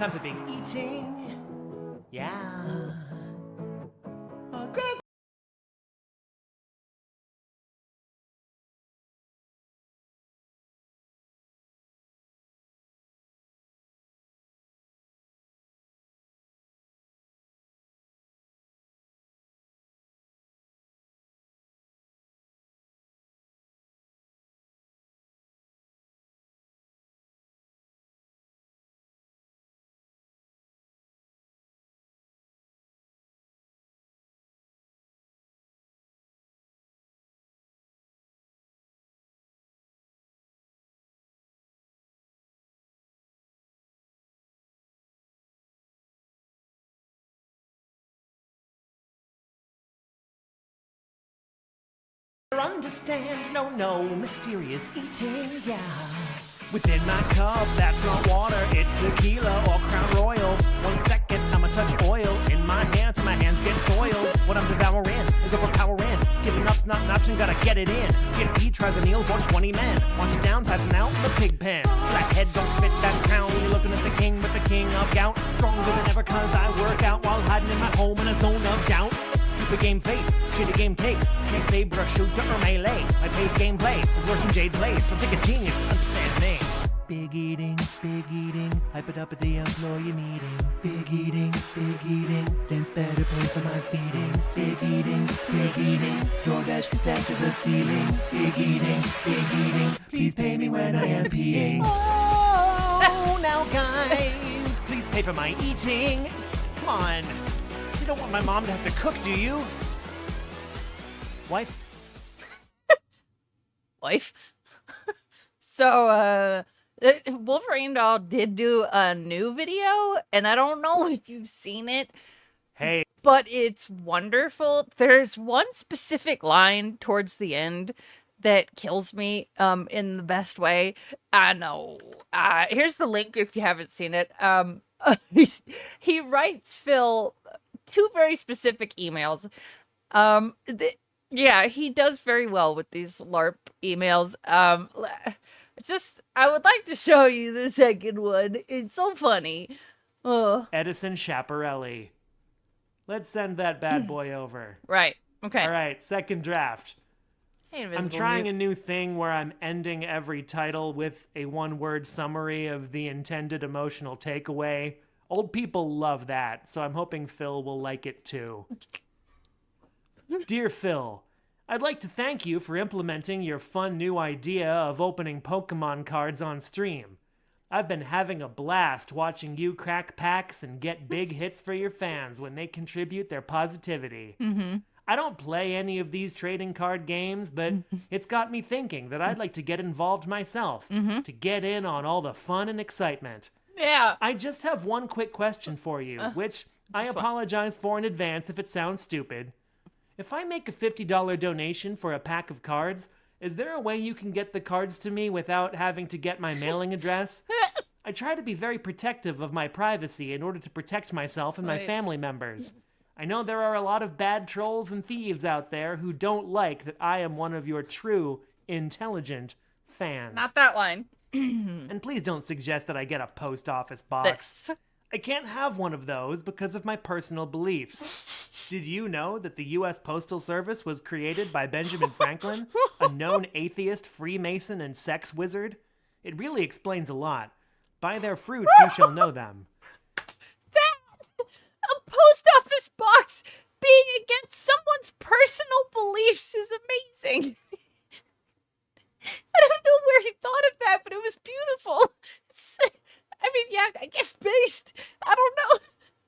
Time for big eating. Yeah. Understand, no, mysterious eating, yeah. Within my cup, that's not water, it's tequila or Crown Royal. 1 second, I'ma touch oil in my hand till my hands get soiled. What I'm devouring is overpowering. Giving up's not an option, gotta get it in. DSP tries a meal for 20 men. Wants you down, passing out in the pig pen. Blackhead don't fit that crown. You're looking at the king with the king of gout. Stronger than ever cause I work out while hiding in my home in a zone of doubt. The game face, shitty game takes. Can't say brush, shoot, or melee. My pace gameplay is worse than Jade plays. Don't take a genius to understand me. Big eating, hype it up at the employee meeting. Big eating, James better pay for my feeding. Big eating, DoorDash can stack to the ceiling. Big eating, please pay me when I am peeing. Oh, now guys, please pay for my eating. Come on. You don't want my mom to have to cook, do you? Wife? Wife? So, Wolverine Doll did do a new video, and I don't know if you've seen it. Hey. But it's wonderful. There's one specific line towards the end that kills me in the best way. I know. Here's the link if you haven't seen it. He writes Phil 2 very specific emails. Yeah, he does very well with these LARP emails. I would like to show you the second one. It's so funny. Edison Schiaparelli. Let's send that bad boy over. Right. Okay. All right, second draft. Hey, I'm trying a new thing where I'm ending every title with a 1-word summary of the intended emotional takeaway. Old people love that, so I'm hoping Phil will like it too. Dear Phil, I'd like to thank you for implementing your fun new idea of opening Pokemon cards on stream. I've been having a blast watching you crack packs and get big hits for your fans when they contribute their positivity. Mm-hmm. I don't play any of these trading card games, but it's got me thinking that I'd like to get involved myself, to get in on all the fun and excitement. Yeah. I just have one quick question for you, which I apologize for in advance if it sounds stupid. If I make a $50 donation for a pack of cards, is there a way you can get the cards to me without having to get my mailing address? I try to be very protective of my privacy in order to protect myself and my family members. I know there are a lot of bad trolls and thieves out there who don't like that I am one of your true, intelligent fans. Not that line. And please don't suggest that I get a post office box. This. I can't have one of those because of my personal beliefs. Did you know that the U.S. Postal Service was created by Benjamin Franklin, a known atheist, Freemason, and sex wizard? It really explains a lot. By their fruits you shall know them. A post office box being against someone's personal beliefs is amazing. I don't know where he thought of that, but it was beautiful. I guess based. I don't know.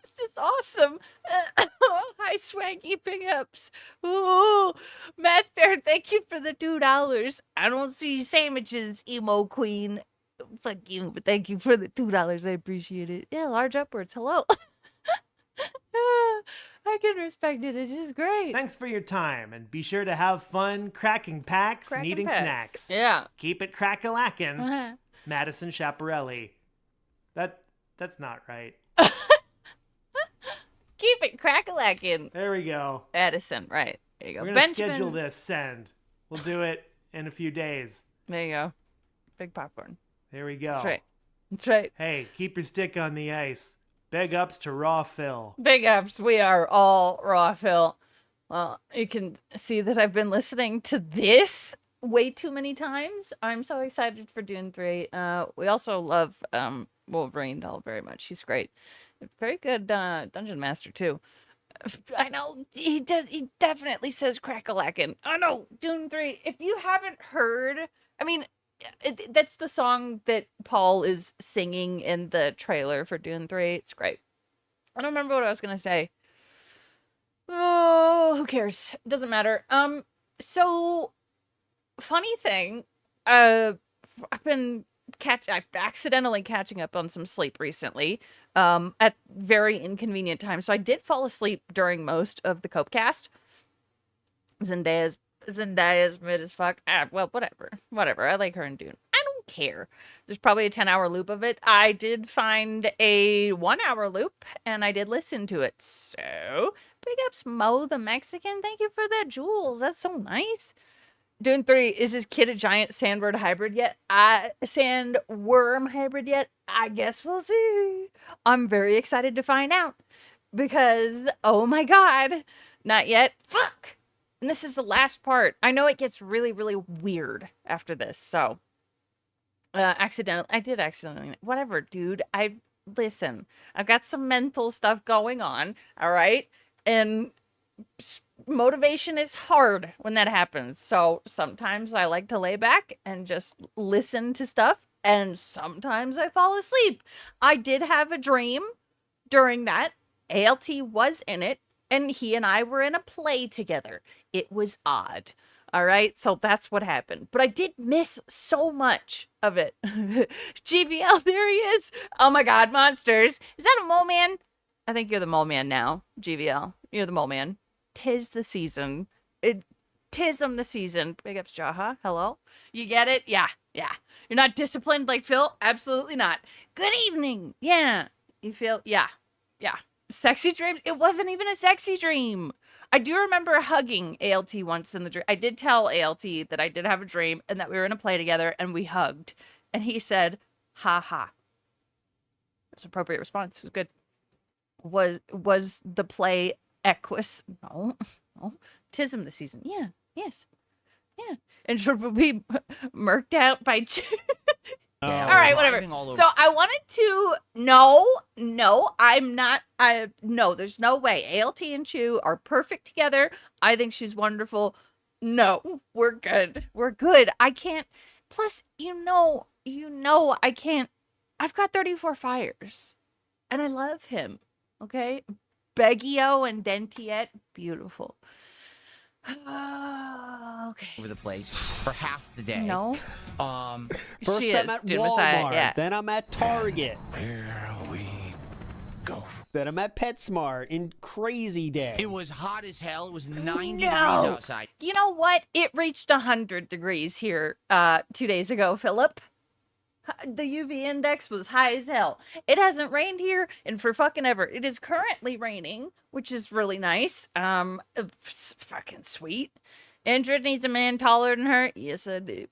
It's just awesome. Hi, swaggy pickups. Ooh, Matt Bear, thank you for the $2. I don't see sandwiches, emo queen. Fuck you, but thank you for the $2. I appreciate it. Yeah, large upwards. Hello. I can respect it. It's just great. Thanks for your time, and be sure to have fun cracking packs and eating snacks. Yeah. Keep it crack-a-lackin'. Madison Schiaparelli. That's not right. Keep it crack-a-lackin'. There we go. Edison, right. There you go. We're going to schedule this, send. We'll do it in a few days. There you go. Big popcorn. There we go. That's right. That's right. Hey, keep your stick on the ice. Big ups to Raw Phil. Big ups. We are all raw, Phil. Well, you can see that I've been listening to this way too many times. I'm so excited for Dune 3. We also love Wolverine Doll very much. She's great. Very good Dungeon Master, too. I know he does. He definitely says crack-a-lackin'. Oh no, Dune 3. If you haven't heard, I mean, that's the song that Paul is singing in the trailer for Dune 3. It's great. I don't remember what I was gonna say. Oh, who cares? It doesn't matter. So funny thing, I've accidentally catching up on some sleep recently, at very inconvenient times. So I did fall asleep during most of the Copecast. Zendaya's mid as fuck. Well, whatever. I like her in Dune. I don't care. There's probably a 10-hour loop of it. I did find a 1-hour loop, and I did listen to it. So, big ups Mo the Mexican. Thank you for that, Jules. That's so nice. Dune 3, is his kid a giant sandworm hybrid yet? Sandworm hybrid yet? I guess we'll see. I'm very excited to find out. Because, oh my god, not yet. Fuck! And this is the last part. I know it gets really, really weird after this, so. I did accidentally. Whatever, dude. Listen, I've got some mental stuff going on, alright? And motivation is hard when that happens. So sometimes I like to lay back and just listen to stuff, and sometimes I fall asleep. I did have a dream during that. ALT was in it, and he and I were in a play together. It was odd. All right, so that's what happened. But I did miss so much of it. GBL, there he is. Oh my god, monsters. Is that a mole man? I think you're the mole man now, GBL. You're the mole man. 'Tis the season. Tism the season. Big ups, Jaha. Hello? You get it? Yeah. You're not disciplined like Phil? Absolutely not. Good evening. Yeah. You feel? Yeah. Sexy dreams? It wasn't even a sexy dream. I do remember hugging ALT once in the dream. I did tell ALT that I did have a dream and that we were in a play together and we hugged. And he said, ha ha. That's an appropriate response. It was good. Was the play Equus? No. Tism the season. Yeah. Yes. Yeah. And should be murked out by... All right, whatever. So I wanted to... No, I'm not... No, there's no way. ALT and Chew are perfect together. I think she's wonderful. No, we're good. I can't... Plus, you know, I can't... I've got 34 fires. And I love him. Okay? Beggio and Dented, beautiful. Okay. Over the place for half the day. No. First she I'm is, at dude, Walmart, Messiah, yeah. then I'm at Target, Here we go. then I'm at PetSmart in Crazy Day. It was hot as hell. It was 90 degrees No. outside. You know what? It reached 100 degrees here 2 days ago, Philip. The UV index was high as hell. It hasn't rained here in for fucking ever. It is currently raining, which is really nice. Fucking sweet. Andred needs a man taller than her. Yes, I do.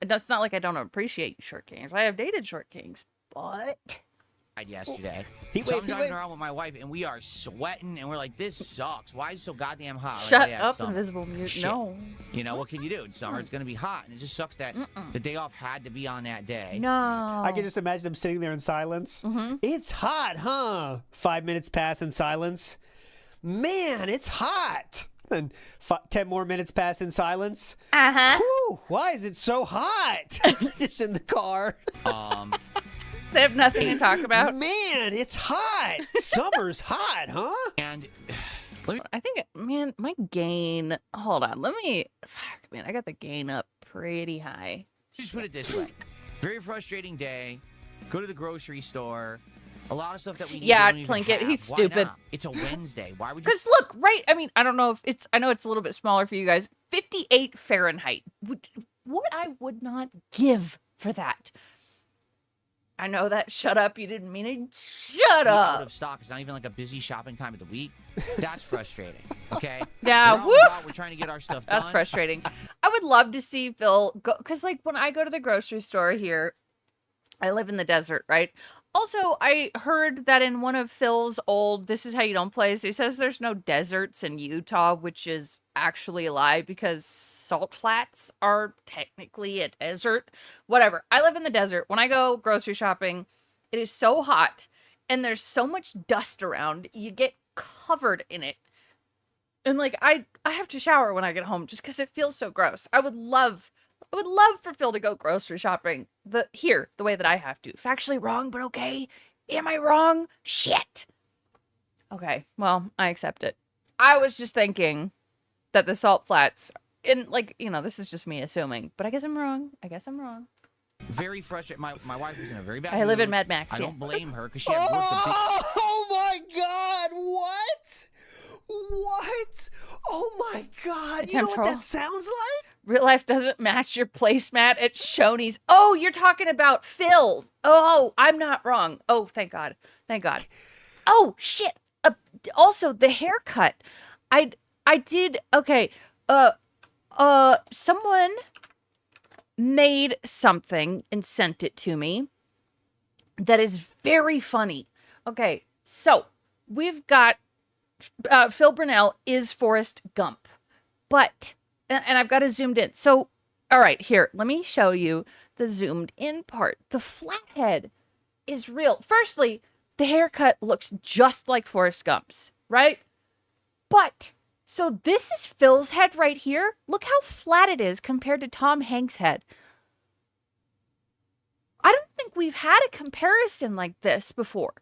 It's not like I don't appreciate short kings. I have dated short kings, but... Yesterday. Heat So wave, I'm heat driving wave. around with my wife, and we are sweating, and we're like, this sucks. Why is it so goddamn hot? Like, Shut yeah, up, summer. invisible mute. Shit. No. You know, what can you do? It's summer. It's going to be hot, and it just sucks that the day off had to be on that day. No. I can just imagine them sitting there in silence. It's hot, huh? 5 minutes pass in silence. Man, it's hot. And 10 more minutes pass in silence. Uh-huh. Whew, why is it so hot? Just in the car. They have nothing to talk about. Man, it's hot. Summer's hot, huh? And I think, man, my gain... Hold on, let me... Fuck, man, I got the gain up pretty high. just put it this way. Very frustrating day. Go to the grocery store. A lot of stuff that we need. Yeah, we don't even Tlink it. have. He's Why stupid. not? It's a Wednesday. Why would you? Because look, right, I mean, I don't know if it's... I know it's a little bit smaller for you guys. 58 Fahrenheit. What I would not give for that. I know that. Shut up. You didn't mean it. Shut Out up. of stock. It's not even like a busy shopping time of the week. That's frustrating. Okay. Yeah, We're out and woof. about, we're trying to get our stuff done. That's frustrating. I would love to see Phil go, because like when I go to the grocery store here, I live in the desert, right? Also, I heard that in one of Phil's old This Is How You Don't Plays, he says there's no deserts in Utah, which is actually a lie because salt flats are technically a desert. Whatever. I live in the desert. When I go grocery shopping, it is so hot and there's so much dust around. You get covered in it. And like I have to shower when I get home just because it feels so gross. I would love for Phil to go grocery shopping the way that I have to. Factually wrong, but okay. Am I wrong? Shit. Okay, well, I accept it. I was just thinking that the salt flats, and like, this is just me assuming, but I guess I'm wrong. Very frustrated. My wife was in a very bad I mood. live in Mad Max. I Yeah. don't blame her because she had worked a big... Oh my God! What? What? Oh my God! You know what that sounds like? Real life doesn't match your placemat at Shoney's. Oh, you're talking about Phil's. Oh, I'm not wrong. Oh, thank God. Thank God. Oh, shit. Also, the haircut. I did. Okay. Someone made something and sent it to me that is very funny. Okay. So we've got Phil Burnell is Forrest Gump, but, and I've got it zoomed in. So, all right, here, let me show you the zoomed in part. The flathead is real. Firstly, the haircut looks just like Forrest Gump's, right? But, so this is Phil's head right here. Look how flat it is compared to Tom Hanks' head. I don't think we've had a comparison like this before.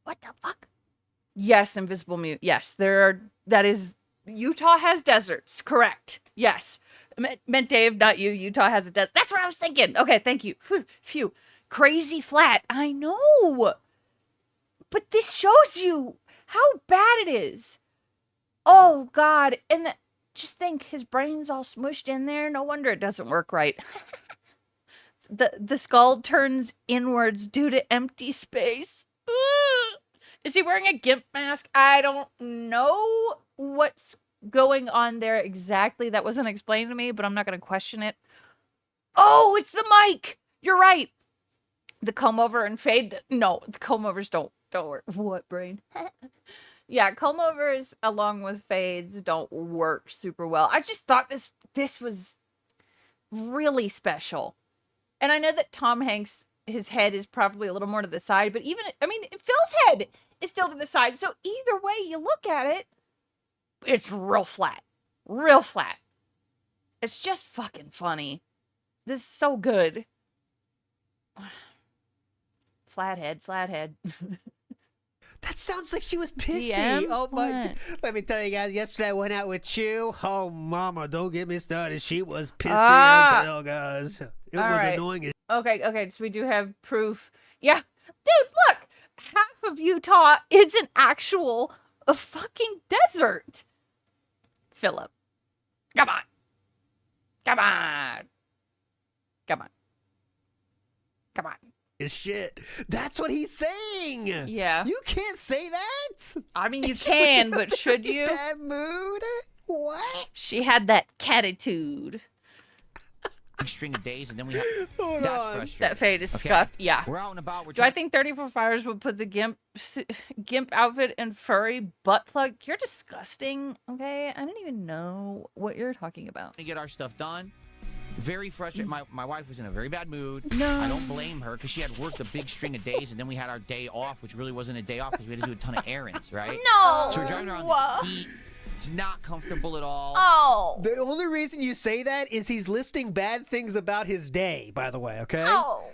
What the fuck? Yes, invisible mute. Yes, Utah has deserts. Correct. Yes. Meant Dave, not you. Utah has a desert. That's what I was thinking. Okay, thank you. Phew. Crazy flat. I know. But this shows you how bad it is. Oh, God. And just think, his brain's all smushed in there. No wonder it doesn't work right. The skull turns inwards due to empty space. Is he wearing a GIMP mask? I don't know what's going on there exactly. That wasn't explained to me, but I'm not going to question it. Oh, it's the mic. You're right. The comb over and fade. No, the comb overs don't work. What, brain? Yeah, comb overs along with fades don't work super well. I just thought this was really special. And I know that Tom Hanks, his head is probably a little more to the side, but Phil's head is still to the side. So either way you look at it, it's real flat. Real flat. It's just fucking funny. This is so good. Flathead. That sounds like she was pissy. DM? Oh my! What? Let me tell you guys. Yesterday I went out with Chew. Oh, mama, don't get me started. She was pissy as hell, guys. It was annoying. Okay. So we do have proof. Yeah, dude, look. Half of Utah is an actual fucking desert. Philip, come on. Is shit. That's what he's saying. Yeah. You can't say that. I mean, you She was can, in a but should pretty you? Bad mood. What? She had that catitude. Big string of days, and then we have... Hold That's on. frustrating. That fade is Okay. scuffed. Yeah. We're out and about. We're Do I trying think 34 Fires would put the gimp outfit and furry butt plug? You're disgusting. Okay, I didn't even know what you're talking about. to get our stuff done. Very frustrated. My wife was in a very bad mood. No. I don't blame her because she had worked a big string of days, and then we had our day off, which really wasn't a day off because we had to do a ton of errands, right? No. So we're driving around this heat. It's not comfortable at all. Oh. The only reason you say that is he's listing bad things about his day, by the way, okay? Oh.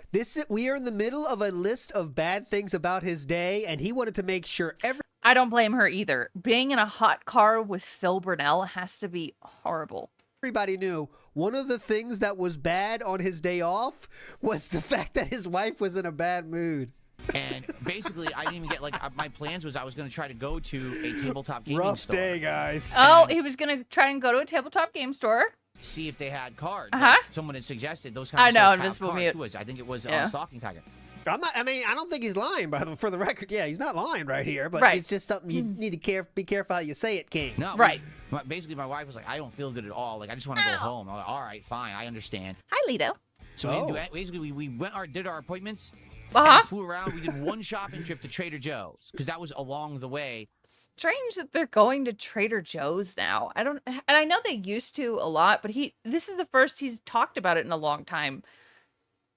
We are in the middle of a list of bad things about his day, and he wanted to make sure I don't blame her either. Being in a hot car with Phil Burnell has to be horrible. everybody knew one of the things that was bad on his day off was the fact that his wife was in a bad mood. And basically, I didn't even get, like, my plans was I was going to try to go to a tabletop gaming Rough store. day, guys. Oh, he was going to try and go to a tabletop game store. See if they had cards. Uh-huh. Like someone had suggested those kinds I of know, stores have Invisible cards. Mute. Who was it? I think it was Yeah. Stalking Tiger. I don't think he's lying, for the record. Yeah, he's not lying right here, but Right. it's just something you need to be careful how you say it, King. No. Right. Basically, my wife was like, I don't feel good at all. Like, I just want to go home. I'm like, all right, fine. I understand. Hi, Lito. So we didn't do basically we went did our appointments. Uh-huh. And flew around. We did one shopping trip to Trader Joe's because that was along the way. Strange that they're going to Trader Joe's now. And I know they used to a lot, but this is the first he's talked about it in a long time.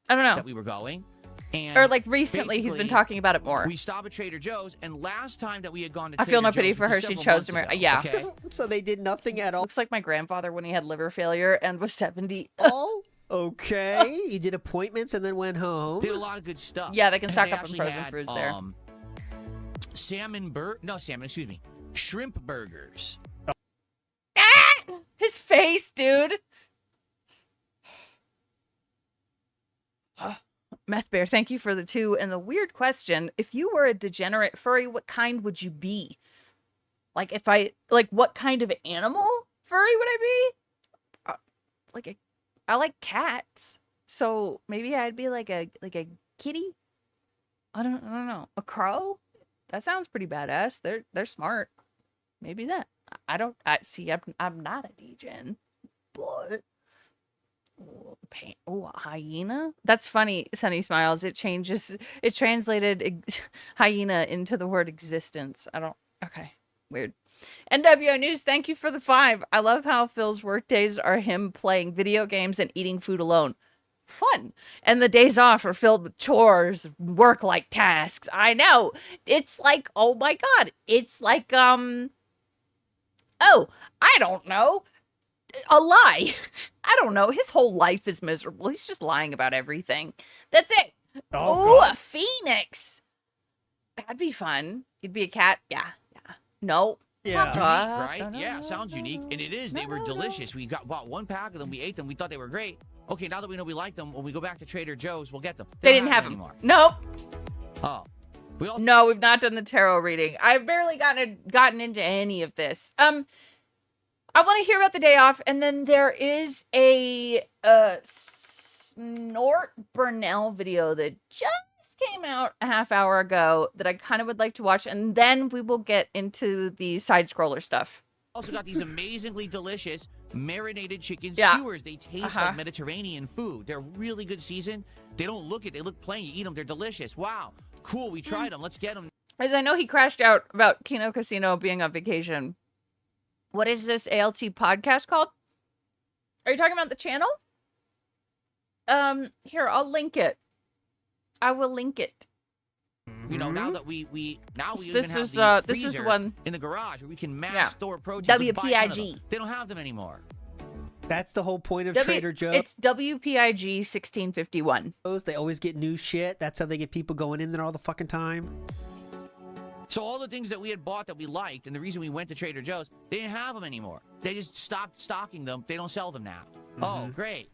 I don't know. That we were going. And or like recently he's been basically, talking about it more. We stopped at Trader Joe's, and last time that we had gone to I Trader feel no Joe's, pity for which her. was She several chose to months marry. ago, Yeah. okay? So they did nothing at all. Looks like my grandfather when he had liver failure and was 70. Oh, okay. You did appointments and then went home. Did a lot of good stuff. Yeah, they can And stock they up on actually frozen had, foods there. Shrimp burgers. Ah! His face, dude. Meth Bear, thank you for the 2. And the weird question, if you were a degenerate furry, what kind would you be? Like what kind of animal furry would I be? I like cats. So maybe I'd be like a kitty? I don't know. A crow? That sounds pretty badass. They're smart. Maybe that. I'm not a degen. But a hyena? That's funny, Sunny Smiles. It translated hyena into the word existence. Okay. Weird. NWO News, thank you for the 5. I love how Phil's work days are him playing video games and eating food alone. Fun. And the days off are filled with chores, work-like tasks. I know. It's like, oh my god. It's like, I don't know. A lie. I don't know. His whole life is miserable. He's just lying about everything. That's it. Oh, a phoenix. That'd be fun. You'd be a cat. Yeah. No. Yeah. Unique, right? No, Yeah, sounds unique. And it is. They were delicious. We bought 1 pack of them. We ate them. We thought they were great. Okay, now that we know we like them, when we go back to Trader Joe's, we'll get them. They didn't have them anymore. Nope. Oh. No, we've not done the tarot reading. I've barely gotten into any of this. I want to hear about the day off, and then there is a Snort Burnell video that just came out a half hour ago that I kind of would like to watch, and then we will get into the side scroller stuff. Also got these amazingly delicious marinated chicken Yeah. skewers. They taste like Mediterranean food. They're really good seasoned. They don't look it. They look plain. You eat them. They're delicious. Wow. Cool. We tried them. Let's get them. As I know he crashed out about Kino Casino being on vacation. What is this ALT podcast called? Are you talking about the channel? Here, I'll link it. I will link it. You know, now that we This even is have the this is the freezer one. in the garage where we can mass Yeah. store proteins. Let's buy a ton of them. WPIG. They don't have them anymore. That's the whole point of Trader Joe's. It's WPIG 1651. They always get new shit. That's how they get people going in there all the fucking time. So all the things that we had bought that we liked, and the reason we went to Trader Joe's, they didn't have them anymore. They just stopped stocking them. They don't sell them now. Oh, great.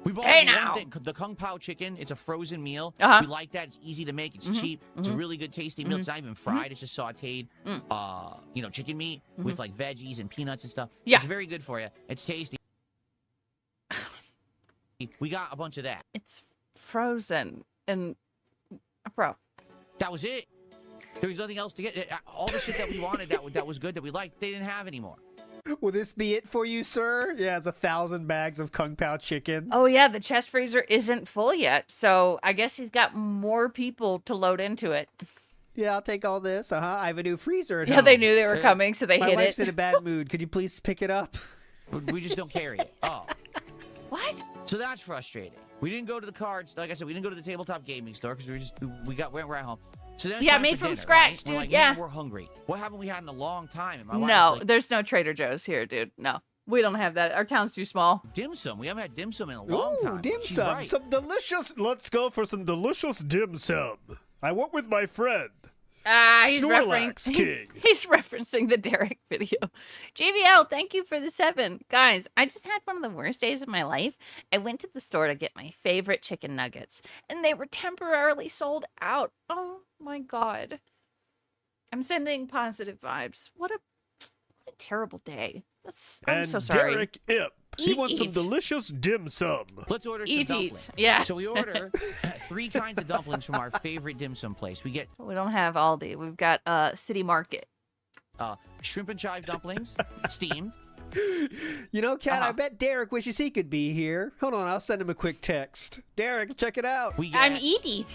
We bought one thing, the Kung Pao chicken. It's a frozen meal. We like that. It's easy to make. It's cheap. It's a really good tasty meal. It's not even fried. It's just sauteed, chicken meat with like veggies and peanuts and stuff. Yeah. It's very good for you. It's tasty. We got a bunch of that. It's frozen. And, bro. That was it. There was nothing else to get. All the shit that we wanted that was good that we liked, they didn't have anymore. Will this be it for you, sir? Yeah, it's 1,000 bags of Kung Pao chicken. Oh, yeah, the chest freezer isn't full yet. So I guess he's got more people to load into it. Yeah, I'll take all this. I have a new freezer at home. Yeah, they knew they were coming, so they My hid wife's it. in a bad mood. Could you please pick it up? We just don't carry it. Oh. What? So that's frustrating. We didn't go to the cards. Like I said, we didn't go to the tabletop gaming store because we're at home. So then it's Yeah, time made for from dinner, scratch, right? dude, We're like, yeah. Man, we're hungry. What haven't we had in a long time? And my wife's No, like, there's no Trader Joe's here, dude. No, we don't have that. Our town's too small. dim sum. We haven't had dim sum in a long Ooh, time. dim She's sum. right. Some delicious. Let's go for some delicious dim sum. I went with my friend. He's Snorlax King. He's referencing the Derek video. JVL, thank you for the 7. Guys, I just had one of the worst days of my life. I went to the store to get my favorite chicken nuggets, and they were temporarily sold out. Oh my god. I'm sending positive vibes. What a terrible day. I'm so sorry. Derek Ip. He Eat, wants some eat. delicious dim sum. Let's order some Eat. dumplings. Yeah. So we order 3 kinds of dumplings from our favorite dim sum place. We get We don't have Aldi. We've got City Market. shrimp and chive dumplings, steamed. You know, Kat, I bet Derek wishes he could be here. Hold on, I'll send him a quick text. Derek, check it out. We get, I'm eating.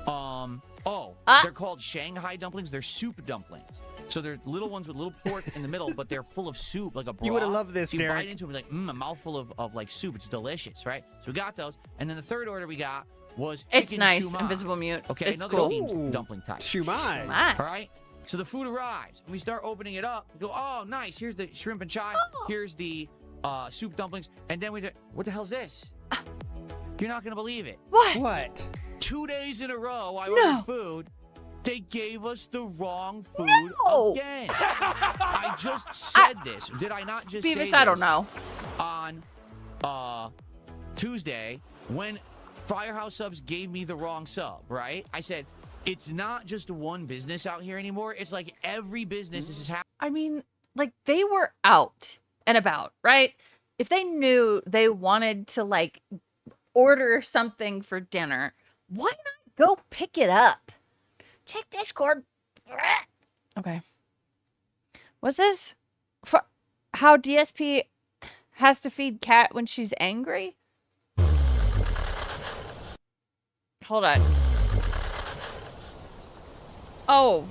They're called Shanghai dumplings. They're soup dumplings. So they're little ones with little pork in the middle, but they're full of soup, like a broth. You would have loved this, so you Derek. bite into it, like, a mouthful of like soup. It's delicious, right? So we got those. And then the third order we got was chicken It's nice. shumai. Invisible mute. Okay, It's another cool. steamed dumpling type. Shumai. My. All right? So the food arrives, and we start opening it up. We go, oh, nice. Here's the shrimp and chive. Here's the soup dumplings. And then we do, what the hell's this? You're not going to believe it. What? 2 days in a row, I ordered food. They gave us the wrong food again. I just said this. Did I not just say Beavis, this? I don't know. On Tuesday, when Firehouse Subs gave me the wrong sub, right? I said, it's not just one business out here anymore. It's like every business is happening. I mean, like, they were out and about, right? If they knew they wanted to, like, order something for dinner, why not go pick it up? Check Discord. Okay. What's this? For how DSP has to feed Kat when she's angry? Hold on. Oh.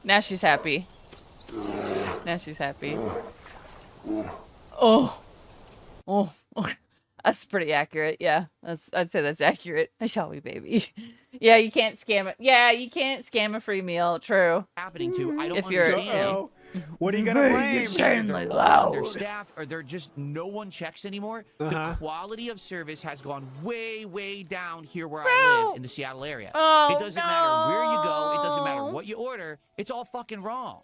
Now she's happy. Now she's happy. Oh. Oh. That's pretty accurate. Yeah. I'd say that's accurate. Shall we, baby? Yeah, you can't scam it. Yeah, you can't scam a free meal. True. Happening to, I don't If you're- understand. Uh-oh. What are you gonna blame? Insanely They're loud. Their staff, or they're just no one checks anymore. The quality of service has gone way, way down here where I live in the Seattle area. Oh, It doesn't matter where you go. It doesn't matter what you order. It's all fucking wrong.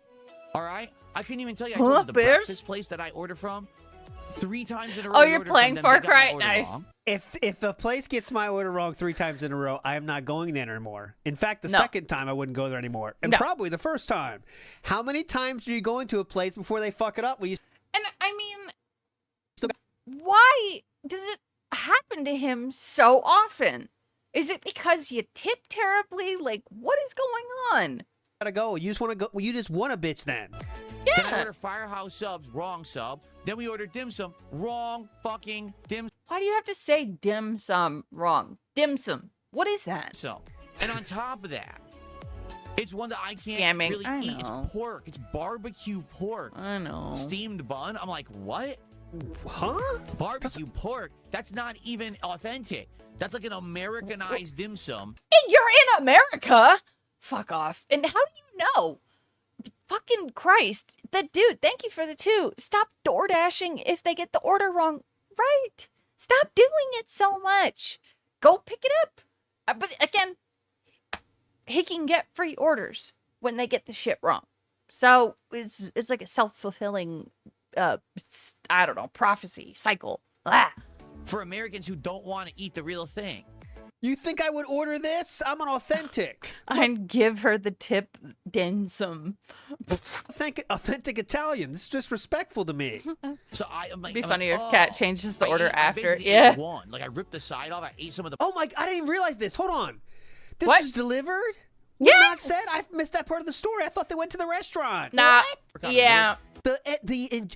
All right? I couldn't even tell you. I told you the Bears? breakfast place that I order from 3 times in a row. Oh, we you're ordered playing from them, Far they got my Cry? order Nice. wrong. If a place gets my order wrong 3 times in a row, I am not going there anymore. In fact, the No. second time I wouldn't go there anymore, and No. probably the first time. How many times do you go into a place before they fuck it up? Will you? And I mean, Still why does it happen to him so often? Is it because you tip terribly? Like, what is going on? Gotta go. You just want to go. Well, you just want a bitch then. Then I Yeah. order Firehouse Subs, wrong sub. Then we order dim sum, wrong fucking dim Why do you have to say dim sum wrong? Dim sum. What is that? sum. And on top of that, it's one that I can't Scamming. really I eat. know. It's pork. It's barbecue pork. I know. Steamed bun. I'm like, what? Huh? Barbecue pork? That's not even authentic. That's like an Americanized dim sum. And you're in America. Fuck off. And how do you know? Fucking Christ. That dude, thank you for the 2. Stop door dashing if they get the order wrong. Right. Stop doing it so much. Go pick it up. But again, he can get free orders when they get the shit wrong. So it's like a self-fulfilling, I don't know, prophecy cycle. Ah. For Americans who don't want to eat the real thing. You think I would order this? I'm an authentic. And give her the tip, dim sum. Authentic Italian. This is disrespectful to me. So I'm like, It'd be I'm funny like, if Kat oh. changes the I order ate- I after. basically Yeah. ate one. Like I ripped the side off. I ate some of the. Oh my! I didn't even realize this. Hold on. This What? was delivered. Yes! Knox said I missed that part of the story. I thought they went to the restaurant. Nah. What? Yeah.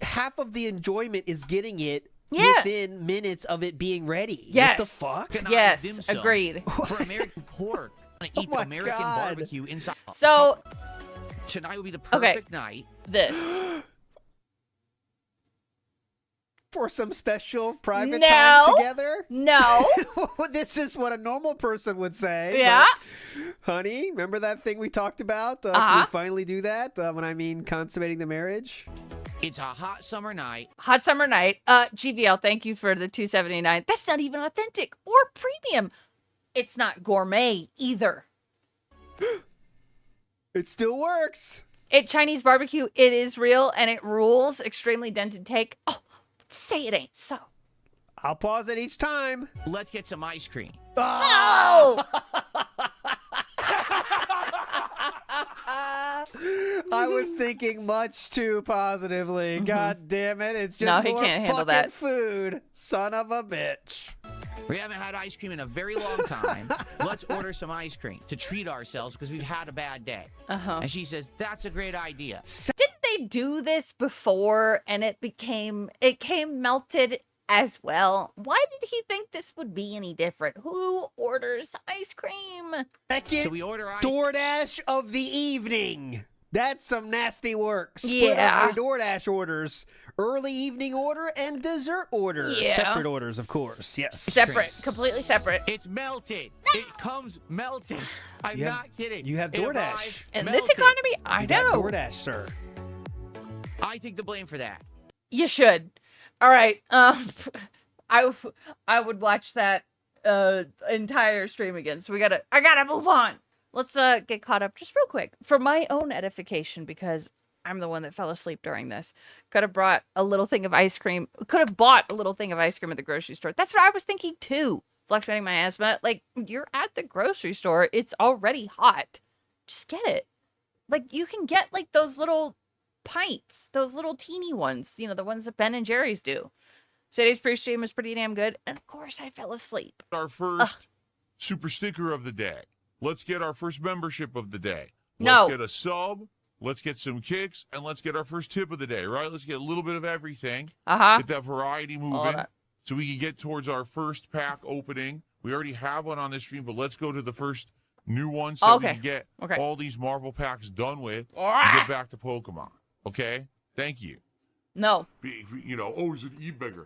Half of the enjoyment is getting it Yeah. within minutes of it being ready. Yes. What the fuck? Americanized dim Yes. sum. Agreed. For American pork. I eat Oh my American God. barbecue inside. So Tonight would be the Okay. perfect night. this. For some special private No. time together? No. This is what a normal person would say. Yeah. but, honey, remember that thing we talked about? Can Uh-huh. we finally do that? When I mean consummating the marriage? It's a hot summer night. Hot summer night. GVL, thank you for the $2.79. That's not even authentic or premium. It's not gourmet either. It still works. It Chinese barbecue, it is real and it rules. Extremely dented take. Oh, say it ain't so. I'll pause it each time. Let's get some ice cream. Oh! I was thinking much too positively. God damn it. It's just No, he more can't handle fucking that. food. Son of a bitch. We haven't had ice cream in a very long time. Let's order some ice cream to treat ourselves because we've had a bad day. And she says, that's a great idea. Didn't they do this before and it came melted as well? Why did he think this would be any different? Who orders ice cream? Second So we order ice DoorDash of the evening. That's some nasty work. Split Yeah. up your DoorDash orders. Early evening order and dessert order. Yeah. Separate orders, of course. Yes. Separate, completely separate. It's melted. It comes melted. I'm You have- not kidding. you have It DoorDash. arrived In this melted. economy, I You got know. DoorDash, sir. I take the blame for that. You should. All right. I would watch that entire stream again. So I gotta move on. Let's get caught up just real quick for my own edification because I'm the one that fell asleep during this. Could have brought a little thing of ice cream. Could have bought a little thing of ice cream at the grocery store. That's what I was thinking too. Fluctuating my asthma. Like, you're at the grocery store. It's already hot. Just get it. Like, you can get like those little pints, those little teeny ones, you know, the ones that Ben and Jerry's do. Today's pre-stream was pretty damn good. And of course I fell asleep. Our first super sticker of the day. Let's get our first membership of the day. No. Let's get a sub. Let's get some kicks, and let's get our first tip of the day, right? Let's get a little bit of everything. Get that variety moving that. so we can get towards our first pack opening. We already have one on this stream, but let's go to the first new one so we Okay. can get Okay. all these Marvel packs done with Ah! and get back to Pokemon. Okay? Thank you. No. You know, is it e-beggar?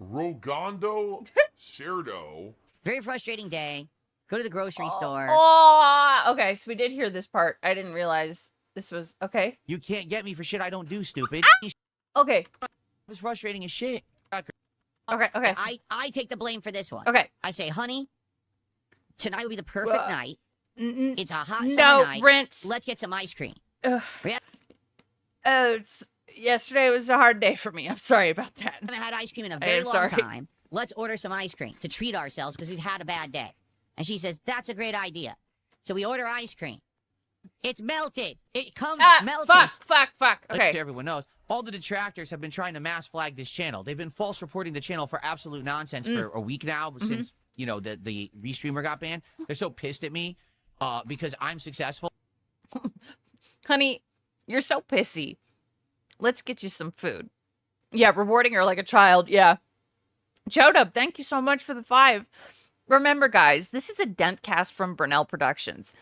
Rogondo Cerdo. Very frustrating day. Go to the grocery store. Oh, okay. So we did hear this part. I didn't realize this was okay. You can't get me for shit I don't do, stupid. Okay. It was frustrating as shit. Okay. Okay. I take the blame for this one. Okay. I say, honey, tonight will be the perfect night. N- It's a hot no, summer night. Rinse. Let's get some ice cream. Yesterday was a hard day for me. I'm sorry about that. Haven't had ice cream in a I very am long sorry. time. Let's order some ice cream to treat ourselves because we've had a bad day. And she says, that's a great idea. So we order ice cream. It's melted. It comes melted. Fuck. Like Okay. everyone knows, all the detractors have been trying to mass flag this channel. They've been false reporting the channel for absolute nonsense for a week now since, you know, the restreamer got banned. They're so pissed at me because I'm successful. Honey, you're so pissy. Let's get you some food. Yeah, rewarding her like a child. Yeah. Jodub, thank you so much for the 5. Remember, guys, this is a Dentcast from Burnell Productions.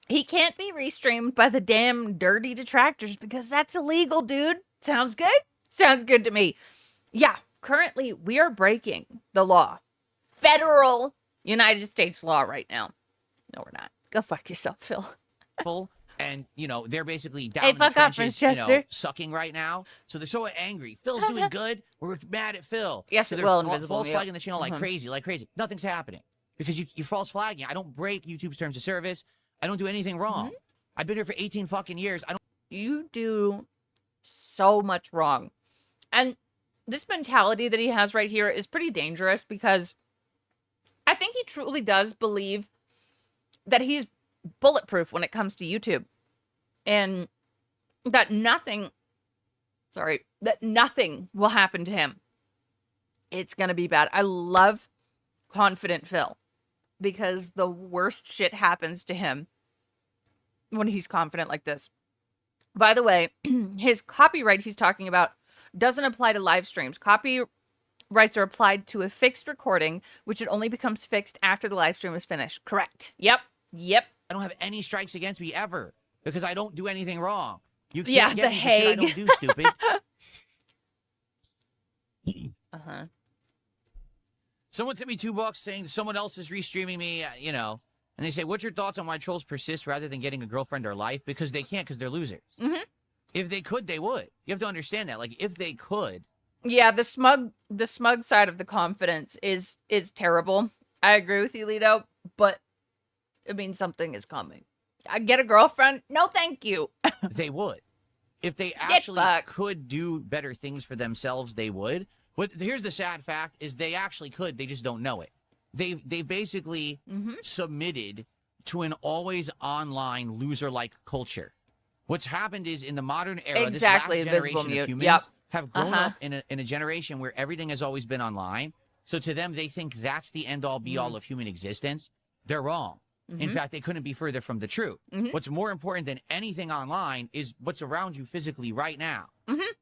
He can't be restreamed by the damn dirty detractors because that's illegal, dude. Sounds good? Sounds good to me. Yeah, currently we are breaking the law. Federal United States law right now. No, we're not. Go fuck yourself, Phil. And, you know, they're basically down Hey, in the fuck off, trenches, Miss you know, Chester. sucking right now. So they're so angry. Phil's doing good. We're mad at Phil. Yes, so it they're will, Invisible, false yeah. flagging the channel like crazy. Nothing's happening because you're false flagging. I don't break YouTube's terms of service. I don't do anything wrong. I've been here for 18 fucking years. I don't. You do so much wrong. And this mentality that he has right here is pretty dangerous because I think he truly does believe that he's bulletproof when it comes to YouTube. And that nothing will happen to him. It's going to be bad. I love Confident Phil because the worst shit happens to him when he's confident like this. By the way, his copyright he's talking about doesn't apply to live streams. Copyrights are applied to a fixed recording, which it only becomes fixed after the live stream is finished. Correct. Yep. I don't have any strikes against me ever because I don't do anything wrong. You can't Yeah, get the me for shit I Hague. don't do, stupid. Uh-huh. Someone sent me $2 saying someone else is restreaming me, you know, and they say, what's your thoughts on why trolls persist rather than getting a girlfriend or life? Because they can't, because they're losers. If they could, they would. You have to understand that. Like, if they could. Yeah, the smug side of the confidence is terrible. I agree with you, Lido, but it means something is coming. I get a girlfriend? No, thank you. They would. If they actually fucked. could do better things for themselves, they would. But here's the sad fact, is they actually could, they just don't know it. They basically submitted to an always online loser-like culture. What's happened is in the modern era, Exactly, this last invisible generation mute. of humans Yep. have grown up in a generation where everything has always been online. So to them, they think that's the end-all, be-all of human existence. They're wrong. In fact, they couldn't be further from the truth. What's more important than anything online is what's around you physically right now.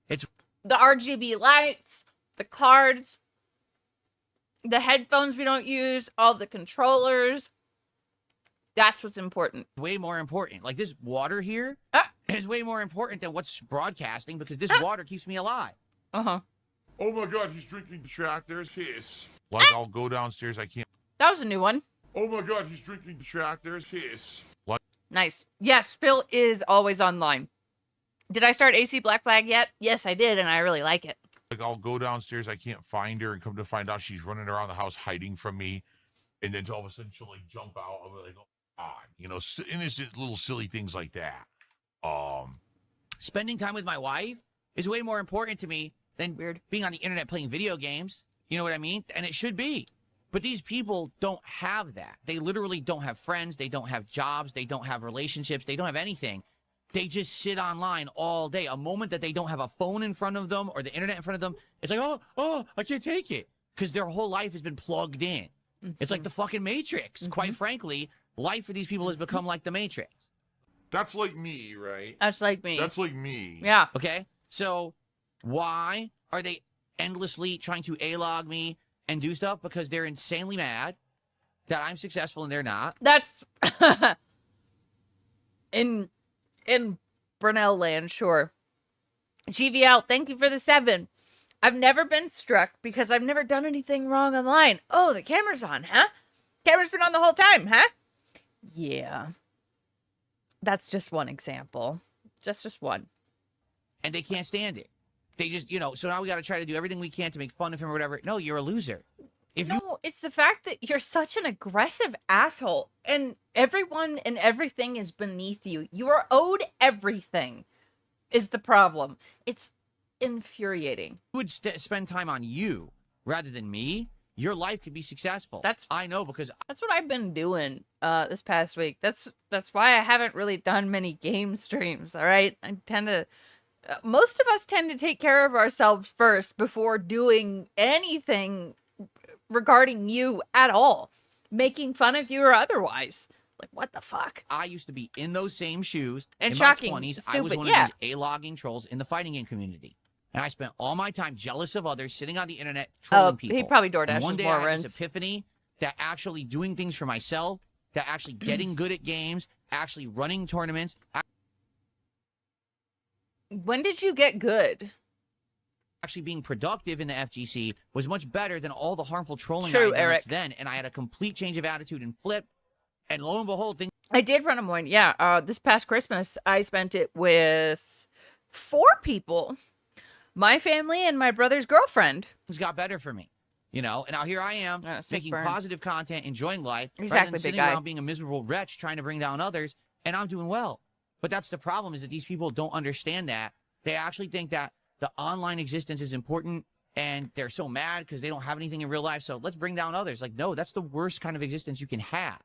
It's The RGB lights, the cards, the headphones we don't use, all the controllers. That's what's important. way more important. Like this water here is way more important than what's broadcasting because this water keeps me alive. Uh-huh. Oh my God, he's drinking Tractor's Kiss. Like I'll go downstairs, I can't. That was a new one. Oh my God, he's drinking Tractor's Kiss. Like Nice. Yes, Phil is always online. Did I start AC Black Flag yet? Yes, I did, and I really like it. I'll go downstairs, I can't find her, and come to find out she's running around the house hiding from me, and then all of a sudden she'll like jump out. I'll be like, oh God, you know, innocent little silly things like that. Spending time with my wife is way more important to me than being on the internet playing video games. You know what I mean? And it should be. But these people don't have that. They literally don't have friends. They don't have jobs. They don't have relationships. They don't have anything. They just sit online all day. A moment that they don't have a phone in front of them or the internet in front of them, it's like, oh, I can't take it. Because their whole life has been plugged in. It's like the fucking Matrix. Quite frankly, life for these people has become like the Matrix. That's like me, right? That's like me. That's like me. Yeah. Okay? So why are they endlessly trying to A-log me and do stuff? Because they're insanely mad that I'm successful and they're not. That's in Brunel land, sure. GVL, thank you for the 7. I've never been struck because I've never done anything wrong online. Oh, the camera's on, huh? Camera's been on the whole time, huh? Yeah. That's just one example. Just one. And they can't stand it. They just, so now we got to try to do everything we can to make fun of him or whatever. No, you're a loser. No, it's the fact that you're such an aggressive asshole and everyone and everything is beneath you. You are owed everything is the problem. It's infuriating. You would spend time on you rather than me. Your life could be successful. I know because that's what I've been doing this past week. That's why I haven't really done many game streams, all right? I tend to most of us tend to take care of ourselves first before doing anything regarding you at all, making fun of you or otherwise. Like, what the fuck? I used to be in those same shoes. And in shocking, my 20s, stupid, I was one of these A-logging trolls in the fighting game community. And I spent all my time jealous of others, sitting on the internet, trolling people. He probably And DoorDashes one day more I had rents. this epiphany that actually doing things for myself, that actually getting good at games, actually running tournaments. When did you get good? Actually being productive in the FGC was much better than all the harmful trolling True, I had done Eric. up to then. And I had a complete change of attitude and flip. And lo and behold, things I did run a moin. Yeah, this past Christmas, I spent it with 4 people. My family and my brother's girlfriend. got better for me. And now here I am making positive content, enjoying life, rather Exactly, than big sitting guy. around being a miserable wretch trying to bring down others, and I'm doing well. But that's the problem, is that these people don't understand that. They actually think that the online existence is important, and they're so mad because they don't have anything in real life, so let's bring down others. Like, no, that's the worst kind of existence you can have.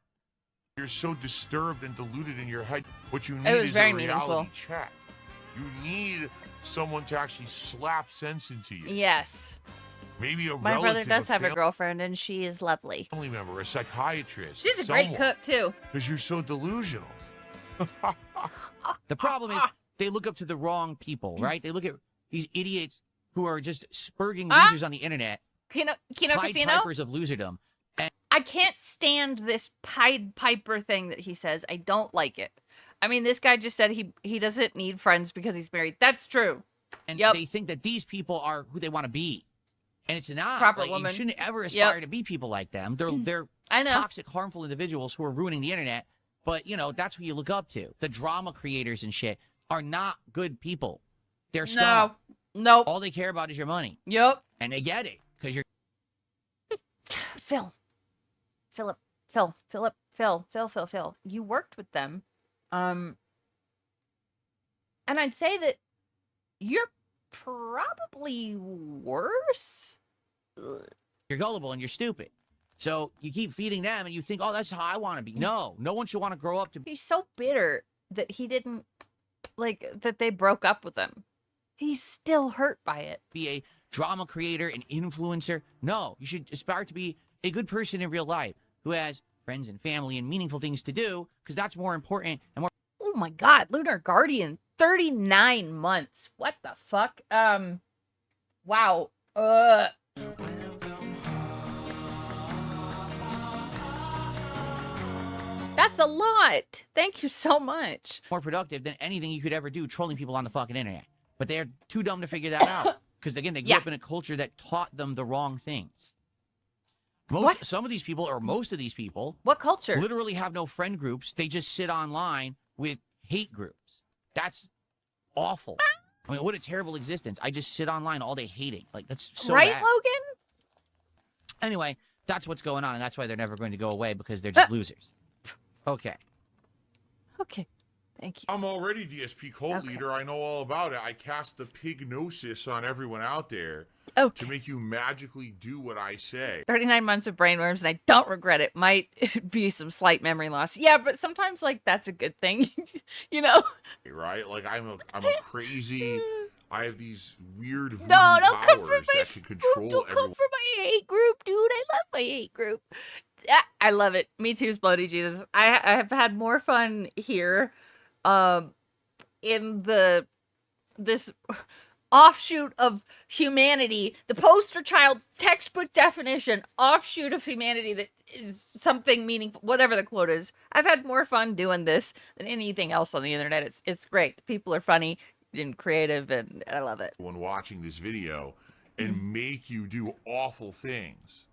You're so disturbed and deluded in your head. What you need It was is very a reality meaningful. check. You need someone to actually slap sense into you. Yes. Maybe a My relative, brother does have a family girlfriend, and she is lovely. member, a psychiatrist. She's a great cook, too. Because you're so delusional. The problem is they look up to the wrong people, right? They look at these idiots who are just spurging losers on the internet. Kino Pied Casino? Pipers of loserdom. I can't stand this Pied Piper thing that he says. I don't like it. I mean, this guy just said he doesn't need friends because he's married. That's true. And Yep. they think that these people are who they want to be. And it's not. Proper Like, woman. You shouldn't ever aspire Yep. to be people like them. They're I know. toxic, harmful individuals who are ruining the internet. But, that's who you look up to. The drama creators and shit are not good people. They're scum. No. All they care about is your money. Yep. And they get it because you're Phil. You worked with them. And I'd say that you're probably worse. gullible and you're stupid. So you keep feeding them and you think, oh, that's how I want to be. No one should want to grow up to be. He's so bitter that he didn't like that they broke up with him. He's still hurt by it. Be a drama creator, an influencer. No, you should aspire to be a good person in real life who has friends and family and meaningful things to do, because that's more important and more. Oh my God, Lunar Guardian, 39 months. What the fuck? Wow. That's a lot. Thank you so much. More productive than anything you could ever do trolling people on the fucking internet. But they're too dumb to figure that out. Because, again, they grew up in a culture that taught them the wrong things. Some of these people, or most of these people... What culture? Literally have no friend groups. They just sit online with hate groups. That's awful. I mean, what a terrible existence. I just sit online all day hating. Like, that's so right, bad. Logan? Anyway, that's what's going on, and that's why they're never going to go away, because they're just losers. Okay. Okay. Thank you. I'm already DSP cult leader. I know all about it. I cast the pignosis on everyone out there to make you magically do what I say. 39 months of brainworms, and I don't regret it. Might be some slight memory loss. Yeah, but sometimes, like, that's a good thing. You know? Right? Like, I'm a crazy... I have these weird voodoo don't come for powers my that can control don't everyone. come for my hate group, dude. I love my hate group. I love it. Me too, Bloody Jesus. I have had more fun here in this offshoot of humanity, the poster child textbook definition offshoot of humanity that is something meaningful, whatever the quote is. I've had more fun doing this than anything else on the internet. It's great. The people are funny and creative, and I love it. When watching this video and make you do awful things.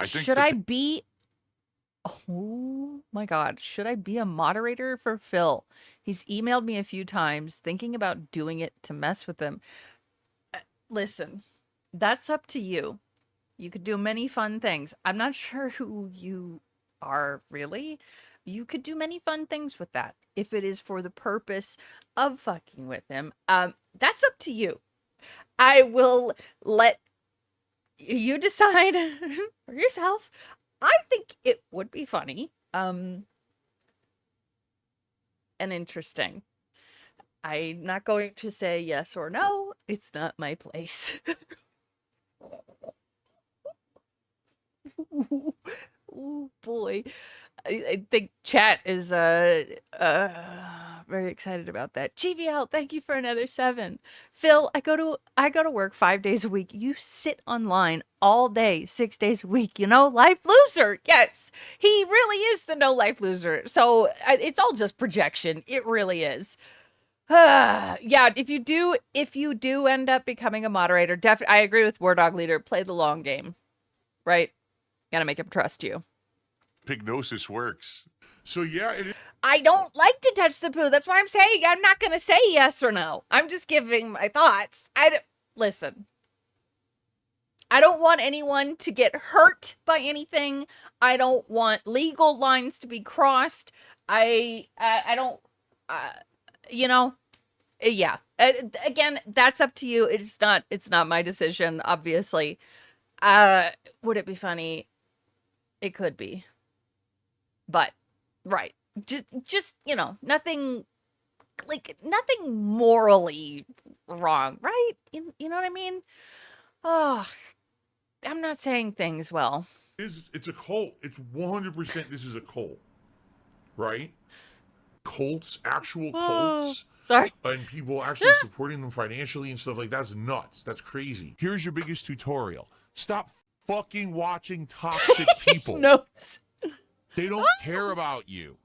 Should I be... Oh my God. Should I be a moderator for Phil? He's emailed me a few times thinking about doing it to mess with him. Listen, that's up to you. You could do many fun things. I'm not sure who you are, really. You could do many fun things with that if it is for the purpose of fucking with him. That's up to you. I will let you decide for yourself. I think it would be funny, and interesting. I'm not going to say yes or no. It's not my place. Oh boy. I think chat is very excited about that. GVL, thank you for another 7. Phil, I go to work 5 days a week. You sit online all day, 6 days a week. You know, life loser. Yes, he really is the no life loser. So it's all just projection. It really is. Yeah, if you do end up becoming a moderator, I agree with War Dog Leader. Play the long game, right? Gotta make him trust you. Pignosis works. So yeah, I don't like to touch the poo. That's why I'm saying I'm not going to say yes or no. I'm just giving my thoughts. Listen. I don't want anyone to get hurt by anything. I don't want legal lines to be crossed. I don't, you know, yeah. Again, that's up to you. It's not my decision, obviously. Would it be funny? It could be. But, right. Just, you know, nothing morally wrong, right? You know what I mean? Oh, I'm not saying things well. it's a cult. It's 100% this is a cult. Right? Cults, actual cults. Sorry. And people actually supporting them financially and stuff like that's nuts. That's crazy. Here's your biggest tutorial. Stop fucking watching toxic people. Notes. They don't care about you.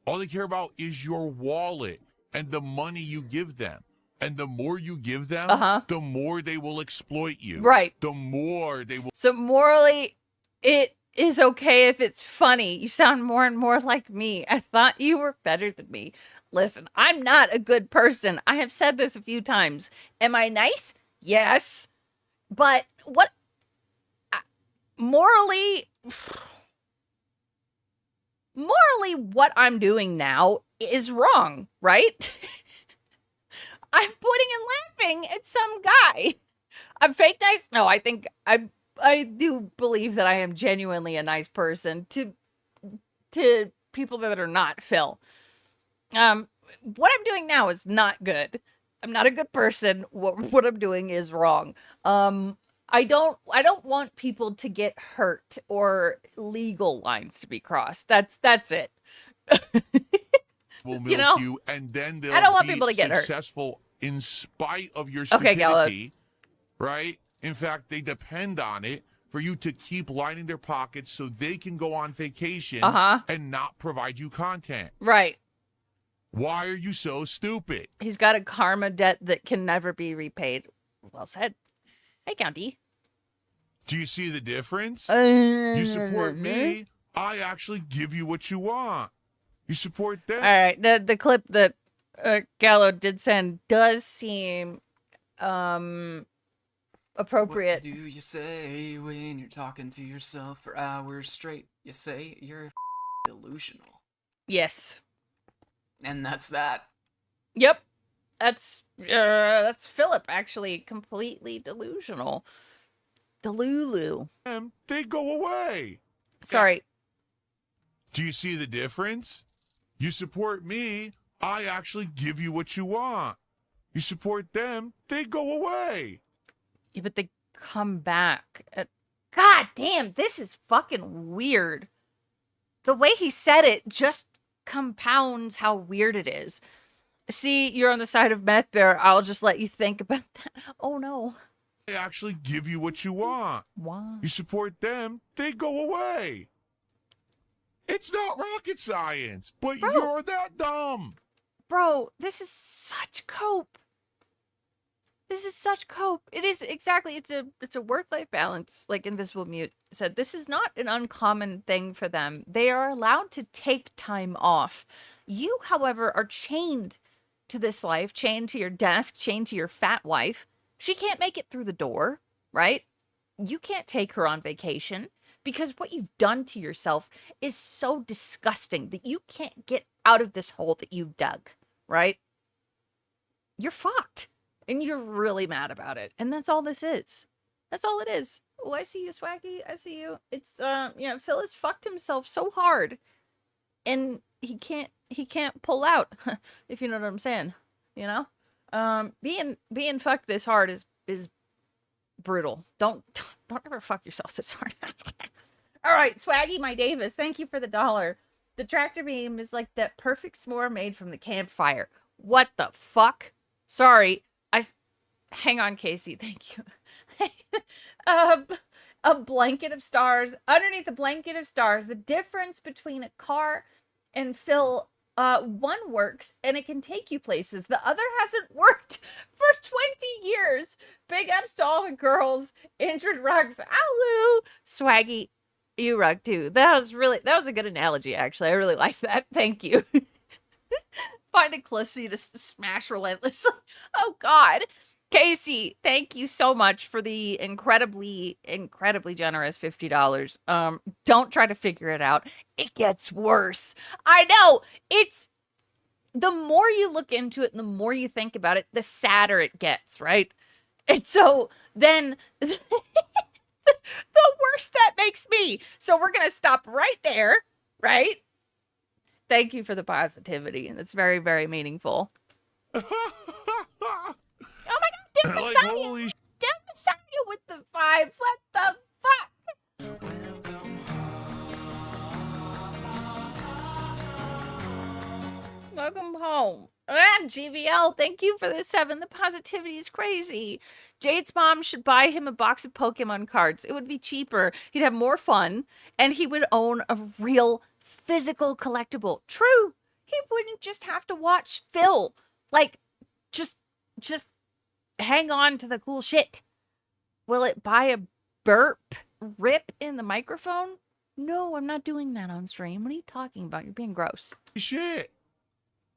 All they care about is your wallet and the money you give them. And the more you give them, the more they will exploit you. Right. The more they will. So morally, it is okay if it's funny. You sound more and more like me. I thought you were better than me. Listen, I'm not a good person. I have said this a few times. Am I nice? Yes. But what... Morally, what I'm doing now is wrong, right? I'm pointing and laughing at some guy. I'm fake nice? No, I think I do believe that I am genuinely a nice person to people that are not Phil. what I'm doing now is not good. I'm not a good person. What I'm doing is wrong. I don't want people to get hurt or legal lines to be crossed. That's it. Will milk You know? you, and then they'll I don't want be people to get hurt. successful in spite of your Okay, stupidity, right? In fact, they depend on it for you to keep lining their pockets so they can go on vacation and not provide you content. Right. Why are you so stupid? He's got a karma debt that can never be repaid. Well said. Hey, County. Do you see the difference? You support me, I actually give you what you want. You support them. All right. The clip that Gallo did send does seem appropriate. What do you say when you're talking to yourself for hours straight? You say you're delusional. Yes. And that's that. Yep. That's Philip, actually. Completely delusional. Delulu. They go away. Sorry. Do you see the difference? You support me, I actually give you what you want. You support them, they go away. Yeah, but they come back. God damn, this is fucking weird. The way he said it just compounds how weird it is. See, you're on the side of Meth Bear. I'll just let you think about that. Oh no. They actually give you what you want. Why? You support them, they go away. It's not rocket science, but Bro. you're that dumb. Bro, this is such cope. This is such cope. It is exactly. It's a work-life balance, like Invisible Mute said. This is not an uncommon thing for them. They are allowed to take time off. You, however, are chained to this life, chained to your desk, chained to your fat wife. She can't make it through the door, right? You can't take her on vacation because what you've done to yourself is so disgusting that you can't get out of this hole that you've dug, right? You're fucked. And you're really mad about it. And that's all this is. That's all it is. Oh, I see you, Swaggy. I see you. It's, Phil has fucked himself so hard. And he can't pull out, if you know what I'm saying. You know? Being fucked this hard is brutal. Don't ever fuck yourself this hard. All right, Swaggy, my Davis, thank you for the $1. The tractor beam is like that perfect s'more made from the campfire. What the fuck? Sorry. Hang on, Casey. Thank you. A blanket of stars. Underneath a blanket of stars, the difference between a car and Phil, one works and it can take you places. The other hasn't worked for 20 years. Big ups to all the girls. Injured rugs. Ow! Swaggy, you rug too. That was a good analogy, actually. I really liked that. Thank you. Find a Clissy to smash relentlessly. Oh, God. Casey, thank you so much for the incredibly, incredibly generous $50. Don't try to figure it out. It gets worse. I know. It's the more you look into it and the more you think about it, the sadder it gets, right? And so then the worse that makes me. So we're going to stop right there, right? Thank you for the positivity. And it's very, very meaningful. Oh my God, Dim Like, Messiah! holy Dim Messiah with the 5. What the fuck? Welcome home. GVL, thank you for the 7. The positivity is crazy. Jade's mom should buy him a box of Pokemon cards. It would be cheaper. He'd have more fun, and he would own a real physical collectible. True. He wouldn't just have to watch Phil. Like, just hang on to the cool shit. Will it buy a burp rip in the microphone? No, I'm not doing that on stream. What are you talking about? You're being gross. shit.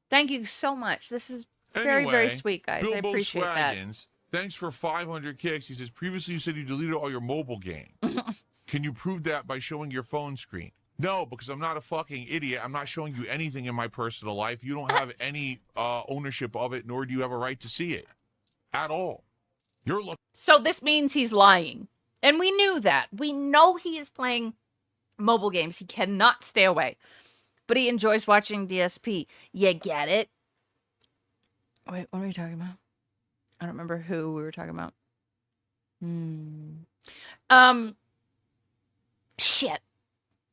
Thank you so much. This is very, very sweet, guys. I Bilbo appreciate that. Swaggins, thanks for 500 kicks. He says, previously you said you deleted all your mobile games. Can you prove that by showing your phone screen? No, because I'm not a fucking idiot. I'm not showing you anything in my personal life. You don't have any ownership of it, nor do you have a right to see it. At all. You're looking. So this means he's lying. And we knew that. We know he is playing mobile games. He cannot stay away. But he enjoys watching DSP. You get it? Wait, what are we talking about? I don't remember who we were talking about. Shit.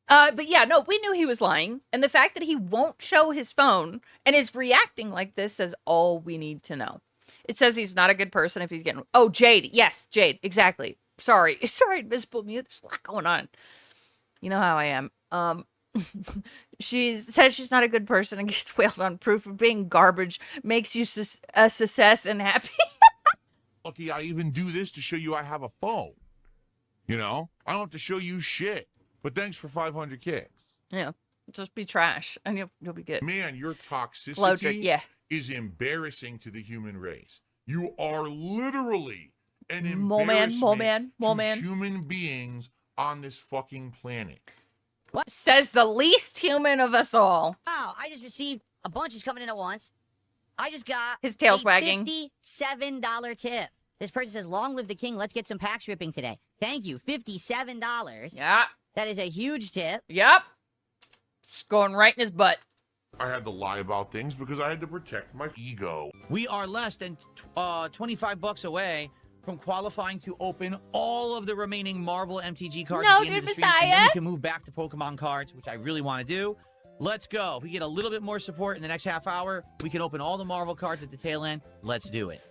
But yeah, no, we knew he was lying. And the fact that he won't show his phone and is reacting like this says all we need to know. It says he's not a good person if he's getting... Oh, Jade. Yes, Jade. Exactly. Sorry, Invisible Mute. There's a lot going on. You know how I am. She says she's not a good person and gets wailed on. Proof of being garbage makes you a success and happy. Lucky I even do this to show you I have a phone. You know? I don't have to show you shit. But thanks for 500 kicks. Yeah, just be trash and you'll be good. Man, your toxicity Slow drink, yeah. is embarrassing to the human race. You are literally an man, embarrassment man. to human beings on this fucking planet. What says the least human of us all? Wow, I just received a bunch is coming in at once. I just got His tail's a wagging. $57 tip. This person says, long live the king, let's get some packs ripping today. Thank you, $57. Yeah. That is a huge tip. Yep. It's going right in his butt. I had to lie about things because I had to protect my ego. We are less than 25 bucks away from qualifying to open all of the remaining Marvel MTG cards No, at the end of dude, the stream, and then Messiah. we can move back to Pokemon cards, which I really want to do. Let's go. If we get a little bit more support in the next half hour, we can open all the Marvel cards at the tail end. Let's do it.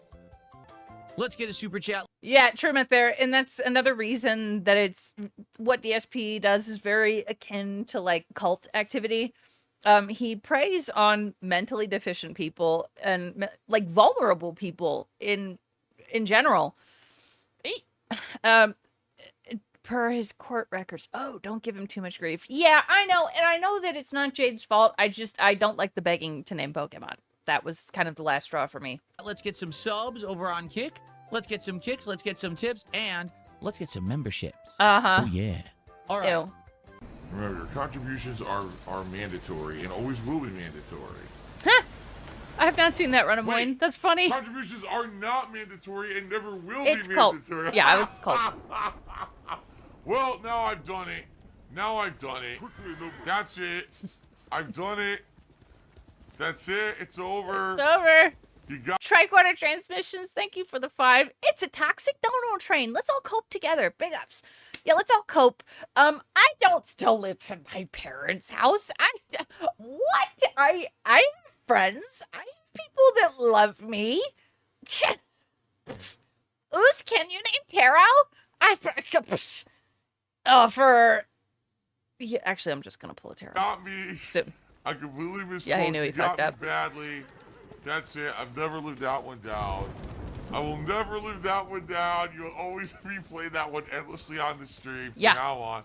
Let's get a super chat. Yeah, Truman there, and that's another reason that it's what DSP does is very akin to like cult activity. He preys on mentally deficient people and like vulnerable people in general. Per his court records. Oh, don't give him too much grief. Yeah, I know, and I know that it's not Jade's fault. I don't like the begging to name Pokemon. That was kind of the last straw for me. Let's get some subs over on Kick. Let's get some kicks. Let's get some tips. And let's get some memberships. Uh-huh. Oh, yeah. All right. Ew. Remember, your contributions are mandatory and always will be mandatory. Huh. I have not seen that, Run of Wait, Wayne. That's funny. Contributions are not mandatory and never will It's be cult. mandatory. Yeah, it's cult. Well, now I've done it. That's it. I've done it. That's it. It's over. It's over. You got Tricorder Transmissions, thank you for the 5. It's a toxic dono train. Let's all cope together. Big ups. Yeah, let's all cope. I don't still live in my parents' house. I have friends. I have people that love me. Oos, can you name Taro? Yeah, actually, I'm just gonna pull a Taro got me. soon. I completely missed. Yeah, he knew he you got fucked me up. badly. That's it. I've never lived that one down. I will never live that one down. You'll always replay that one endlessly on the stream from Yeah. now on.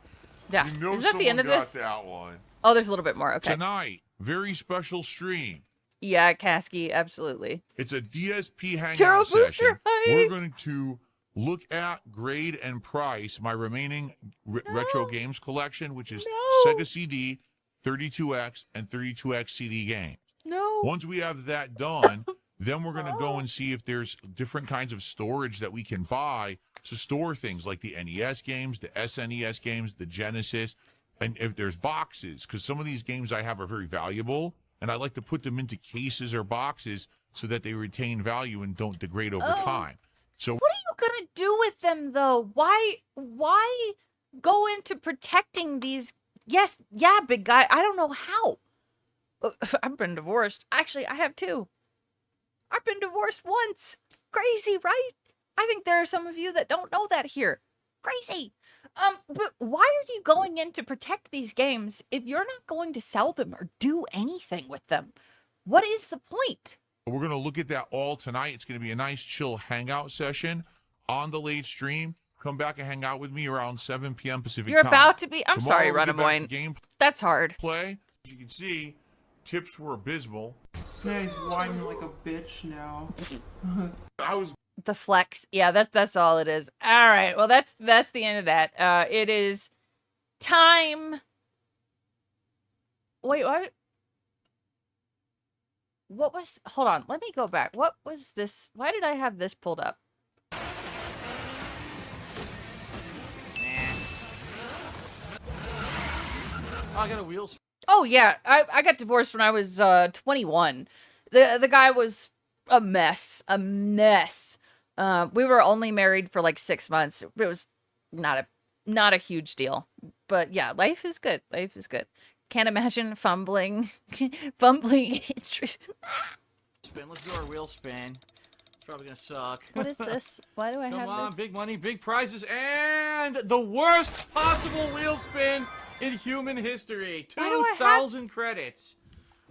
Yeah. You know Is that the end of someone this? got that one. Oh, there's a little bit more. Okay. Tonight, very special stream. Yeah, Kasky, absolutely. It's a DSP hangout Taro session. Booster, hi. We're going to look at, grade, and price my remaining retro games collection, which is No. Sega CD, 32X, and 32X CD games. No. Once we have that done, then we're going to go and see if there's different kinds of storage that we can buy to store things like the NES games, the SNES games, the Genesis, and if there's boxes, because some of these games I have are very valuable, and I like to put them into cases or boxes so that they retain value and don't degrade over time. So What are you gonna do with them though? Why go into protecting these? Yes, yeah, big guy. I don't know how. I've been divorced. Actually, I have too. I've been divorced once. Crazy, right? I think there are some of you that don't know that here. Crazy. But why are you going in to protect these games if you're not going to sell them or do anything with them? What is the point? we're going to look at that all tonight. It's going to be a nice, chill hangout session on the late stream. Come back and hang out with me around 7 p.m. Pacific You're time. about to be... I'm Tomorrow, sorry, we'll get back Runaboy. to gameplay. That's hard. As you can see, tips were abysmal. Yeah, he's whining like a bitch now. I was The flex. Yeah, that's all it is. All right. Well, that's the end of that. It is time. Wait, what? What was... Hold on. Let me go back. What was this? Why did I have this pulled up? I got a wheels. Oh, yeah. I got divorced when I was 21. The guy was a mess. We were only married for like 6 months. It was not a huge deal. But yeah, life is good. Can't imagine fumbling. Spin. Let's do our wheel spin. It's probably gonna suck. What is this? Why do I Come have on, this? big money, big prizes, and the worst possible wheel spin in human history. Why do I have- 2,000 credits.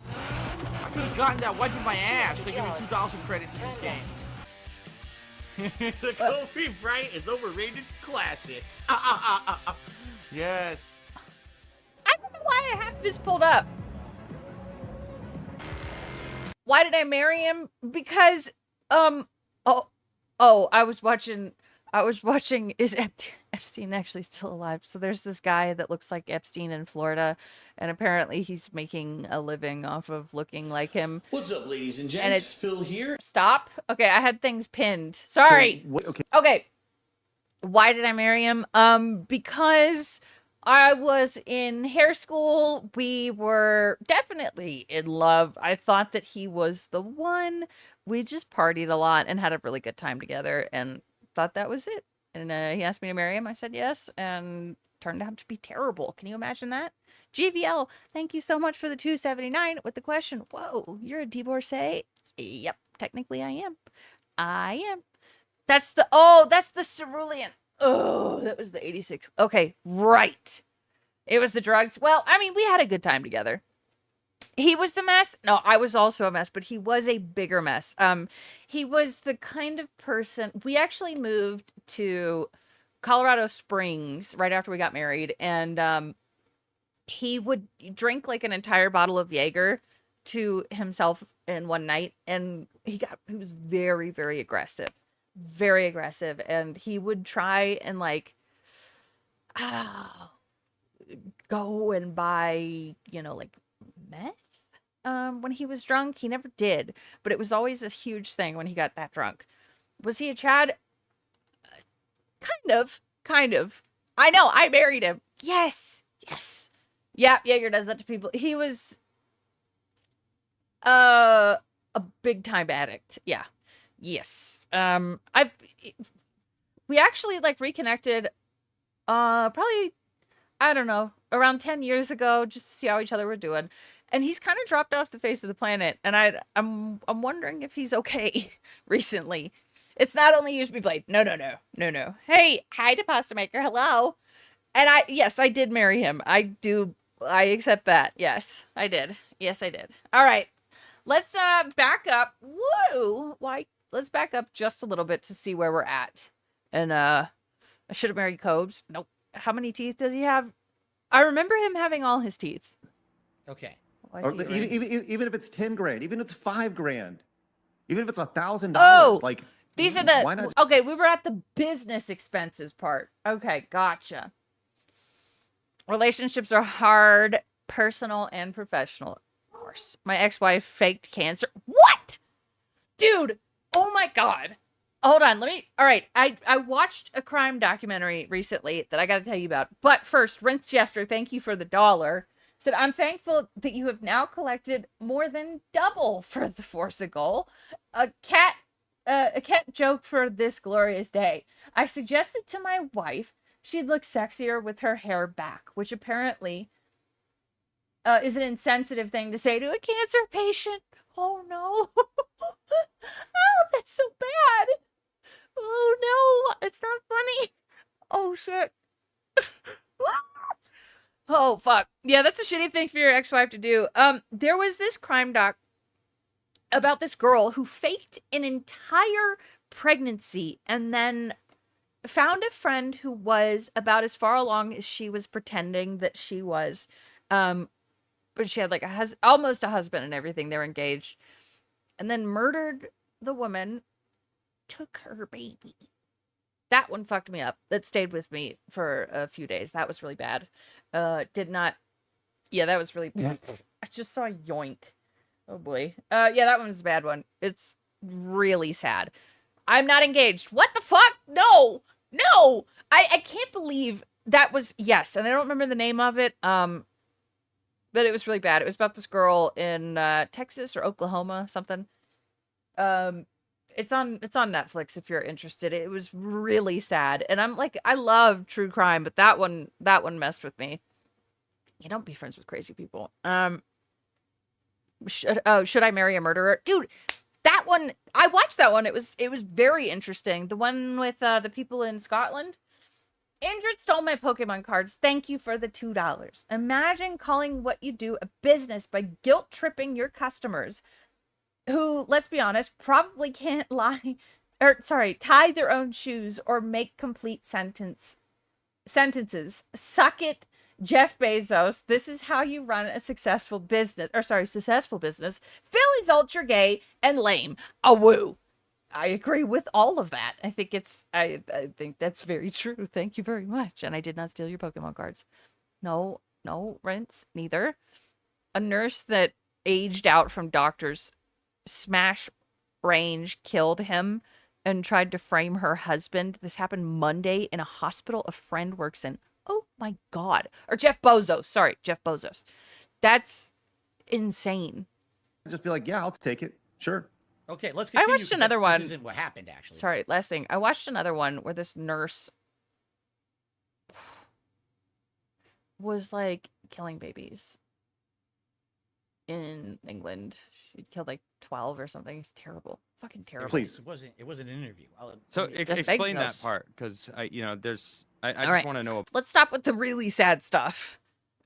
I could have gotten that wiping my ass. They give me 2,000 credits in this game. The Kobe Bryant is overrated classic. Yes. I don't know why I have this pulled up. Why did I marry him? Because, I was watching, is Epstein actually still alive? So there's this guy that looks like Epstein in Florida, and apparently he's making a living off of looking like him. What's up, ladies and gents? And it's Phil here. Stop. Okay, I had things pinned. Sorry. Okay. Why did I marry him? Because I was in hair school. We were definitely in love. I thought that he was the one. We just partied a lot and had a really good time together and thought that was it. And he asked me to marry him. I said yes, and turned out to be terrible. Can you imagine that? GVL, thank you so much for the $2.79 with the question. Whoa, you're a divorcee? Yep, technically I am. That's the cerulean. Oh, that was the 86. Okay, right. It was the drugs. Well, I mean, we had a good time together. He was the mess. No, I was also a mess, but he was a bigger mess. He was the kind of person. We actually moved to Colorado Springs right after we got married, and he would drink like an entire bottle of Jaeger to himself in one night, and he was very, very aggressive. Very aggressive, and he would try and like go and buy, like meth when he was drunk. He never did, but it was always a huge thing when he got that drunk. Was he a Chad? Kind of. I know, I married him. Yes. Yeah, Jaeger does that to people. He was a big time addict. Yeah. Yes. We actually like reconnected probably, I don't know, around 10 years ago, just to see how each other were doing. And he's kind of dropped off the face of the planet, and I'm wondering if he's okay recently. It's not only use me blade. No. Hey, hi to Pasta Maker. Hello. And I did marry him. I accept that. Yes, I did. All right. Let's back up. Whoa. Why? Let's back up just a little bit to see where we're at. And I should have married Cobes. Nope. How many teeth does he have? I remember him having all his teeth. Okay. Why Or is he even if it's 10 grand, even if it's 5 grand, even if it's $1,000, Oh! like These are why not? Okay, we were at the business expenses part. Okay, gotcha. Relationships are hard, personal and professional. Of course. My ex-wife faked cancer. What? Dude, oh my god. Hold on, all right, I watched a crime documentary recently that I gotta tell you about. But first, Rinse Jester, thank you for the $1. Said, I'm thankful that you have now collected more than double for the Forza goal. A cat joke for this glorious day. I suggested to my wife she'd look sexier with her hair back, which apparently is an insensitive thing to say to a cancer patient. Oh no. Oh, that's so bad. Oh no, it's not funny. Oh shit. Oh fuck. Yeah, that's a shitty thing for your ex-wife to do. There was this crime doc about this girl who faked an entire pregnancy and then found a friend who was about as far along as she was pretending that she was. But she had like almost a husband and everything. They were engaged. And then murdered the woman, took her baby. That one fucked me up. That stayed with me for a few days. That was really bad. Yeah, that was really I just saw a yoink. Oh boy. Yeah, that one was a bad one. It's really sad. I'm not engaged. What the fuck? No. I can't believe that was, yes, and I don't remember the name of it. But it was really bad. It was about this girl in Texas or Oklahoma, something. It's on Netflix if you're interested. It was really sad. And I'm like, I love true crime, but that one messed with me. You don't be friends with crazy people. Should I marry a murderer? Dude, that one, I watched that one. It was very interesting. The one with the people in Scotland. Andrew stole my Pokemon cards. Thank you for the $2. Imagine calling what you do a business by guilt tripping your customers who, let's be honest, probably can't tie their own shoes or make complete sentences. Suck it, Jeff Bezos. This is how you run a successful business. Philly's ultra gay and lame. A woo. I agree with all of that. I think that's very true. Thank you very much. And I did not steal your Pokemon cards. No, Rince, neither. A nurse that aged out from doctors smash range killed him and tried to frame her husband. This happened Monday in a hospital a friend works in. Oh my God. Or Jeff Bezos. Sorry, Jeff Bezos. That's insane. Just be like, yeah, I'll take it. Sure. Okay, let's continue. I watched another one. This isn't what happened, actually. Sorry, last thing. I watched another one where this nurse was like killing babies in England. She killed like 12 or something. It's terrible. Fucking terrible. Please. It wasn't an interview. So explain that Bezos. part, because I just right. want to know Let's stop with the really sad stuff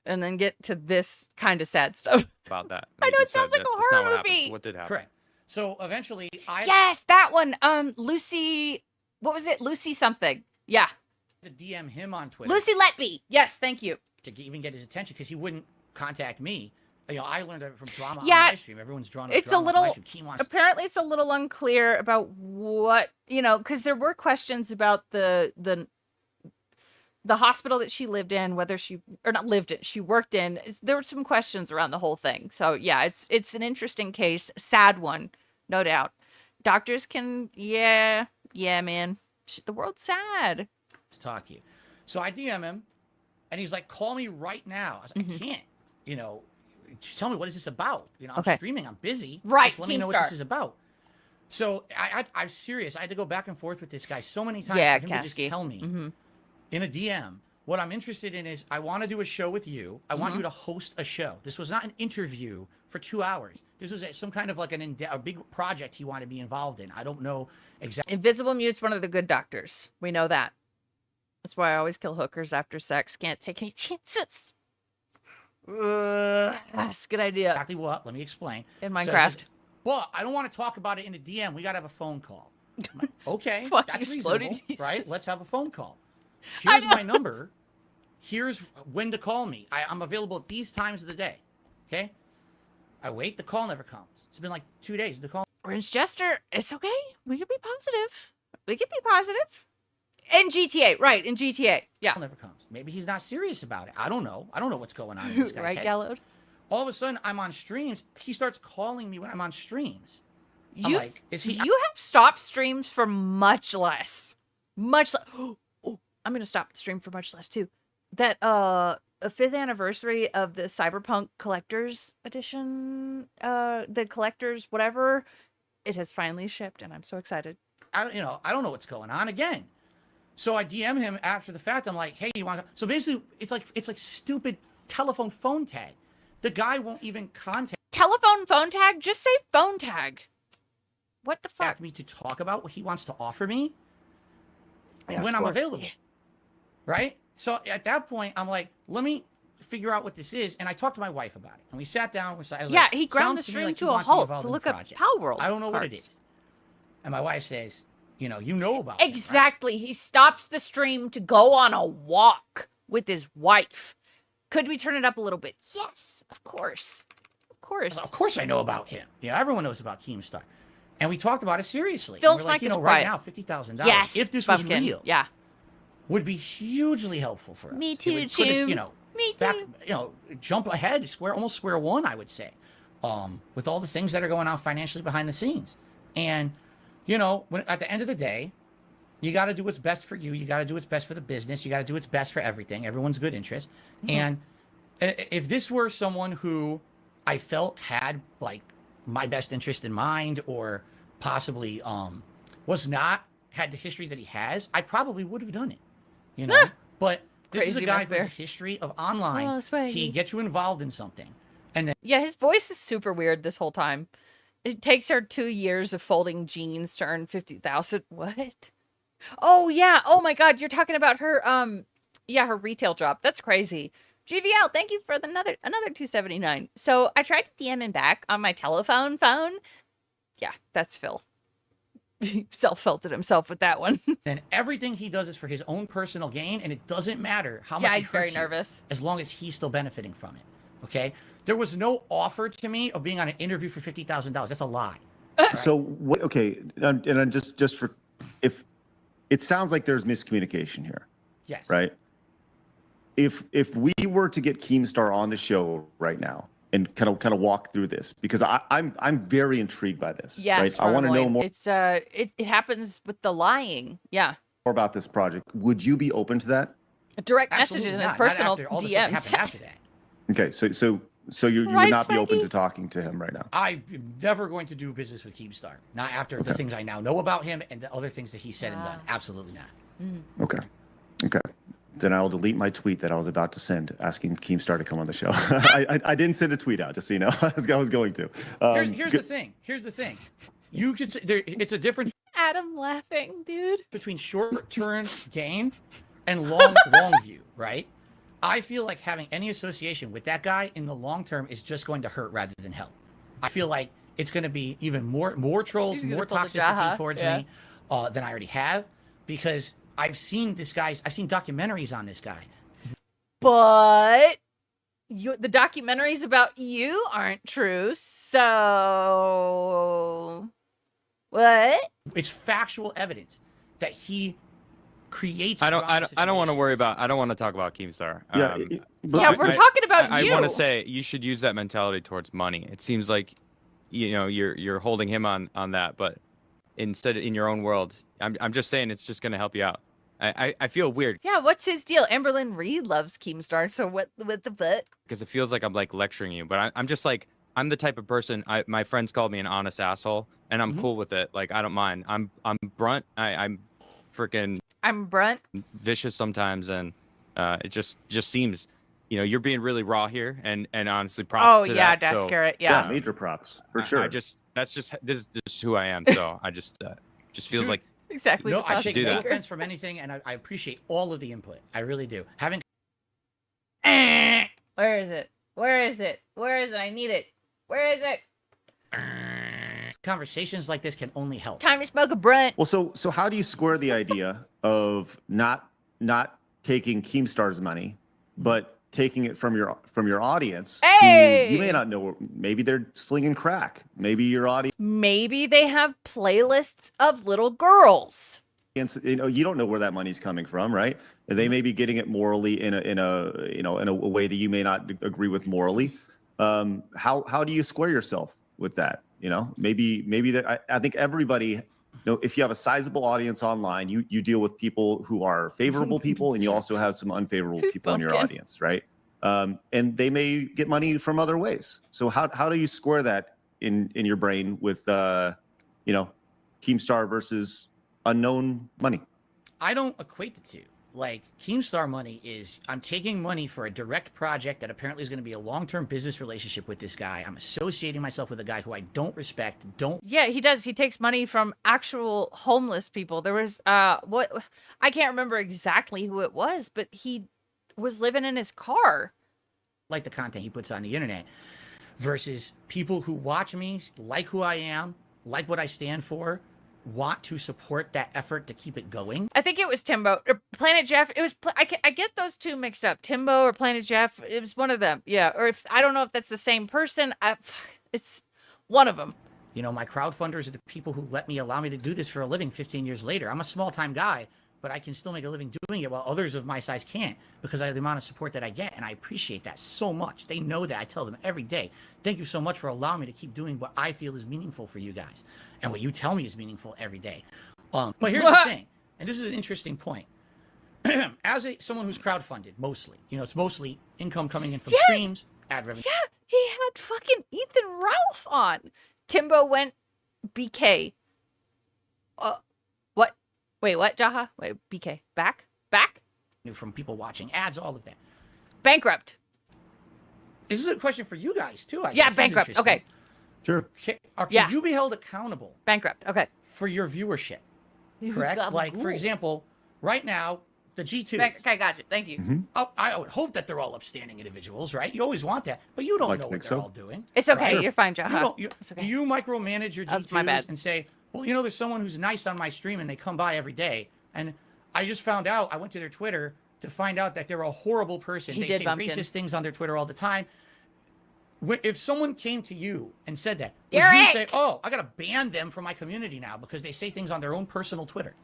and then get to this kind of sad stuff. about that. I know You it sounds said like a that's not horror what happened. movie. What did happen? Correct. So eventually, Yes, that one. Lucy. What was it? Lucy something. Yeah. to DM him on Twitter. Lucy Letby. Yes, thank you. To even get his attention because he wouldn't contact me. You know, I learned that from drama on Yeah, my stream. Everyone's drawn up it's a drama on my little. stream. He wants Apparently, it's a little unclear about what because there were questions about the hospital that she lived in, whether she she worked in. There were some questions around the whole thing. So yeah, it's an interesting case, sad one, no doubt. Doctors can, yeah, man. The world's sad. to talk to you. So I DM him, and he's like, "Call me right now." I was like, "I can't. Just tell me what is this about? I'm Okay. streaming. I'm busy. Right, Just let me Team know what Star. this is about." So I'm serious. I had to go back and forth with this guy so many times Yeah, for him to just Kasky. tell me in a DM. What I'm interested in is I want to do a show with you. I want you to host a show. This was not an interview for 2 hours. This was some kind of like a big project he wanted to be involved in. I don't know exactly. Invisible Mute's one of the good doctors. We know that. That's why I always kill hookers after sex. Can't take any chances. That's a good idea. Exactly what? Let me explain. In So he Minecraft. says, well, I don't want to talk about it in a DM. We got to have a phone call. I'm like, okay, Fucking that's exploded reasonable, right? Jesus. Let's have a phone call. Here's my number. Here's when to call me. I'm available at these times of the day. Okay? I wait. The call never comes. It's been like 2 days. The call Orange Jester, it's okay. We can be positive. In GTA, right, in GTA. Yeah. never comes. Maybe he's not serious about it. I don't know. I don't know what's going on in this guy's Right, head. Galload? All of a sudden, I'm on streams. He starts calling me when I'm on streams. I'm You like, is he? have stopped streams for much less. Much less. Oh, I'm going to stop the stream for much less, too. That, a 5th anniversary of the Cyberpunk Collector's Edition, the Collector's whatever, it has finally shipped, and I'm so excited. I don't know what's going on again. So I DM him after the fact. I'm like, hey, you want to? So basically, it's like stupid telephone phone tag. The guy won't even contact Telephone phone tag? Just say phone tag. What the fuck? me to talk about what he wants to offer me Yeah, when I'm score. available. Right? So at that point, I'm like, let me figure out what this is. And I talked to my wife about it. And we sat down. I was Yeah, like, he ground the "Sounds to me stream like he to a wants me halt involved to in the look up project." Power World. I don't know what it cards. is. And my wife says, you know about him, right? Exactly. He stops the stream to go on a walk with his wife. Could we turn it up a little bit? Yes, of course. Of course. Of course I know about him. Everyone knows about Keemstar. And we talked about it seriously. Phil's And we're like, mic is right quiet. now, $50,000. Yes. If this was Bumpkin. real, Yeah. would be hugely helpful for us. Me It too, would put us, Jim. Me too. back, jump ahead, almost square one, I would say, with all the things that are going on financially behind the scenes. And, when at the end of the day, you got to do what's best for you. You got to do what's best for the business. You got to do what's best for everything. Everyone's good interest. And if this were someone who I felt had like my best interest in mind, or possibly was not had the history that he has, I probably would have done it. You know, but this is a Crazy guy Mac who has Bear. a history of online. Oh, swaggy. He gets you involved in something, and then Yeah, his voice is super weird this whole time. It takes her 2 years of folding jeans to earn 50,000. What? Oh yeah. Oh my God, you're talking about her. Yeah, her retail job. That's crazy. GVL, thank you for another $2.79. So I tried to DM him back on my telephone phone. Yeah, that's Phil. He self-felted himself with that one. then everything he does is for his own personal gain, and it doesn't matter how much Yeah, it he's very hurts you, nervous. as long as he's still benefiting from it. Okay, there was no offer to me of being on an interview for $50,000. That's a lie. So what? Okay, and I'm just for if it sounds like there's miscommunication here, Yes. right? If we were to get Keemstar on the show right now and kind of walk through this, because I'm very intrigued by this. Yes, right? I want to know Farmoy. more It's it happens with the lying. Yeah. about this project. Would you be open to that? Direct Absolutely messages in his not. personal Not after all the stuff that DMs. happened after that. Okay, so you Right, would not be open Swaggy? to talking to him right now. I'm never going to do business with Keemstar. Not after the things I now know about him and the other things that he said and done. Absolutely not. Okay. Then I'll delete my tweet that I was about to send asking Keemstar to come on the show. I didn't send a tweet out, just so you know. I was going to. Here's the thing. Here's the thing. You could say it's a difference Adam laughing, dude. between short-term gain and long view, right? I feel like having any association with that guy in the long term is just going to hurt rather than help. I feel like it's going to be even more trolls, He's gonna more pull the toxicity Jaha, towards yeah. me than I already have, because I've seen documentaries on this guy. But the documentaries about you aren't true. So what? It's factual evidence that he creates. I don't want to situations. worry about. I don't want to talk about Keemstar. Yeah, Yeah, we're talking about I you. want to say you should use that mentality towards money. It seems like, you're holding him on that, but instead in your own world, I'm just saying it's just going to help you out. I feel weird Yeah, what's his deal? Amberlynn Reed loves Keemstar, so what the fuck? because it feels like I'm like lecturing you, but I'm just like, I'm the type of person. My friends called me an honest asshole, and I'm cool with it. Like, I don't mind. I'm brunt. I'm freaking I'm Brunt. vicious sometimes, and it just seems, you're being really raw here, and honestly, props Oh to yeah, that. Dash So, Carrot. yeah, Yeah. major props for sure. this is who I am. So I just feels Dude, like Exactly. No, the I take do no that. offense from anything, and I appreciate all of the input. I really do. Having Where is it? Where is it? Where is it? I need it. Where is it? conversations like this can only help. Time to smoke a Brunt. Well, so how do you square the idea of not taking Keemstar's money, but taking it from your audience? Hey! Who you may not know. Maybe they're slinging crack. Maybe your audience, Maybe they have playlists of little girls. you don't know where that money's coming from, right? They may be getting it morally in a way that you may not agree with morally. How do you square yourself with that? Maybe that I think everybody. If you have a sizable audience online, you deal with people who are favorable people, and you also have some unfavorable people in your Pumpkin. audience, right? And they may get money from other ways. So how do you square that in your brain with Keemstar versus unknown money? I don't equate the two. Like, Keemstar money is, I'm taking money for a direct project that apparently is going to be a long-term business relationship with this guy. I'm associating myself with a guy who I don't respect, Yeah, he does. He takes money from actual homeless people. There was I can't remember exactly who it was, but he was living in his car. like the content he puts on the internet, versus people who watch me, like who I am, like what I stand for, want to support that effort to keep it going. I think it was Timbo or Planet Jeff. It was I get those two mixed up. Timbo or Planet Jeff. It was one of them. Yeah, or if I don't know if that's the same person. It's one of them. My crowdfunders are the people who allow me to do this for a living 15 years later. I'm a small-time guy, but I can still make a living doing it while others of my size can't, because of the amount of support that I get, and I appreciate that so much. They know that. I tell them every day, thank you so much for allowing me to keep doing what I feel is meaningful for you guys, and what you tell me is meaningful every day. But here's the thing, and this is an interesting point. As someone who's crowdfunded, mostly, it's mostly income coming in from streams, ad revenue. Yeah, he had fucking Ethan Ralph on. Timbo went BK. What? Wait, what, Jaha? Wait, BK. Back? From people watching ads, all of that. Bankrupt. This is a question for you guys too. I Yeah, guess. This is bankrupt. interesting. Okay. Sure. Can you be held accountable Bankrupt. Okay. for your viewership? Correct. Like for example, right now the G2. Okay, gotcha. Thank you. I would hope that they're all upstanding individuals, right? You always want that, but you don't Like know to what think they're so. all doing. It's okay. right? You're fine, You Jaha. don't- It's okay. Do you micromanage your That's G2s my bad. and say, well, there's someone who's nice on my stream and they come by every day, and I just found out, I went to their Twitter to find out that they're a horrible person. He They did say bumpkin. racist things on their Twitter all the time. If someone came to you and said that, would you Derek! say, oh, I got to ban them from my community now because they say things on their own personal Twitter?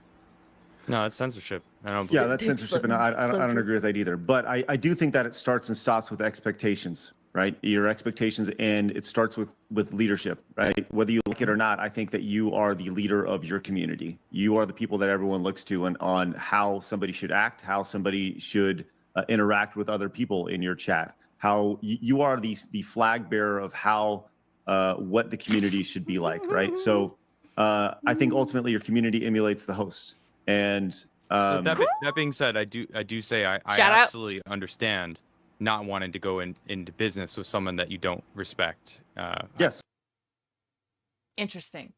No, it's censorship. I don't. Yeah, that's censorship, and I don't agree with that either. But I do think that it starts and stops with expectations, right? Your expectations, and it starts with leadership, right? Whether you like it or not, I think that you are the leader of your community. You are the people that everyone looks to on how somebody should act, how somebody should interact with other people in your chat. How you are the flag bearer of how what the community should be like, right? So I think ultimately your community emulates the host. And That being said, I do say I Shout out. absolutely understand not wanting to go into business with someone that you don't respect. yes, Interesting.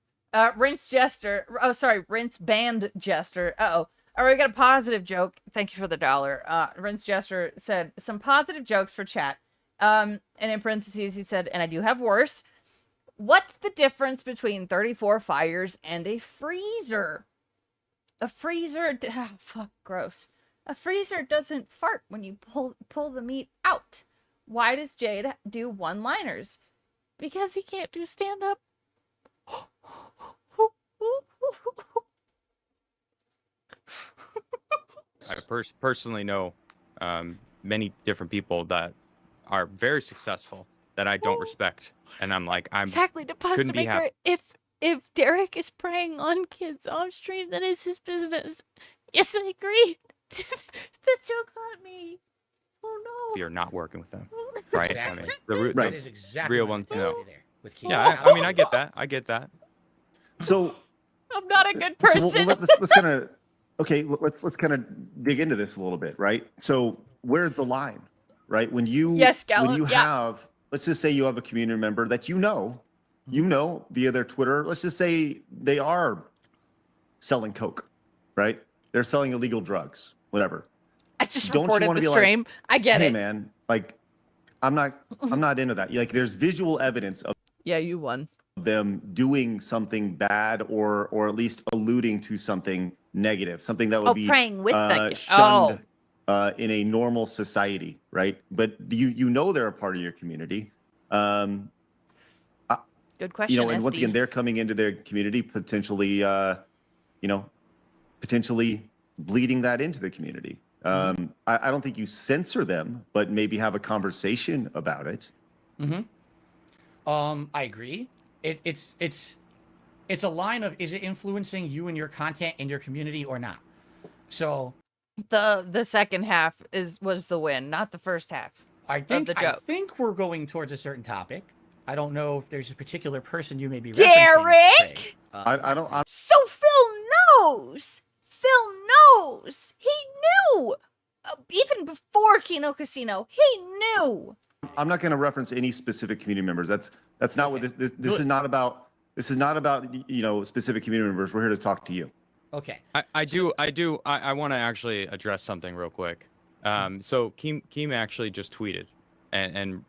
Rinse Jester. Oh, sorry. Rinse Band Jester. Uh-oh. All right, we got a positive joke. Thank you for the $1. Rinse Jester said, some positive jokes for chat. And in parentheses, he said, and I do have worse. What's the difference between 34 fires and a freezer? A freezer... fuck, gross. A freezer doesn't fart when you pull the meat out. Why does Jade do one-liners? Because he can't do stand-up. I personally know many different people that are very successful that I don't respect, and I'm like, Exactly, to pause couldn't to be make hap- her. If Derek is preying on kids on stream, that is his business. Yes, I agree. That joke got me. Oh no. you're not working with them, right? Exactly. I mean, the That is exactly real what ones, I'm no. thinking there with kids. Yeah, I mean, I get that. I get that. so I'm not a good So person. let's kind of let's kind of dig into this a little bit, right? So where's the line, right? When you Yes, when Gallup, you yeah. have, let's just say you have a community member that you know via their Twitter. Let's just say they are selling coke, right? They're selling illegal drugs, whatever. I just Don't you reported wanna the be like, stream. I get Hey it. man, like I'm not into that. Like there's visual evidence of Yeah, you won. them doing something bad or at least alluding to something negative, something that would Oh, be praying with the shunned in a normal society, right? But you know they're a part of your community. Good question. And once SD. again, they're coming into their community potentially, potentially bleeding that into the community. I don't think you censor them, but maybe have a conversation about it. I agree. It's a line of, is it influencing you and your content in your community or not? So the second half was the win, not the first half. I think the joke. I think we're going towards a certain topic. I don't know if there's a particular person you may be referencing. Derek? Craig. I don't. So Phil knows. Phil knows. He knew. Even before Kino Casino, he knew. I'm not going to reference any specific community members. That's not what this is not about. This is not about specific community members. We're here to talk to you. Okay. I want to actually address something real quick. So Keem actually just tweeted and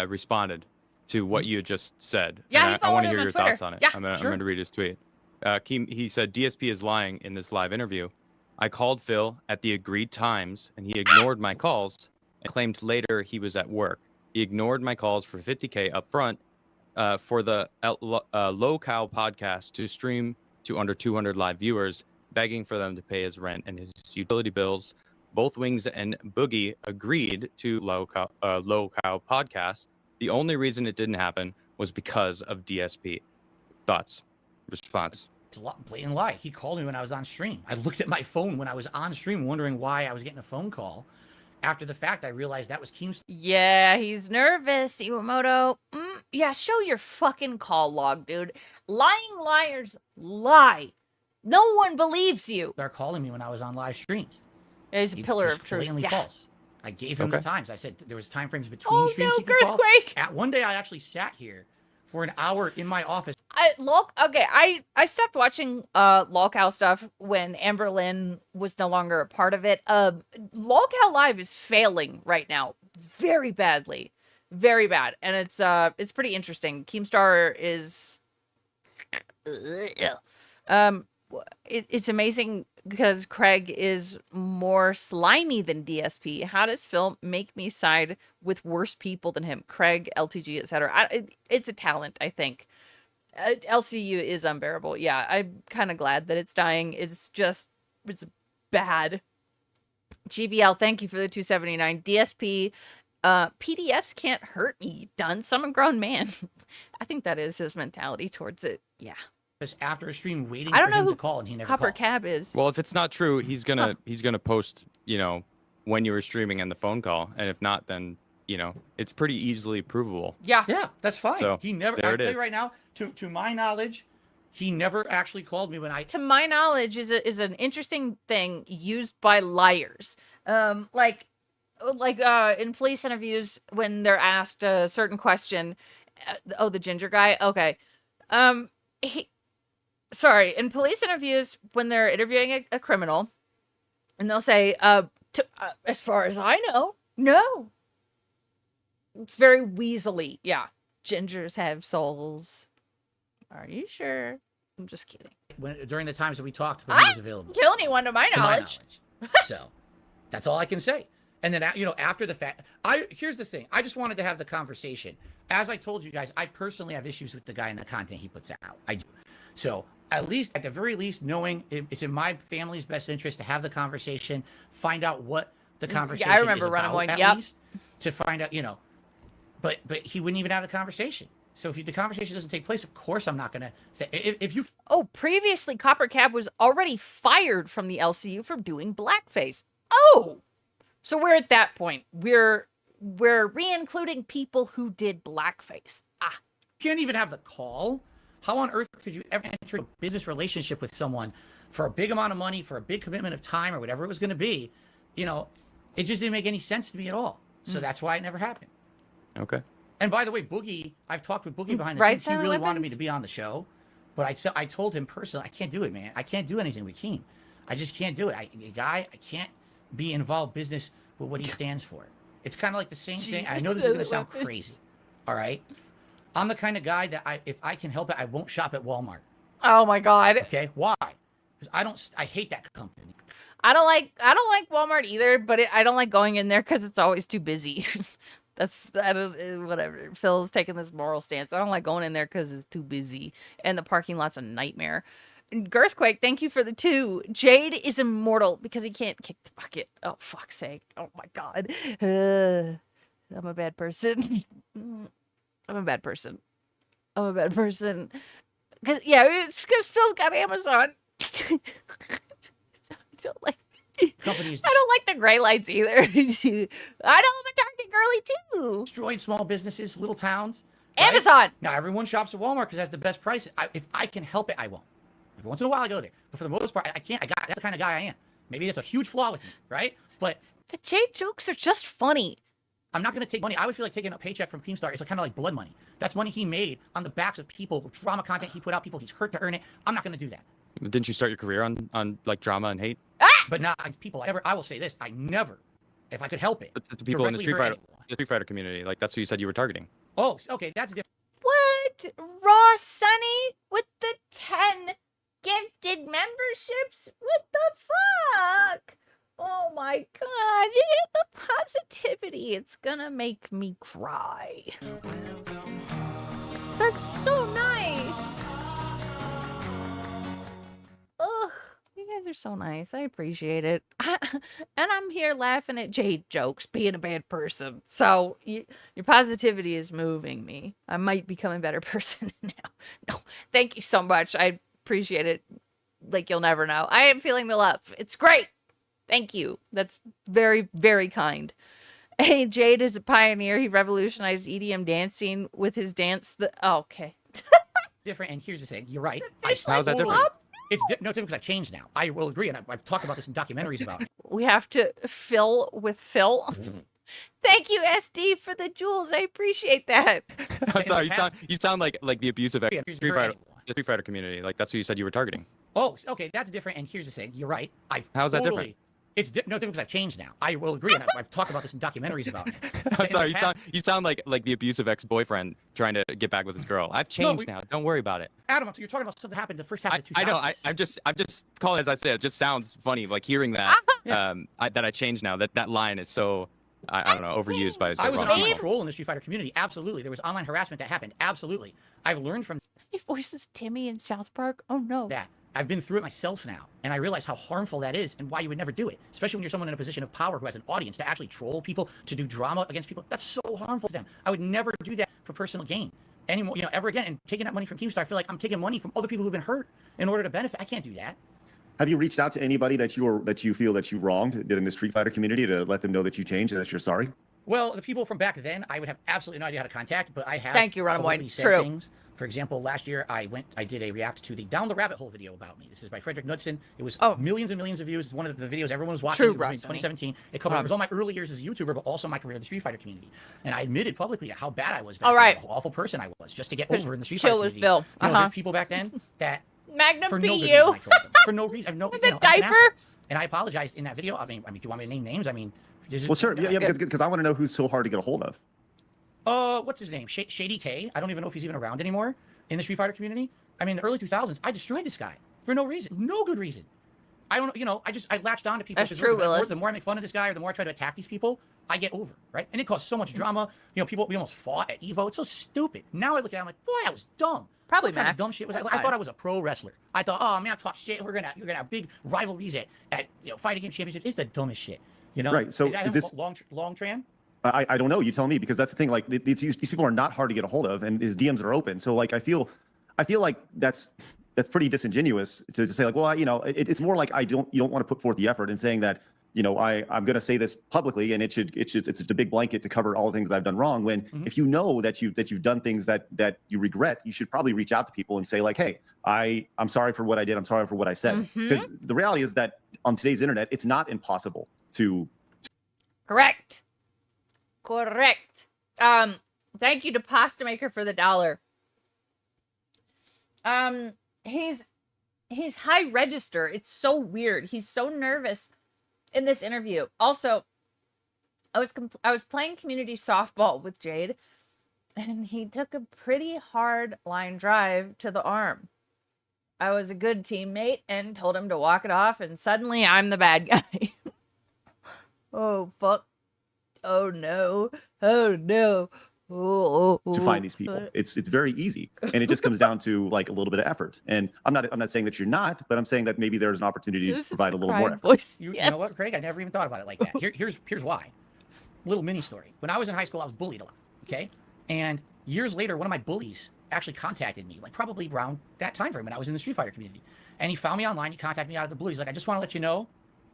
responded to what you just said. Yeah, and he I want followed to him hear on your Twitter. thoughts on it. Yeah, I'm going to read his tweet. Keem, he said, DSP is lying in this live interview. I called Phil at the agreed times, and he ignored my calls and claimed later he was at work. He ignored my calls for $50K up front for the Low Cow podcast to stream to under 200 live viewers, begging for them to pay his rent and his utility bills. Both Wings and Boogie agreed to Low Cow podcast. The only reason it didn't happen was because of DSP. Thoughts? Response? It's a blatant lie. He called me when I was on stream. I looked at my phone when I was on stream, wondering why I was getting a phone call. After the fact, I realized that was Keem's. Yeah, he's nervous, Iwamoto. Yeah, show your fucking call log, dude. Lying liars lie. No one believes you. Start calling me when I was on live streams. There's a It's pillar just of truth. blatantly Yeah. false. I gave him the Okay. times. I said there was time frames between Oh streams no, he could call. Girthquake! At one day, I actually sat here for an hour in my office. I stopped watching Lolcow stuff when Amberlynn was no longer a part of it. Lolcow Live is failing right now, very badly, very bad, and it's pretty interesting. Keemstar is, it's amazing because Craig is more slimy than DSP. How does Phil make me side with worse people than him? Craig, LTG, etc. It's a talent, I think. LCU is unbearable. Yeah, I'm kind of glad that it's dying. It's bad. GVL, thank you for the 279. DSP, PDFs can't hurt me. Done. I'm a grown man. I think that is his mentality towards it. Yeah. After a stream, waiting I don't for know him who to call, and he never Copper called. Cab is. Well, if it's not true, he's gonna post, when you were streaming and the phone call, and if not, then it's pretty easily provable. Yeah. Yeah, that's fine. So, He never. there I'll it tell is. you right now, to my knowledge, he never actually called me when I. To my knowledge, is an interesting thing used by liars. Like in police interviews when they're asked a certain question. The ginger guy. Okay. In police interviews when they're interviewing a criminal, and they'll say, as far as I know, no. It's very weaselly. Yeah. Gingers have souls. Are you sure? I'm just kidding. During the times that we talked, when he was available. Kill anyone to my knowledge. So, that's all I can say. And then, after the fact, here's the thing. I just wanted to have the conversation. As I told you guys, I personally have issues with the guy and the content he puts out. I do. So, at the very least, knowing it's in my family's best interest to have the conversation, find out what the conversation I remember is running about, one. at Yep. least, to find out, But he wouldn't even have the conversation. So if the conversation doesn't take place, of course I'm not going to say, if you... Oh, previously, Copper Cab was already fired from the LCU for doing blackface. Oh! So we're at that point. We're re-including people who did blackface. Can't even have the call. How on earth could you ever enter a business relationship with someone for a big amount of money, for a big commitment of time, or whatever it was going to be? It just didn't make any sense to me at all. So that's why it never happened. Okay. And by the way, Boogie, I've talked with Boogie behind the Right, scenes. He Silent really wanted me Weapons? to be on the show, but I told him personally, I can't do it, man. I can't do anything with Keem. I just can't do it. I can't be involved business with what he stands for. It's kind of like the same thing. I know this is going to sound crazy. All right. I'm the kind of guy that if I can help it, I won't shop at Walmart. Oh my God. Okay. Why? Because I hate that company. I don't like Walmart either, but I don't like going in there because it's always too busy. Whatever. Phil's taking this moral stance. I don't like going in there because it's too busy, and the parking lot's a nightmare. Girthquake, thank you for the 2. Jade is immortal because he can't kick the bucket. Oh, fuck's sake. Oh my God. I'm a bad person. I'm a bad person. Because Phil's got Amazon. I don't like Companies I don't like the gray lights either. I know I'm a Target girly too. destroyed small businesses, little towns. Amazon. Now everyone shops at Walmart because it has the best prices. If I can help it, I won't. Every once in a while I go there, but for the most part, I can't. That's the kind of guy I am. Maybe that's a huge flaw with me, right? But The Jade jokes are just funny. I'm not going to take money. I would feel like taking a paycheck from Keemstar is kind of like blood money. That's money he made on the backs of people, drama content he put out, people he's hurt to earn it. I'm not going to do that. Didn't you start your career on like drama and hate? But not people. I will say this: I never, if I could help it, The people in the directly hurt Street Fighter community, like that's who you said you were targeting. Oh, okay, that's different. What? Raw Sunny with the 10 gifted memberships? What the fuck? Oh my God. The positivity. It's gonna make me cry. That's so nice. Ugh. You guys are so nice. I appreciate it. And I'm here laughing at Jade jokes, being a bad person. So your positivity is moving me. I might become a better person now. No, thank you so much. I appreciate it. Like you'll never know. I am feeling the love. It's great. Thank you. That's very, very kind. Hey, Jade is a pioneer. He revolutionized EDM dancing with his dance. Okay. Different. And here's the thing: you're right. How's that different? Up? It's no, it's because I've changed now. I will agree, and I've talked about this in documentaries about it. We have to fill with Phil. Thank you, SD, for the jewels. I appreciate that. I'm sorry. You sound like the abusive Yeah, Street Fighter community. Like that's who you said you were targeting. Oh, okay, that's different. And here's the thing. You're right. How's that different? It's no different because I've changed now. I will agree, and I've talked about this in documentaries about it. I'm sorry. You sound like the abusive ex-boyfriend trying to get back with his girl. I've changed now. Don't worry about it. Adam, you're talking about something that happened the first half of the 2000s. I know. I'm just calling, as I said. It just sounds funny, like hearing that. That I changed now. That line is so. I don't know, overused by. I was an online troll in the Street Fighter community. Absolutely, there was online harassment that happened. Absolutely, I've learned from. He voices Timmy in South Park. Oh no. That I've been through it myself now, and I realize how harmful that is, and why you would never do it. Especially when you're someone in a position of power who has an audience to actually troll people, to do drama against people. That's so harmful to them. I would never do that for personal gain anymore. Ever again. And taking that money from Keemstar, I feel like I'm taking money from other people who've been hurt in order to benefit. I can't do that. Have you reached out to anybody that you feel that you wronged in the Street Fighter community to let them know that you changed and that you're sorry? Well, the people from back then, I would have absolutely no idea how to contact, but I have. Thank you, Runaway. publicly said True. things. For example, last year I did a react to the Down the Rabbit Hole video about me. This is by Frederick Knudsen. It was millions and millions of views. It's one of the videos everyone was watching. True, It was made in 2017. It covered it was all my early years as a YouTuber, but also my career in the Street Fighter community. And I admitted publicly to how bad I was back then, how awful person I was, just to get over in the Street Fighter community. Bill. There's people back then that Magnum for no good PU. reason I trolled them. For no reason. I'm With a diaper. And I apologized in that video. I mean, do you want me to name names? I mean, Well, sure. Yeah, because I want to know who's so hard to get a hold of. What's his name? Shady K. I don't even know if he's even around anymore in the Street Fighter community. I mean, in the early 2000s, I destroyed this guy for no reason, no good reason. I don't, I latched on to people. That's true, Willis. The more I make fun of this guy, or the more I try to attack these people, I get over, right? And it caused so much drama. We almost fought at Evo. It's so stupid. Now I look at it, I'm like, boy, I was dumb. Probably what kind of Max. dumb shit was I thought I was a pro wrestler. I thought, oh man, I talk shit. You're gonna have big rivalries at fighting game championships. It's the dumbest shit. Right. So is this long Tran? I don't know. You tell me, because that's the thing. Like these people are not hard to get a hold of, and his DMs are open. So like I feel like that's pretty disingenuous to say like, well, it's more like you don't want to put forth the effort in saying that I'm going to say this publicly, and it's a big blanket to cover all the things that I've done wrong. When if you know that you've done things that you regret, you should probably reach out to people and say like, hey, I'm sorry for what I did. I'm sorry for what I said. Because the reality is that on today's internet, it's not impossible to. Correct. Thank you to Pasta Maker for the $1. He's high register. It's so weird. He's so nervous in this interview. Also, I was playing community softball with Jade, and he took a pretty hard line drive to the arm. I was a good teammate and told him to walk it off, and suddenly I'm the bad guy. Oh, fuck. Oh, no. Oh, no. To find these people. It's very easy, and it just comes down to like a little bit of effort. And I'm not saying that you're not, but I'm saying that maybe there's an opportunity to provide a little more effort. You know what, Craig? I never even thought about it like that. Here's why. Little mini story. When I was in high school, I was bullied a lot. Okay, and years later, one of my bullies actually contacted me, like probably around that time frame when I was in the Street Fighter community, and he found me online. He contacted me out of the blue. He's like, I just want to let you know.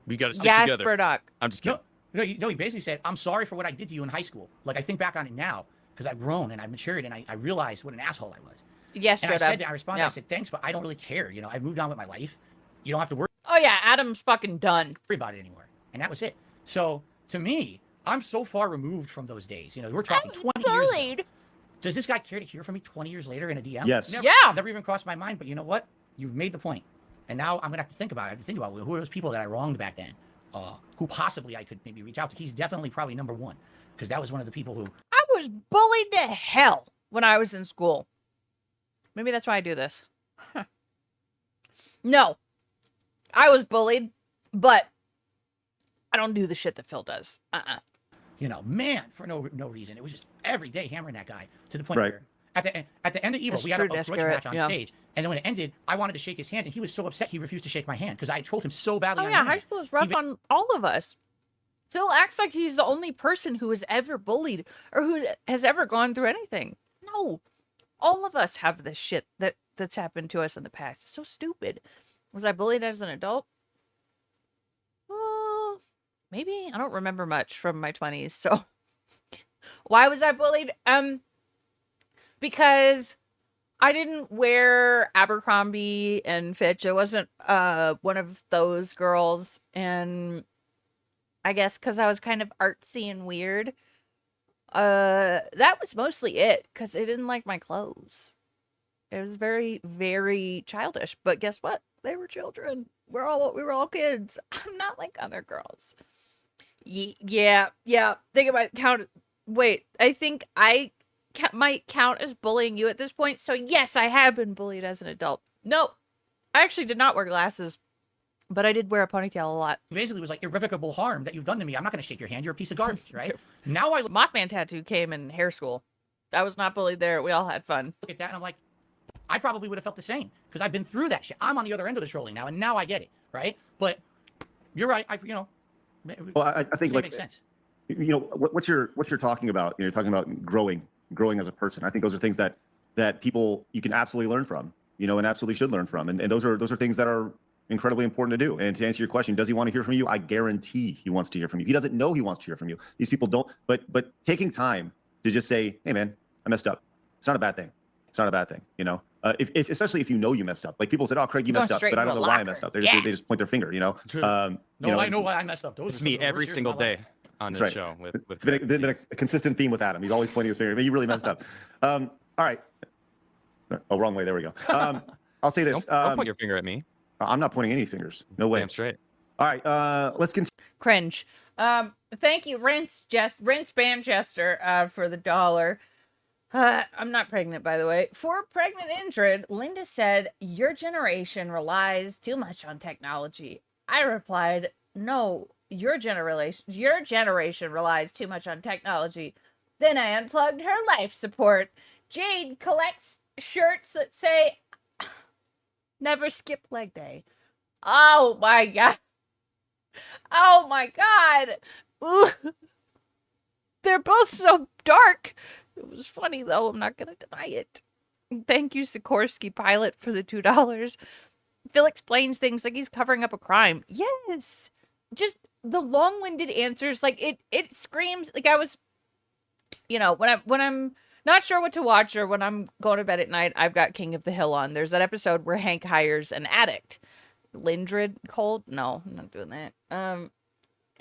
We got to stick together. Spurdock. I'm just kidding. No, he basically said, I'm sorry for what I did to you in high school. Like, I think back on it now, because I've grown and I've matured, and I realized what an asshole I was. Yes, and I responded, I said, thanks, but I don't really care. I've moved on with my life. You don't have to worry Oh, yeah, Adam's fucking done. about it anymore. And that was it. So, to me, I'm so far removed from those days. We're talking 20 years ago. Does this guy care to hear from me 20 years later in a DM? Yes. Never even crossed my mind, but you know what? You've made the point. And now I'm going to have to think about it. I have to think about who are those people that I wronged back then. Who possibly I could maybe reach out to. He's definitely probably number one, because that was one of the people who... I was bullied to hell when I was in school. Maybe that's why I do this. Huh. No. I was bullied, but I don't do the shit that Phil does. Man, for no reason. It was just every day hammering that guy to the point where at the end of Evo, we had a grudge match on stage. And then when it ended, I wanted to shake his hand, and he was so upset he refused to shake my hand because I trolled him so badly. Oh, yeah, high school is rough on all of us. Phil acts like he's the only person who has ever bullied or who has ever gone through anything. No. All of us have this shit that's happened to us in the past. It's so stupid. Was I bullied as an adult? Maybe. I don't remember much from my 20s, so... Why was I bullied? Because I didn't wear Abercrombie and Fitch. I wasn't one of those girls, and I guess because I was kind of artsy and weird. That was mostly it, because they didn't like my clothes. It was very, very childish. But guess what? They were children. We were all kids. I'm not like other girls. Yeah. Think about count. Wait, I think I might count as bullying you at this point. So yes, I have been bullied as an adult. No, I actually did not wear glasses, but I did wear a ponytail a lot. Basically, it was like irrevocable harm that you've done to me. I'm not going to shake your hand. You're a piece of garbage, right? Now I Mothman tattoo came in hair school. I was not bullied there. We all had fun. look at that and I'm like, I probably would have felt the same because I've been through that shit. I'm on the other end of this trolling now, and now I get it, right? But you're right. Well, I think like makes sense. What you're talking about. You're talking about growing as a person. I think those are things that people you can absolutely learn from. And absolutely should learn from. And those are things that are incredibly important to do. And to answer your question, does he want to hear from you? I guarantee he wants to hear from you. He doesn't know he wants to hear from you. These people don't. But taking time to just say, hey man, I messed up. It's not a bad thing. It's not a bad thing. Especially if you know you messed up. Like people said, oh, Craig, you messed up, but I don't know why I messed up. They just point their finger. I know why I messed up. It's me every single day on this show. It's been a consistent theme with Adam. He's always pointing his finger. But you really messed up. All right. Oh, wrong way. There we go. I'll say this. Don't point your finger at me. I'm not pointing any fingers. No way. Damn straight. All right. Let's continue. Cringe. Thank you, Rince Banchester, for the $1. I'm not pregnant, by the way. For pregnant Indrid, Linda said, your generation relies too much on technology. I replied, no, your generation relies too much on technology. Then I unplugged her life support. Jade collects shirts that say, never skip leg day. Oh my God. Oh my God. Ooh. They're both so dark. It was funny, though. I'm not going to deny it. Thank you, Sikorsky Pilot, for the $2. Phil explains things like he's covering up a crime. Yes. Just the long-winded answers. Like, it screams. Like, I was, when I'm not sure what to watch or when I'm going to bed at night, I've got King of the Hill on. There's that episode where Hank hires an addict. Lindred Cold? No, I'm not doing that.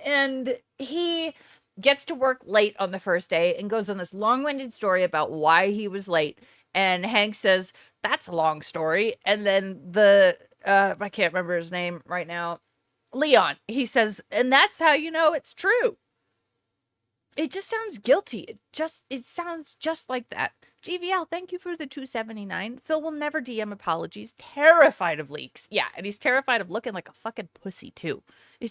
And he gets to work late on the first day and goes on this long-winded story about why he was late. And Hank says, that's a long story. And then I can't remember his name right now, Leon, he says, and that's how you know it's true. It just sounds guilty. It sounds just like that. GVL, thank you for the $2.79. Phil will never DM apologies. Terrified of leaks. Yeah, and he's terrified of looking like a fucking pussy, too. He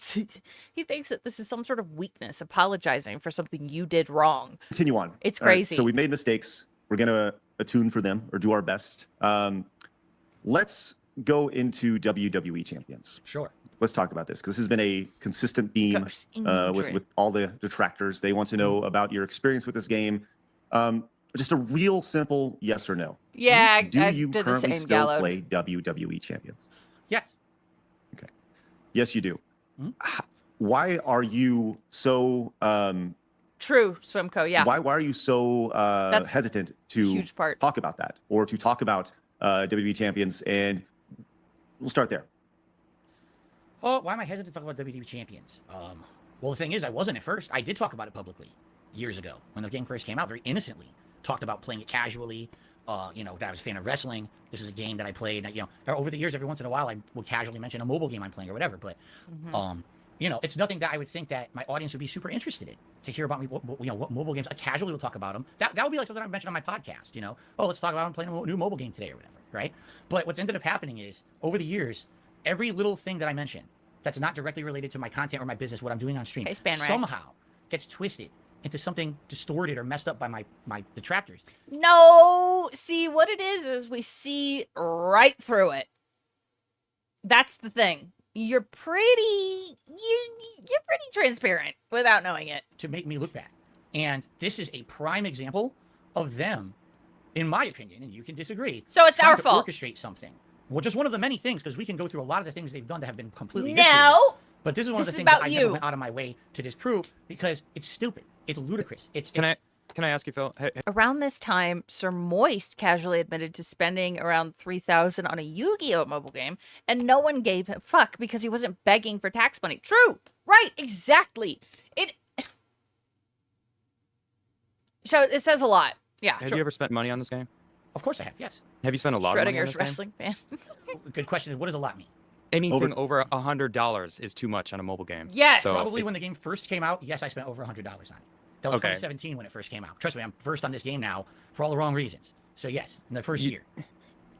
thinks that this is some sort of weakness, apologizing for something you did wrong. Continue on. It's crazy. Right, so we made mistakes. We're going to attune for them or do our best. Let's go into WWE champions. Sure. Let's talk about this because this has been a consistent theme with all the detractors. They want to know about your experience with this game. Just a real simple yes or no. Yeah, do I you did currently the same, still Gallo. play WWE champions? Yes. Okay. Yes, you do. Why are you so True, Swimco, yeah. Why are you so hesitant to huge part. talk about that or to talk about WWE champions? And we'll start there. Oh, why am I hesitant to talk about WWE champions? Well, the thing is, I wasn't at first. I did talk about it publicly years ago when the game first came out, very innocently. Talked about playing it casually. That I was a fan of wrestling. This is a game that I played. Over the years, every once in a while, I would casually mention a mobile game I'm playing or whatever. But, it's nothing that I would think that my audience would be super interested in to hear about me. What mobile games I casually will talk about them. That would be like something I mentioned on my podcast. Let's talk about playing a new mobile game today or whatever, right? But what's ended up happening is over the years, every little thing that I mention that's not directly related to my content or my business, what I'm doing on stream, somehow gets twisted into something distorted or messed up by my detractors. No, see, what it is we see right through it. That's the thing. You're pretty transparent without knowing it. To make me look bad. And this is a prime example of them, in my opinion, and you can disagree. So it's our fault. Orchestrate something. Well, just one of the many things, because we can go through a lot of the things they've done that have been completely No. But this is one of the things that I never went out of my way to disprove because it's stupid. It's ludicrous. It's Can I ask you, Phil? Hey, Around this time, Sir Moist casually admitted to spending around $3,000 on a Yu-Gi-Oh mobile game, and no one gave a fuck because he wasn't begging for tax money. True. Right. Exactly. So it says a lot. Yeah. have you ever spent money on this game? Of course I have. Yes. Have you spent a lot of money on Schrodinger's this game? wrestling fan. Good question. What does a lot mean? Anything over $100 is too much on a mobile game. Yes. So Probably when the game first came out, yes, I spent over $100 on it. That was Okay. 2017 when it first came out. Trust me, I'm first on this game now for all the wrong reasons. So yes, in the first year.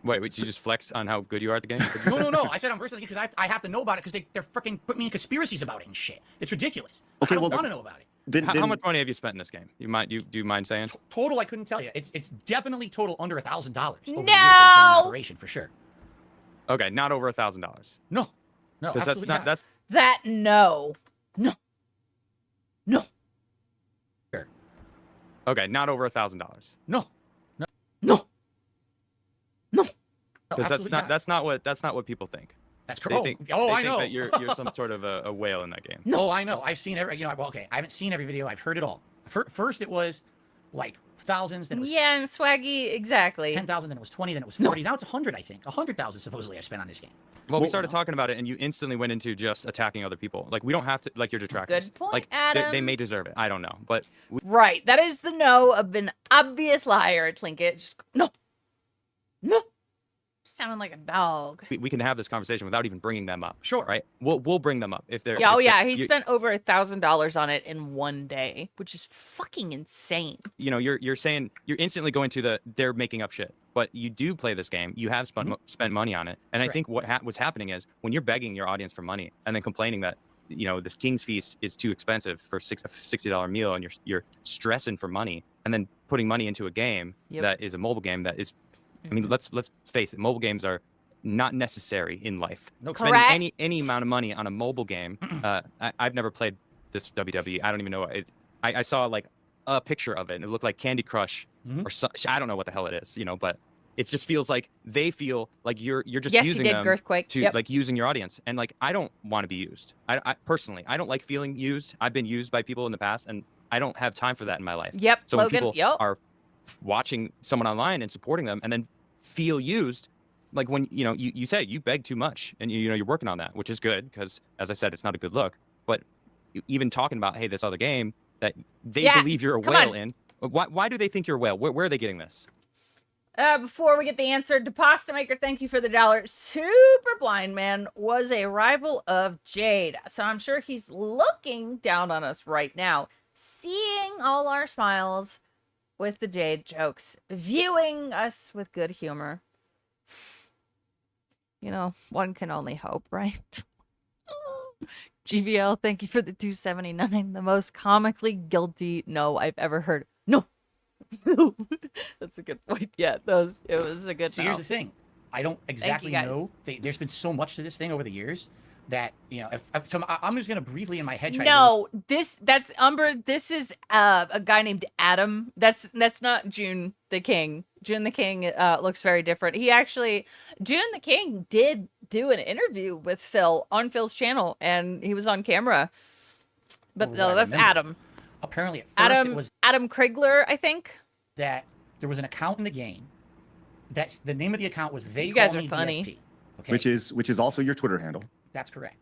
Wait, you just flex on how good you are at the game? No. I said I'm first on the game because I have to know about it because they're freaking put me in conspiracies about it and shit. It's ridiculous. Okay, I don't well, want to know about it. How much money have you spent in this game? Do you mind saying? Total, I couldn't tell you. It's definitely total under $1,000 over the years that it's been in No! operation for sure. Okay, not over $1,000. No, Because absolutely that's not that's That no. Sure. okay, not over $1,000. No. Because that's not what people think. That's They correct. think, Oh, they I think know. that you're some sort of a whale in that game. No, I know. I've seen every. Well, okay. I haven't seen every video. I've heard it all. First, it was like thousands. Then it was Yeah, and Swaggy, exactly. 10,000. Then it was 20. Then it was 40. Now it's 100. I think 100,000 supposedly I spent on this game. Well, we started talking about it, and you instantly went into just attacking other people. Like, we don't have to, like, your detractors. Good point, like, Adam. they may deserve it. I don't know. But Right. That is the no of an obvious liar, Tlinket. Just no. Sounding like a dog. we can have this conversation without even bringing them up. Sure. Right? We'll bring them up if they're. Yeah, if he you- spent over $1,000 on it in one day, which is fucking insane. You know, you're saying you're instantly going to they're making up shit. But you do play this game. You have spent money on it, and I think what's happening is when you're begging your audience for money and then complaining that this King's Feast is too expensive for a $60 meal, and you're stressing for money, and then putting money into a game that is a mobile game that is. I mean, let's face it. Mobile games are not necessary in life. No, spending any amount of money on a mobile game. I've never played this WWE. I don't even know. I saw like a picture of it, and it looked like Candy Crush or I don't know what the hell it is. But it just feels like they feel like you're just using them Girthquake. to like using your audience, and like I don't want to be used. I personally, I don't like feeling used. I've been used by people in the past, and I don't have time for that in my life. Yep, So Logan, when people are watching someone online and supporting them and then feel used, like when you say you beg too much, and you're working on that, which is good because, as I said, it's not a good look. But even talking about, hey, this other game that they believe you're a whale in, why do they think you're a whale? Where are they getting this? Before we get the answer, DePasta Maker, thank you for the $1. Super Blind Man was a rival of Jade, so I'm sure he's looking down on us right now, seeing all our smiles with the Jade jokes, viewing us with good humor. One can only hope, right? GVL, thank you for the $2.79. The most comically guilty no I've ever heard. No. That's a good point. Yeah, it was a good. So here's the thing, I don't exactly guys. know. There's been so much to this thing over the years that so I'm just gonna briefly in my head try. That's Umber. This is a guy named Adam. That's not June the King. June the King looks very different. June the King did do an interview with Phil on Phil's channel, and he was on camera. But no, that's Adam. Apparently, at first it was Adam Krigler, I think. That there was an account in the game. That's the name of the account was They You Call guys are Me funny. DSP. Okay, Which is also your Twitter handle. that's correct.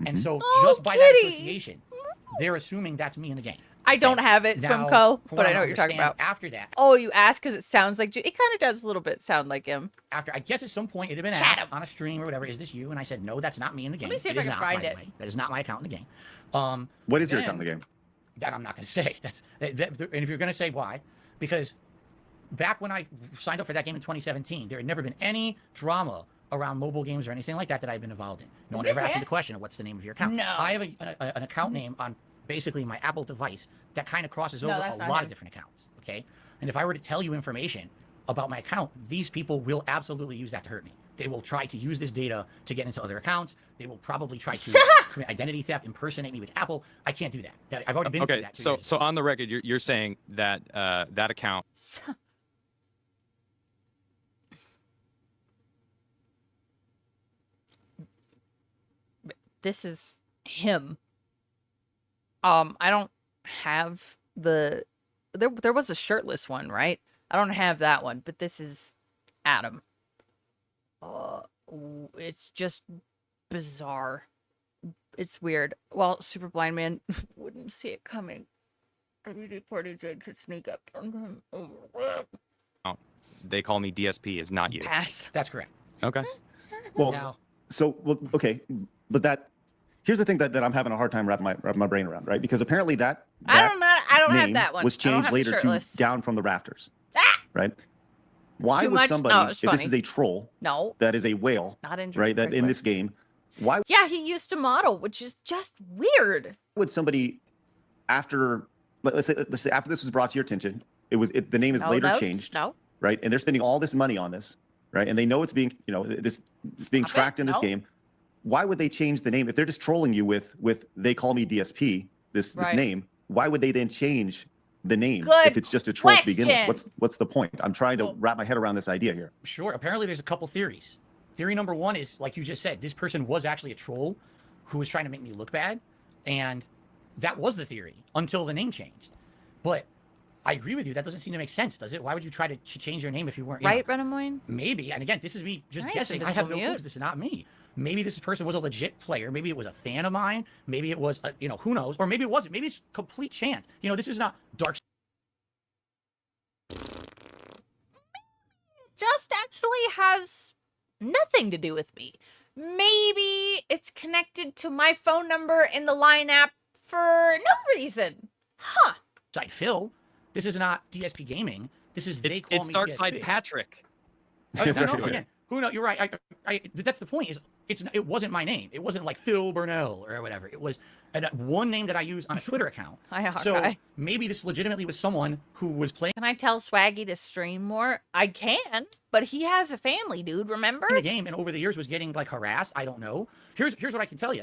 And so Oh, just by that kitty. association, they're assuming that's me in the game. I don't have it, Now, Swimco, from but I I know what you're talking understand, about. After that, Oh, you asked because it sounds like it kind of does a little bit sound like him. I guess at some point it had been Shut asked on a stream or whatever, is this you? And I said, no, that's not me in the game. me see if It I is can not, find by the it. way. That is not my account in the game. What is your then- account in the game? That I'm not going to say. And if you're going to say why, because back when I signed up for that game in 2017, there had never been any drama around mobile games or anything like that that I've been involved in. No one Is ever this asked me it? the question of what's the name of your account. No. I have an account name on basically my Apple device that kind of crosses No, over that's a not lot him. of different accounts. Okay, and if I were to tell you information about my account, these people will absolutely use that to hurt me. They will try to use this data to get into other accounts. They will probably try to commit identity theft, impersonate me with Apple. I can't do that. I've already been through Okay, that. 2 so years so ago. on the record, you're saying that that account. This is him. I don't have the there was a shirtless one, right? I don't have that one, but this is Adam. It's just bizarre. It's weird. Well, Super Blind Man wouldn't see it coming. I really party Jed to sneak up on him. Oh, they call me DSP. Is not you. Pass. That's correct. Okay. Well, Now, okay, but here's the thing that I'm having a hard time wrapping my brain around, right? Because apparently that I don't have name that one. was I don't changed have later to shirtless. Down from the Rafters, Ah! right? Why Too would much? somebody, No, it's if this funny. is a troll, No, that is a whale, not in right? That in this game, why Yeah, he used a model, which is just weird. would somebody after let's say after this was brought to your attention, the name is No, later no, changed, No. right? And they're spending all this money on this, right? And they know it's being, it's being Stop tracked it. in this No. game. Why would they change the name if they're just trolling you with they call me DSP, this Right. name? Why would they then change the name Good if it's just a troll to begin with? question. What's the point? I'm trying to Well- wrap my head around this idea here. Sure. Apparently, there's a couple theories. Theory number one is, like you just said, this person was actually a troll who was trying to make me look bad. And that was the theory until the name changed. But I agree with you. That doesn't seem to make sense, does it? Why would you try to change your name if you weren't, Right, Renamoyne? Maybe. And again, this is me just Nice, guessing. I have no invisible mute. clues. This is not me. Maybe this person was a legit player. Maybe it was a fan of mine. Maybe it was, who knows? Or maybe it wasn't. Maybe it's complete chance. This is not dark. Just actually has nothing to do with me. Maybe it's connected to my phone number in the Line app for no reason. Huh. Side Phil. This is not DSP Gaming. This is they call It's me Darkside DSP. Patrick. That's No, right. again, who knows? You're right. That's the point. It wasn't my name. It wasn't like Phil Burnell or whatever. It was one name that I use on a Twitter account. Hi, So Hawkeye. maybe this legitimately was someone who was playing Can I tell Swaggy to stream more? I can, but he has a family, dude, remember? the game and over the years was getting like harassed. I don't know. Here's what I can tell you.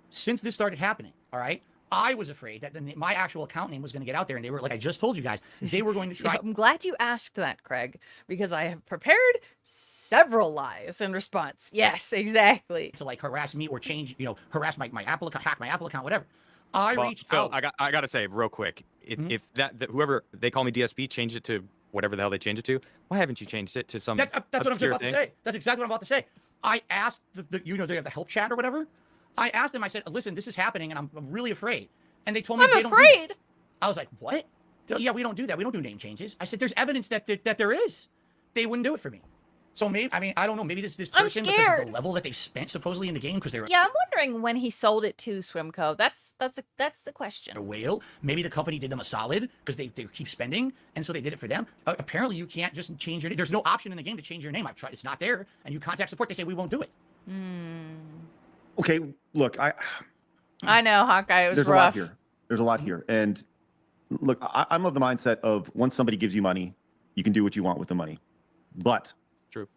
Since this started happening, all right, I was afraid that my actual account name was going to get out there, and they were, like I just told you guys, they were going to try. I'm glad you asked that, Craig, because I have prepared several lies in response. Yes, exactly. To like harass me or change, harass my Apple account, hack my Apple account, whatever. I Well, reached Phil, out. I gotta say real quick, if that whoever they call me DSP changed it to whatever the hell they changed it to, why haven't you changed it to some? That's what I'm obscure about to thing? say. That's exactly what I'm about to say. I asked they have the help chat or whatever. I asked them. I said, "Listen, this is happening, and I'm really afraid." And they told me I'm they don't do that. afraid. I was like, "What?" They're like, yeah, we don't do that. We don't do name changes. I said, "There's evidence that there is." They wouldn't do it for me. So maybe, I don't know. Maybe this I'm person, because of scared. the level that they've spent supposedly in the game, because they're Yeah, I'm wondering when he sold it to Swimco. That's the question. a whale. Maybe the company did them a solid because they keep spending, and so they did it for them. Apparently, you can't just change your name. There's no option in the game to change your name. I've tried. It's not there. And you contact support. They say we won't do it. Okay, look, I know, Hawkeye. It was there's rough. a lot here. There's a lot here. And look, I'm of the mindset of once somebody gives you money, you can do what you want with the money. But True.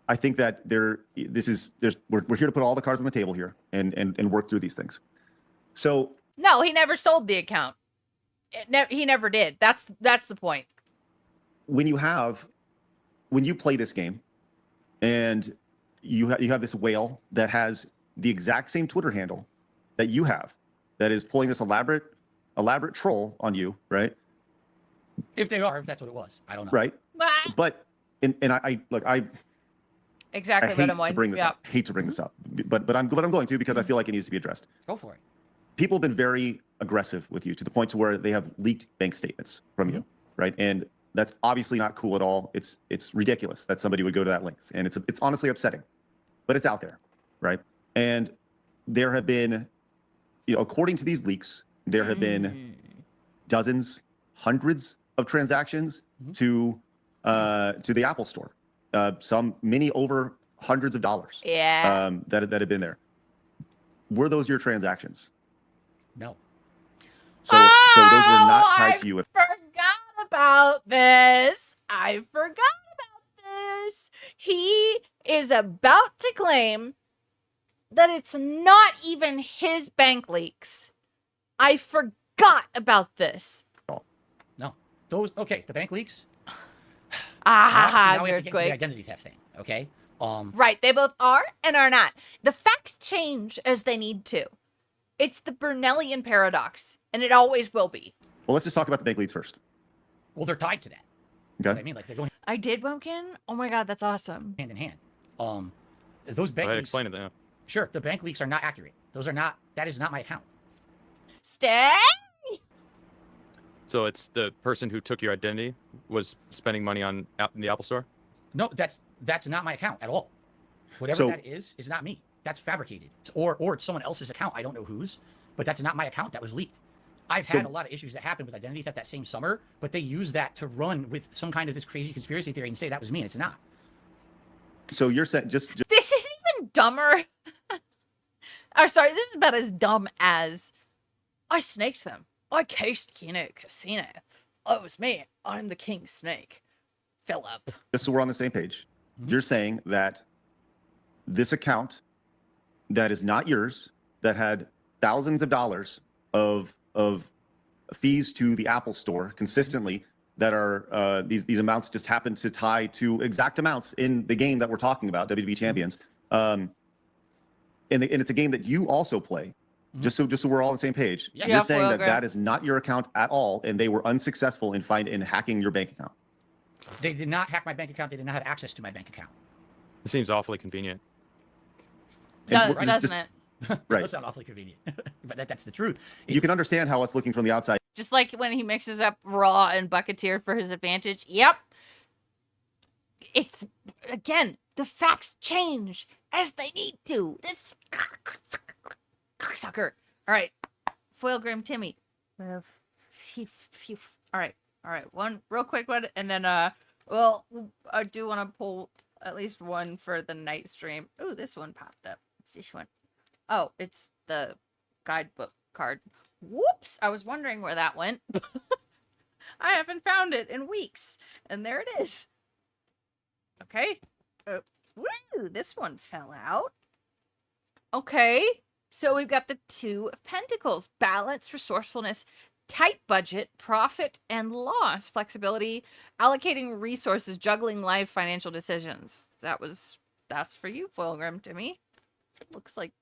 I think that we're here to put all the cards on the table here and work through these things. So No, he never sold the account. He never did. That's the point. when you play this game and you have this whale that has the exact same Twitter handle that you have, that is pulling this elaborate troll on you, right? If that's what it was, I don't know. Right. But I Exactly. hate to Renamoyne. bring this Yeah. up. Hate to bring this up, but I'm going to because I feel like it needs to be addressed. Go for it. People have been very aggressive with you to the point to where they have leaked bank statements from you, right? And that's obviously not cool at all. It's ridiculous that somebody would go to that length, and it's honestly upsetting, but it's out there, right? And there have been, according to these leaks, there have been dozens, hundreds of transactions to the Apple Store. Many over hundreds of dollars. Yeah. That have been there. Were those your transactions? No. So those were not tied I to you. forgot about this. I forgot about this. He is about to claim that it's not even his bank leaks. I forgot about this. No. The bank leaks. Ah, now we have to get to the earthquake. identity theft thing. Okay. Right, they both are and are not. The facts change as they need to. It's the Burnellian paradox, and it always will be. Well, let's just talk about the bank leads first. Well, they're tied to that. You know what I mean? Like they're going I did, Bumpkin. Oh my god, that's awesome. hand in hand. Those bank leaks. Explain it then. Sure, the bank leaks are not accurate. That is not my account. Stay. So it's the person who took your identity was spending money on in the Apple Store? No, that's not my account at all. Whatever So- that is not me. That's fabricated. Or it's someone else's account. I don't know whose, but that's not my account. That was leaked. I've had a lot of issues that happened with identity theft that same summer, but they use that to run with some kind of this crazy conspiracy theory and say that was me, and it's not. So you're saying just This is even dumber. Or sorry, this is about as dumb as I snaked them. I cased Kino Casino. Oh, it was me. I'm the king snake. Philip. just so we're on the same page, you're saying that this account that is not yours, that had thousands of dollars of fees to the Apple Store consistently, that are these amounts just happen to tie to exact amounts in the game that we're talking about, WWE Champions, and it's a game that you also play. Just so we're all on the same page. Yeah. You're saying that Foilgram. that is not your account at all, and they were unsuccessful in hacking your bank account. They did not hack my bank account. They did not have access to my bank account. It seems awfully convenient. Doesn't just- it? It Right. does sound awfully convenient, but that's the truth. You can understand how us looking from the outside. Just like when he mixes up Raw and Bucketeer for his advantage. Yep. It's, again, the facts change as they need to. This cocksucker. All right. Foilgram Timmy. All right. One real quick one. And then, well, I do want to pull at least one for the night stream. Oh, this one popped up. What's this one? Oh, it's the guidebook card. Whoops! I was wondering where that went. I haven't found it in weeks. And there it is. Okay. Woo! This one fell out. Okay. So we've got the Two of Pentacles. Balance, resourcefulness, tight budget, profit and loss, flexibility, allocating resources, juggling life, financial decisions. That's for you, Foilgram, to me. Looks like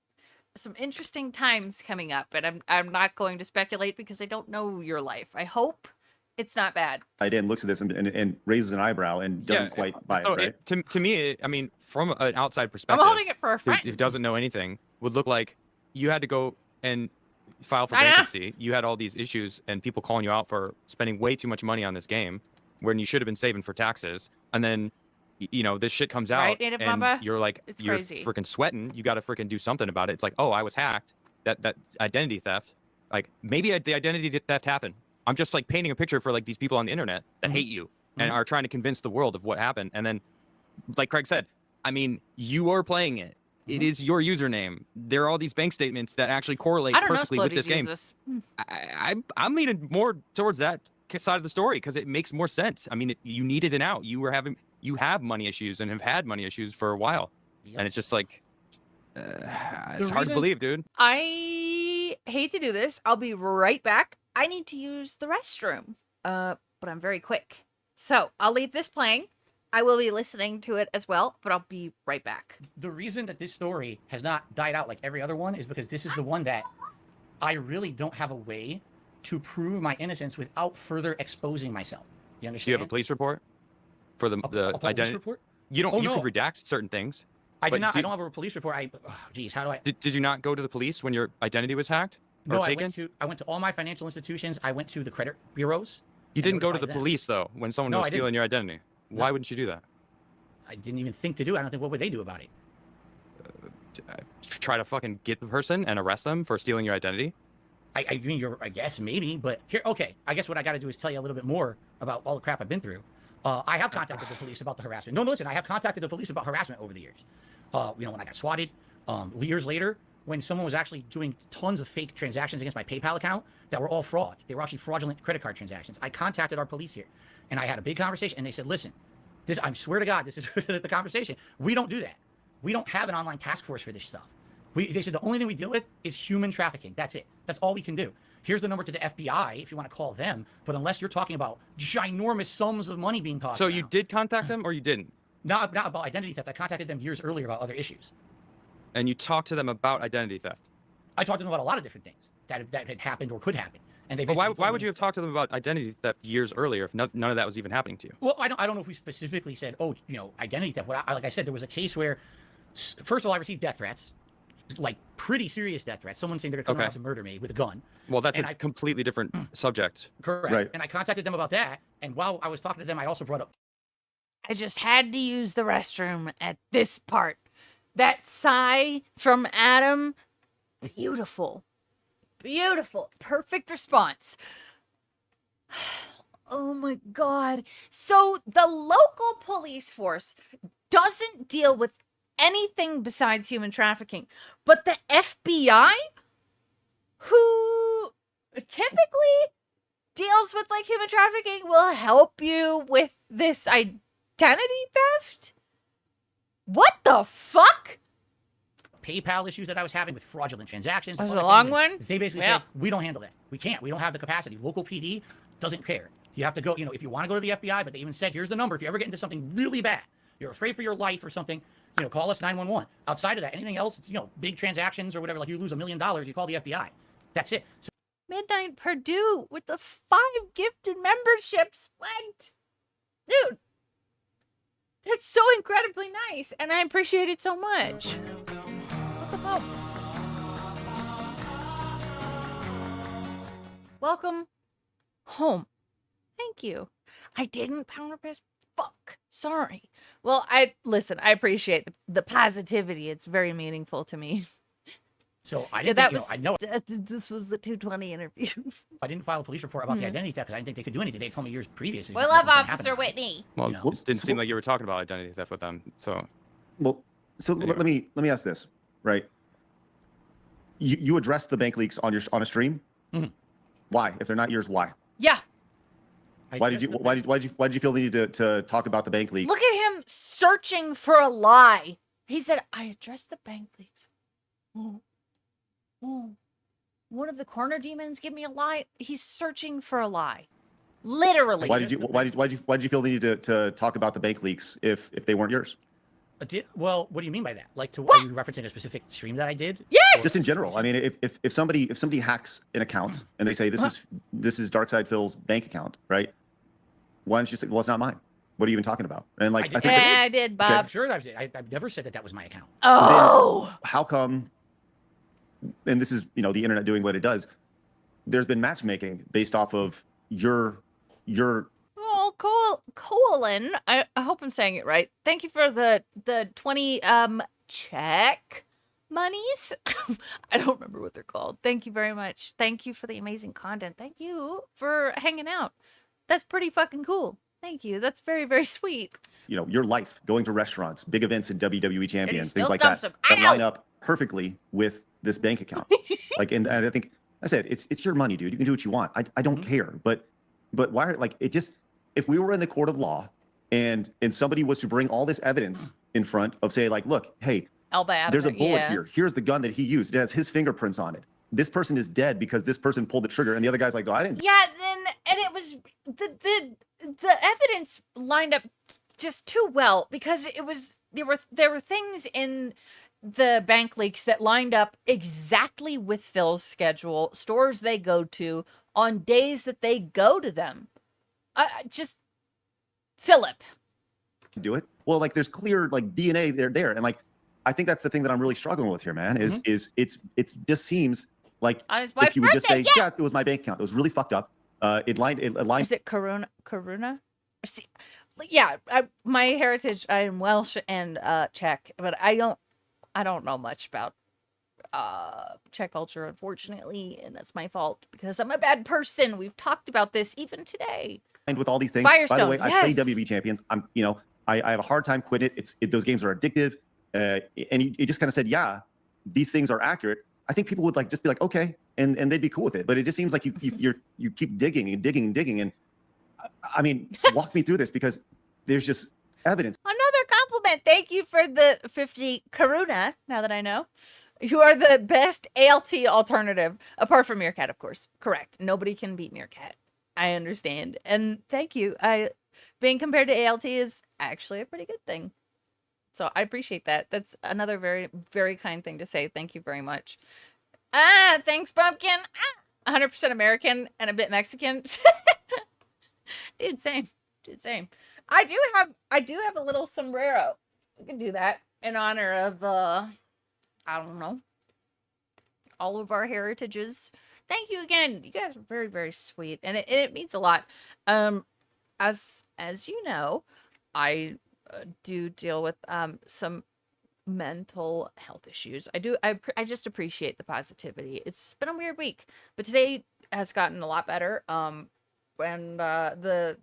some interesting times coming up, and I'm not going to speculate because I don't know your life. I hope it's not bad. And looks at this and raises an eyebrow and doesn't quite buy it, So right? to me, I mean, from an outside perspective, I'm holding it for a friend. who doesn't know anything, would look like you had to go and file for I know. bankruptcy. You had all these issues and people calling you out for spending way too much money on this game when you should have been saving for taxes. And then, you know, this shit comes out Right, Native and Mamba? you're like, It's you're crazy. freaking sweating. You got to freaking do something about it. It's like, oh, I was hacked. That identity theft. Like maybe the identity theft happened. I'm just like painting a picture for like these people on the internet that hate you and are trying to convince the world of what happened. And then, like Craig said, I mean, you are playing it. It is your username. There are all these bank statements that actually correlate I don't know perfectly with Splody this game. Jesus. I'm leaning more towards that side of the story because it makes more sense. I mean, you needed an out. You have money issues and have had money issues for a while, and it's just like it's hard to believe, dude. I hate to do this. I'll be right back. I need to use the restroom. But I'm very quick. So I'll leave this playing. I will be listening to it as well, but I'll be right back. The reason that this story has not died out like every other one is because this is the one that I really don't have a way to prove my innocence without further exposing myself. You Do understand? you have a police report for the A police identity? report? You don't. Oh, you no. can redact certain things. I But do not. I did- don't have a police report. Geez, how do I? Did you not go to the police when your identity was hacked or No, I taken? went to all my financial institutions. I went to the credit bureaus. You and didn't go to the notified them. police though when someone No, was I didn't. stealing your identity. Why wouldn't you do that? I didn't even think to do it. I don't think what would they do about it? Try to fucking get the person and arrest them for stealing your identity? I mean, I guess maybe, but here, okay. I guess what I got to do is tell you a little bit more about all the crap I've been through. I have contacted the police about the harassment. No, listen, I have contacted the police about harassment over the years. You know, when I got swatted, years later, when someone was actually doing tons of fake transactions against my PayPal account that were all fraud. They were actually fraudulent credit card transactions. I contacted our police here, and I had a big conversation, and they said, listen, this, I swear to God, this is the conversation. We don't do that. We don't have an online task force for this stuff. They said the only thing we deal with is human trafficking. That's it. That's all we can do. Here's the number to the FBI if you want to call them. But unless you're talking about ginormous sums of money being tossed So around. you did contact them or you didn't? Not about identity theft. I contacted them years earlier about other issues. And you talked to them about identity theft? I talked to them about a lot of different things that had happened or could happen. And they But basically why told would me- you have talked to them about identity theft years earlier if none of that was even happening to you? Well, I don't know if we specifically said, oh, identity theft. Like I said, there was a case where, first of all, I received death threats, like pretty serious death threats. Someone saying they're going to come to my house and murder me with a gun. Well, that's And a completely different subject. Correct. Right. And I contacted them about that. And while I was talking to them, I also brought up. I just had to use the restroom at this part. That sigh from Adam, beautiful. Beautiful. Perfect response. Oh my God. So the local police force doesn't deal with anything besides human trafficking, but the FBI, who typically deals with like human trafficking, will help you with this identity theft? What the fuck? PayPal issues that I was having with fraudulent transactions. Was it other a long things, one? and They basically Yeah. said, we don't handle that. We can't. We don't have the capacity. Local PD doesn't care. You have to go, if you want to go to the FBI, but they even said, here's the number. If you ever get into something really bad, you're afraid for your life or something, call us 911. Outside of that, anything else, it's, big transactions or whatever, like you lose $1 million, you call the FBI. That's it. So Midnight Purdue with the 5 gifted memberships. What? Dude. That's so incredibly nice, and I appreciate it so much. What the fuck? Welcome home. Thank you. I didn't power pass. Fuck. Sorry. Well, I appreciate the positivity. It's very meaningful to me. So I Yeah, didn't that think, was. I know This was the 220 interview. I didn't file a police report about the identity theft because I didn't think they could do anything. They told me years previously. We what love was gonna happen Officer about it. Whitney. Well, know? it didn't seem like you were talking about identity theft with them. So Well, so let me ask this, right? You addressed the bank leaks on a stream. Mhm. Why? If they're not yours, why? Yeah. Why did you feel the need to talk about the bank leaks? Look at him searching for a lie. He said, I addressed the bank leaks. Oh. One of the corner demons give me a lie. He's searching for a lie. Literally. Why did you feel the need to talk about the bank leaks if they weren't yours? Well, what do you mean by that? Like, are you referencing a specific stream that I did? Yes. Just in general. I mean, if somebody hacks an account and they say this is Darkside Phil's bank account, right? Why don't you say, well, it's not mine? What are you even talking about? And like, I think I did, Bob. I'm sure I've never said that was my account. Oh. how come? And this is the internet doing what it does. There's been matchmaking based off of your. Oh, cool. Colin. I hope I'm saying it right. Thank you for the 20 check monies. I don't remember what they're called. Thank you very much. Thank you for the amazing content. Thank you for hanging out. That's pretty fucking cool. Thank you. That's very, very sweet. Your life, going to restaurants, big events in WWE champions, things like stumps that, him. I that know. line up perfectly with this bank account. And I think I said it's your money, dude. You can do what you want. I don't care. But why? If we were in the court of law, and somebody was to bring all this evidence in front of, say, like, look, hey, there's a bullet here. Here's the gun that he used. It has his fingerprints on it. This person is dead because this person pulled the trigger, and the other guy's like, no, I didn't. Yeah, and it was the evidence lined up just too well because there were things in the bank leaks that lined up exactly with Phil's schedule, stores they go to on days that they go to them. Just Philip. Do it. Well, like, there's clear DNA there, and I think that's the thing that I'm really struggling with here, man. Is it just seems like On his if wife's you would just say, birthday, yeah, yes! it was my bank account. It was really fucked up. It lined. Is it Karuna? See, yeah, my heritage, I am Welsh and Czech, but I don't know much about Czech culture, unfortunately, and that's my fault because I'm a bad person. We've talked about this even today. with all these things. By the Firestone, way, I play WB champions. I have a hard time quitting it. Those games are addictive. And you just kind of said, yeah, these things are accurate. I think people would just be like, okay, and they'd be cool with it. But it just seems like you keep digging and digging and digging. And I mean, walk me through this because there's just evidence. Another compliment. Thank you for the 50 Karuna, now that I know. You are the best ALT alternative, apart from Meerkat, of course. Correct. Nobody can beat Meerkat. I understand. And thank you. Being compared to ALT is actually a pretty good thing. So I appreciate that. That's another very, very kind thing to say. Thank you very much. Thanks, Pumpkin. 100% American and a bit Mexican. Dude, same. I do have a little sombrero. We can do that in honor of I don't know, all of our heritages. Thank you again. You guys are very, very sweet, and it means a lot. As you know, I do deal with some mental health issues. I just appreciate the positivity. It's been a weird week, but today has gotten a lot better. And the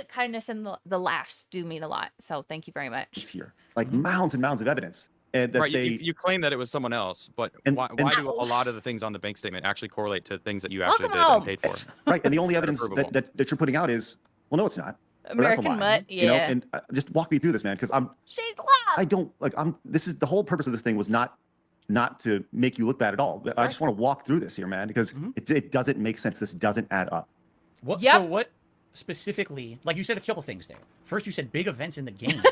kindness and the laughs do mean a lot. So thank you very much. It's here, like mounds and mounds of evidence. And that Right, say, you claim that it was someone else, but why do a lot of the things on the bank statement actually correlate to things that you actually did and paid for? right, and the only evidence that you're putting out is, well, no, it's not. Or that's a American lie, mutt, You know, yeah. and just walk me through this, man, because She's I don't like. This is the whole purpose of this thing was not to make you look bad at all. I just want to walk through this here, man, because it doesn't make sense. This doesn't add up. What? Yep. So what specifically? Like you said a couple things there. First, you said big events in the game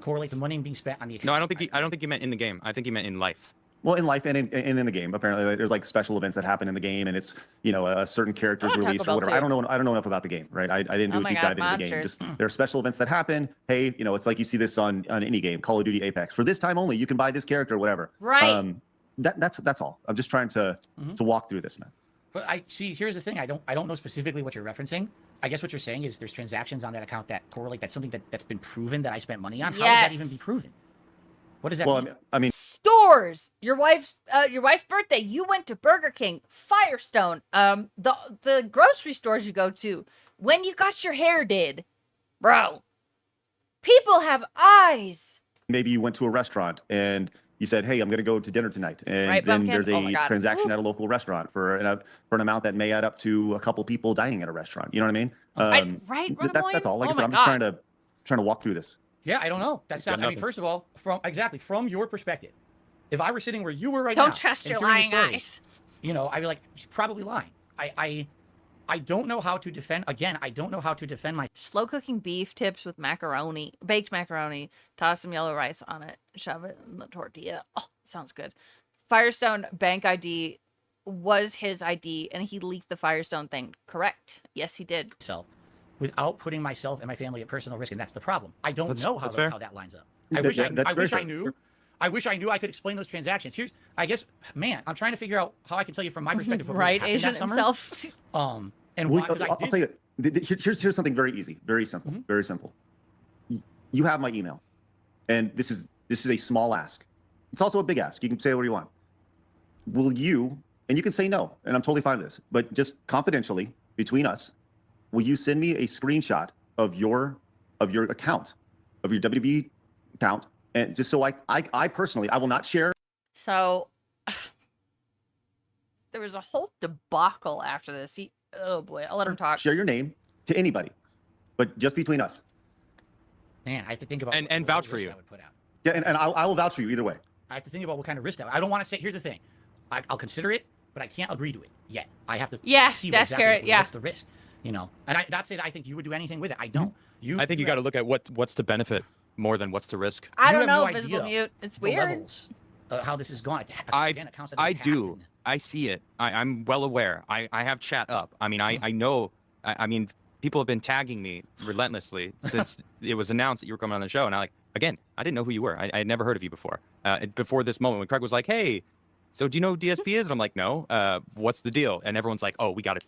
correlate to money being spent on the account. No, I don't think you meant in the game. I think you meant in life. Well, in life and in the game, apparently there's like special events that happen in the game, and it's a certain character's released or whatever. I don't know enough about the game, right? I didn't do a deep dive into the game. Just there are special events that happen. Hey, it's like you see this on any game, Call of Duty, Apex. For this time only, you can buy this character, whatever. Right. That's all. I'm just trying to walk through this, man. But I see. Here's the thing. I don't know specifically what you're referencing. I guess what you're saying is there's transactions on that account that correlate. That's something that's been proven that I spent money on. How would that even be proven? What does that mean? I mean, stores. Your wife's birthday. You went to Burger King, Firestone. The grocery stores you go to. When you got your hair did, bro. People have eyes. Maybe you went to a restaurant and you said, "Hey, I'm going to go to dinner tonight," and right, then Bumpkin? there's a transaction Ooh. at a local restaurant for an amount that may add up to a couple people dining at a restaurant. You know what I mean? Right. That's all. Like I said, I'm God. just trying to walk through this. Yeah, I don't know. That's not. I mean, first of all, from your perspective, if I were sitting where you were right now, don't trust and your hearing lying the story, eyes. I'd be like, he's probably lying. I don't know how to defend. Again, I don't know how to defend my. Slow cooking beef tips with macaroni, baked macaroni. Toss some yellow rice on it. Shove it in the tortilla. Oh, sounds good. Firestone bank ID was his ID, and he leaked the Firestone thing. Correct? Yes, he did. So, without putting myself and my family at personal risk, and that's the problem. I don't know how that lines up. I wish I knew. I wish I knew I could explain those transactions. I guess, man, I'm trying to figure out how I can tell you from my perspective what right, really Asian happened that himself. And well, why, I'll tell you. Here's something very easy, very simple, very simple. You have my email, and this is a small ask. It's also a big ask. You can say what you want. Will you? And you can say no, and I'm totally fine with this. But just confidentially between us, will you send me a screenshot of your account, of your WB account, and just so I personally, I will not share. So there was a whole debacle after this. Oh boy, I'll let him talk. Share your name to anybody, but just between us. Man, I have to think about and vouch for you. I would put out. Yeah, and I will vouch for you either way. I have to think about what kind of risk I don't want to say. Here's the thing, I'll consider it, but I can't agree to it yet. I have to see that's exactly what's the risk, And not say that I think you would do anything with it. I don't. I think you got to look at what's the benefit more than what's the risk. I don't know, Visible Mute. It's weird. Levels, how this is going. I do. I see it. I'm well aware. I have chat up. I mean, I know. I mean, people have been tagging me relentlessly since it was announced that you were coming on the show. And I didn't know who you were. I had never heard of you before. Before this moment when Craig was like, "Hey, so do you know who DSP is?" And I'm like, "No. What's the deal?" And everyone's like, "Oh, we got it."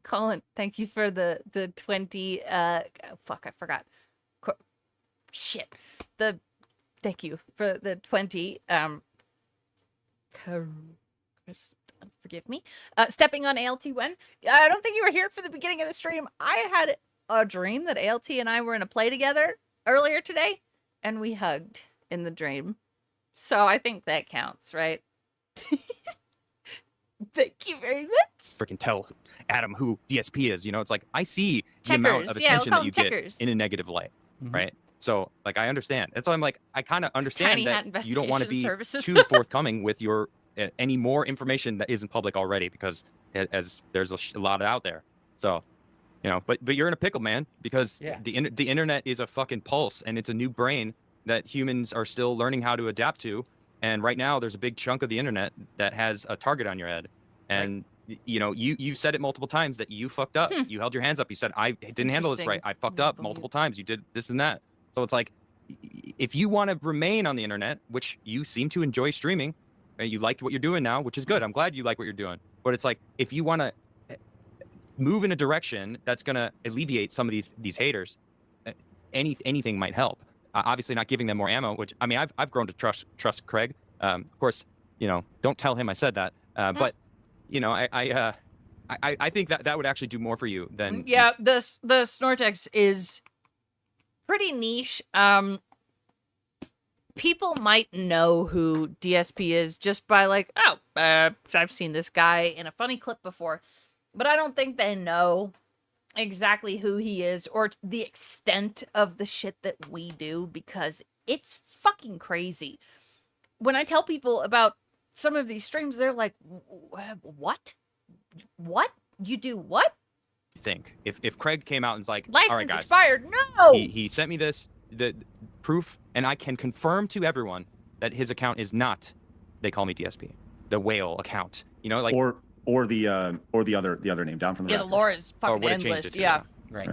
Colin, thank you for the 20. Fuck, I forgot. Thank you for the 20. Forgive me. Stepping on ALT when? I don't think you were here for the beginning of the stream. I had a dream that ALT and I were in a play together earlier today, and we hugged in the dream. So I think that counts, right? Thank you very much. Freaking tell Adam who DSP is. It's like I see the amount of attention that you get in a negative light, right? So I understand. That's why I'm like, I kind of understand that you don't want to be too forthcoming with your any more information that isn't public already, because as there's a lot out there. So, but you're in a pickle, man, because the internet is a fucking pulse, and it's a new brain that humans are still learning how to adapt to. And right now, there's a big chunk of the internet that has a target on your head, and you know, you said it multiple times that you fucked up. You held your hands up. You said, I didn't handle this right. I fucked up multiple times. You did this and that. So it's like, if you want to remain on the internet, which you seem to enjoy streaming, and you like what you're doing now, which is good. I'm glad you like what you're doing. But it's like, if you want to move in a direction that's going to alleviate some of these haters, anything might help. Obviously not giving them more ammo, which, I mean, I've grown to trust Craig. Of course, you know, don't tell him I said that. But, you know, I think that would actually do more for you than... Yeah, the Snortex is pretty niche. People might know who DSP is just by like, oh, I've seen this guy in a funny clip before. But I don't think they know exactly who he is or the extent of the shit that we do, because it's fucking crazy. When I tell people about some of these streams, they're like, what? What? You do what? Think. If Craig came out and was like, License all right, guys, expired, no! He sent me the proof, and I can confirm to everyone that his account is not, they call me DSP, the whale account. You know, like or the other name down from the yeah, the Raptors. lore is Or fucking what it changed endless. it to, Yeah. Right.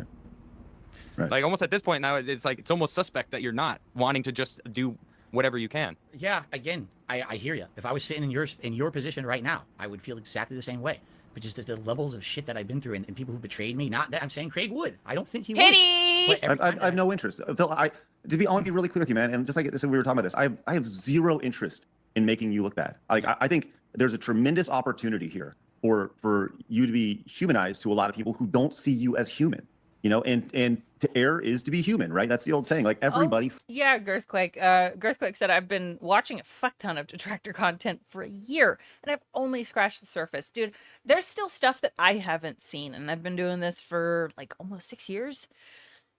Right. Like almost at this point now, it's like it's almost suspect that you're not wanting to just do whatever you can. Yeah, again, I hear you. If I was sitting in your position right now, I would feel exactly the same way. But just the levels of shit that I've been through and people who betrayed me, not that I'm saying Craig would. I don't think he Pity! would. But I have no interest. Phil, I want to be really clear with you, man. And just like this, we were talking about this. I have zero interest in making you look bad. Like I think there's a tremendous opportunity here for you to be humanized to a lot of people who don't see you as human. You know, and to err is to be human, right? That's the old saying. Like everybody. Yeah, Girthquake. Girthquake said, I've been watching a fuck ton of detractor content for a year, and I've only scratched the surface. Dude, there's still stuff that I haven't seen, and I've been doing this for like almost 6 years.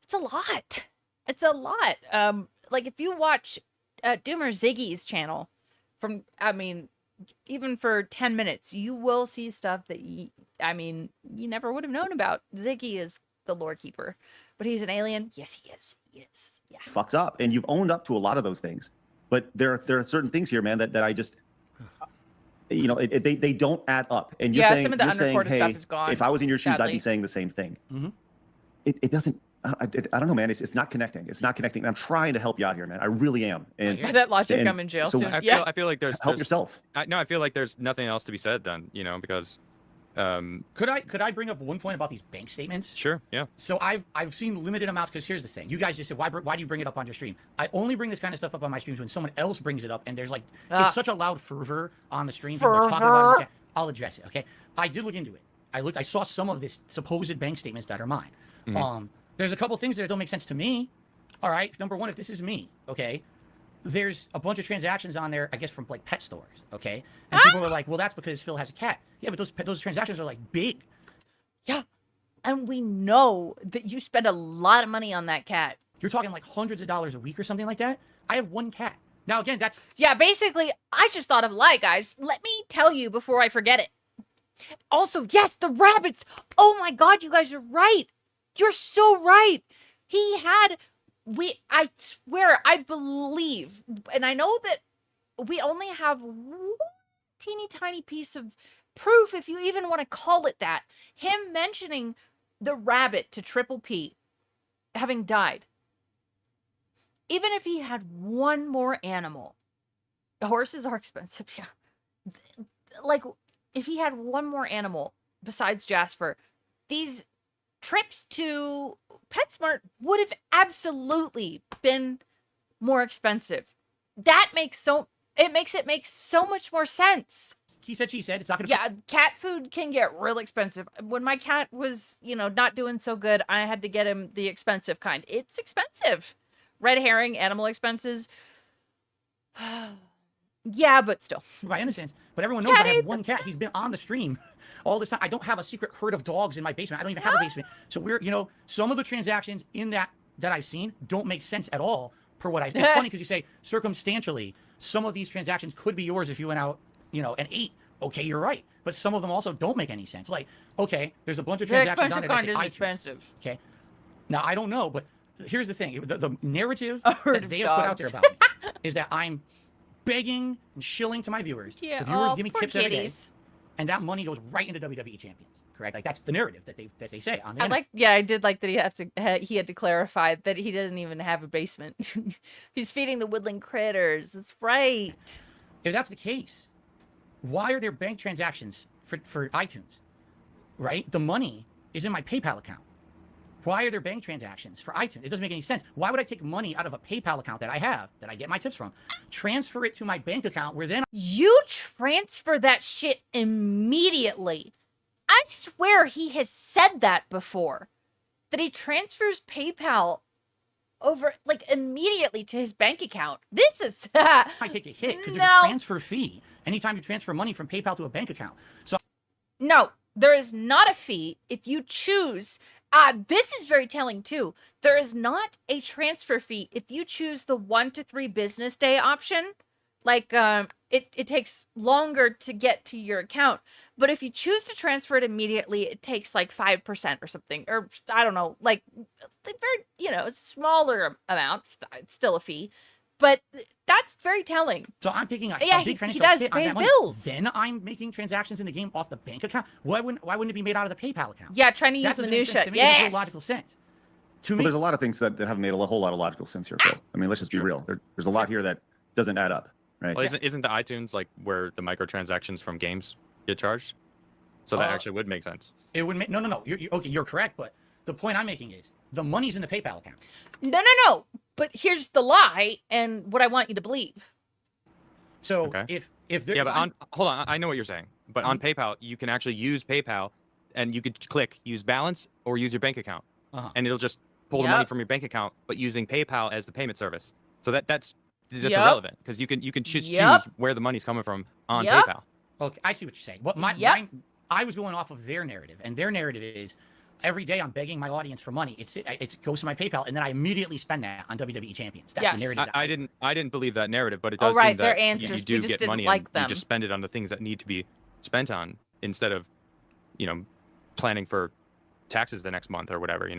It's a lot. It's a lot. Like if you watch Doomer Ziggy's channel from, I mean, even for 10 minutes, you will see stuff that you never would have known about. Ziggy is the lore keeper, but he's an alien. Yes, he is. He is. Yeah. Fucks up, and you've owned up to a lot of those things. But there are certain things here, man, that I just, you know, they don't add up. And you're saying, some of the you're saying, unrecorded hey, stuff is gone. if I was in your shoes, I'd sadly. be saying the same thing. Mm-hmm. It doesn't. I don't know, man. It's not connecting. It's not connecting. I'm trying to help you out here, man. I really am. And That logic, and I'm in jail so soon. I feel like there's help yourself. I feel like there's nothing else to be said then, you know, because Could I bring up one point about these bank statements? sure, yeah. So I've seen limited amounts, because here's the thing. You guys just said, why do you bring it up on your stream? I only bring this kind of stuff up on my streams when someone else brings it up, and there's like, it's such a loud fervor on the stream. People are talking about it in chat. I'll address it, okay? I did look into it. I saw some of this supposed bank statements that are mine. There's a couple things that don't make sense to me. All right, number one, if this is me, okay, there's a bunch of transactions on there, I guess, from like pet stores, okay? And people were like, well, that's because Phil has a cat. Yeah, but those transactions are like big. Yeah. And we know that you spend a lot of money on that cat. You're talking like hundreds of dollars a week or something like that. I have one cat. Now, again, that's... Yeah, basically, I just thought of a lie, guys. Let me tell you before I forget it. Also, yes, the rabbits. Oh my God, you guys are right. You're so right. He had... I swear, I believe, and I know that we only have one teeny tiny piece of proof, if you even want to call it that. Him mentioning the rabbit to Triple P having died. Even if he had one more animal, horses are expensive, yeah. Like, if he had one more animal besides Jasper, these trips to PetSmart would have absolutely been more expensive. That makes it make so much more sense. He said, she said. It's not gonna... Yeah, cat food can get real expensive. When my cat was, not doing so good, I had to get him the expensive kind. It's expensive. Red herring, animal expenses. Yeah, but still. Right, I understand. But everyone knows I have one cat. He's been on the stream all this time. I don't have a secret herd of dogs in my basement. I don't even have a basement. So we're, some of the transactions in that I've seen don't make sense at all per what It's funny because you say circumstantially, some of these transactions could be yours if you went out, and ate. Okay, you're right. But some of them also don't make any sense. Like, okay, there's a bunch of transactions on there that say expensive. Okay. Now, I don't know, but here's the thing. The narrative that they have put out there about me is that I'm begging and shilling to my viewers. Yeah, the viewers give me tips every day. and that money goes right into WWE champions. Correct? Like that's the narrative that they say on the I internet. I did like that he had to clarify that he doesn't even have a basement. He's feeding the woodland critters. That's right. If that's the case, why are there bank transactions for iTunes? Right? The money is in my PayPal account. Why are there bank transactions for iTunes? It doesn't make any sense. Why would I take money out of a PayPal account that I have, that I get my tips from, transfer it to my bank account where then You transfer that shit immediately. I swear he has said that before. That he transfers PayPal over, like, immediately to his bank account. This is... I take a hit because there's No. a transfer fee anytime you transfer money from PayPal to a bank account. So No, there is not a fee if you choose... this is very telling too. There is not a transfer fee if you choose the 1 to 3 business day option. Like, it takes longer to get to your account. But if you choose to transfer it immediately, it takes like 5% or something. Or, I don't know, like very, smaller amount. It's still a fee. But that's very telling. So I'm taking a Yeah, big he financial does hit pay on his that money. bills. Then I'm making transactions in the game off the bank account. Why wouldn't it be made out of the PayPal account? Yeah, trying to That use doesn't make sense minutia. to me. It makes Yes. no logical sense. To Well, me, there's a lot of things that haven't made a whole lot of logical sense here, Phil. I mean, let's just be real. There's a lot here that doesn't add up, right? Well, isn't the iTunes like where the microtransactions from games get charged? So that actually would make sense. it would make no. You're correct, but the point I'm making is the money's in the PayPal account. No. But here's the lie and what I want you to believe. So Okay. if there, Yeah, but hold on, I know what you're saying. But on PayPal, you can actually use PayPal, and you could click use balance or use your bank account, and it'll just pull the money Yep. from your bank account, but using PayPal as the payment service. So that's Yep. irrelevant because you can choose Yep. where the money's coming from on Yep. PayPal. okay, I see what you're saying. What Yep. I was going off of their narrative, and their narrative is every day I'm begging my audience for money. It goes to my PayPal, and then I immediately spend that on WWE champions. That's Yes. the narrative. I didn't believe that narrative, but it Oh, does right, seem their that answers, you we do just get didn't money like and them. you just spend it on the things that need to be spent on instead of, planning for taxes the next month or whatever.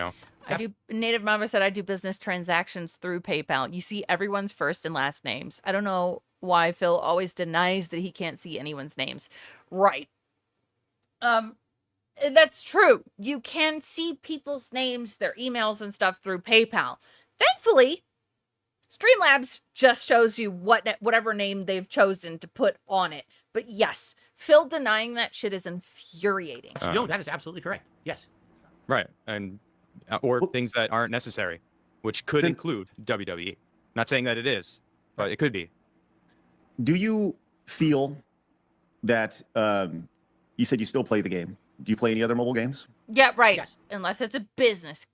Native Mama said I do business transactions through PayPal. You see everyone's first and last names. I don't know why Phil always denies that he can't see anyone's names. Right. That's true. You can see people's names, their emails and stuff through PayPal. Thankfully, Streamlabs just shows you whatever name they've chosen to put on it. But yes, Phil denying that shit is infuriating. No, that is absolutely correct. Yes. Right, and or things that aren't necessary, which could include WWE. Not saying that it is, but it could be. Do you feel that you said you still play the game? Do you play any other mobile games? Yeah, right. Yes. Unless it's a business,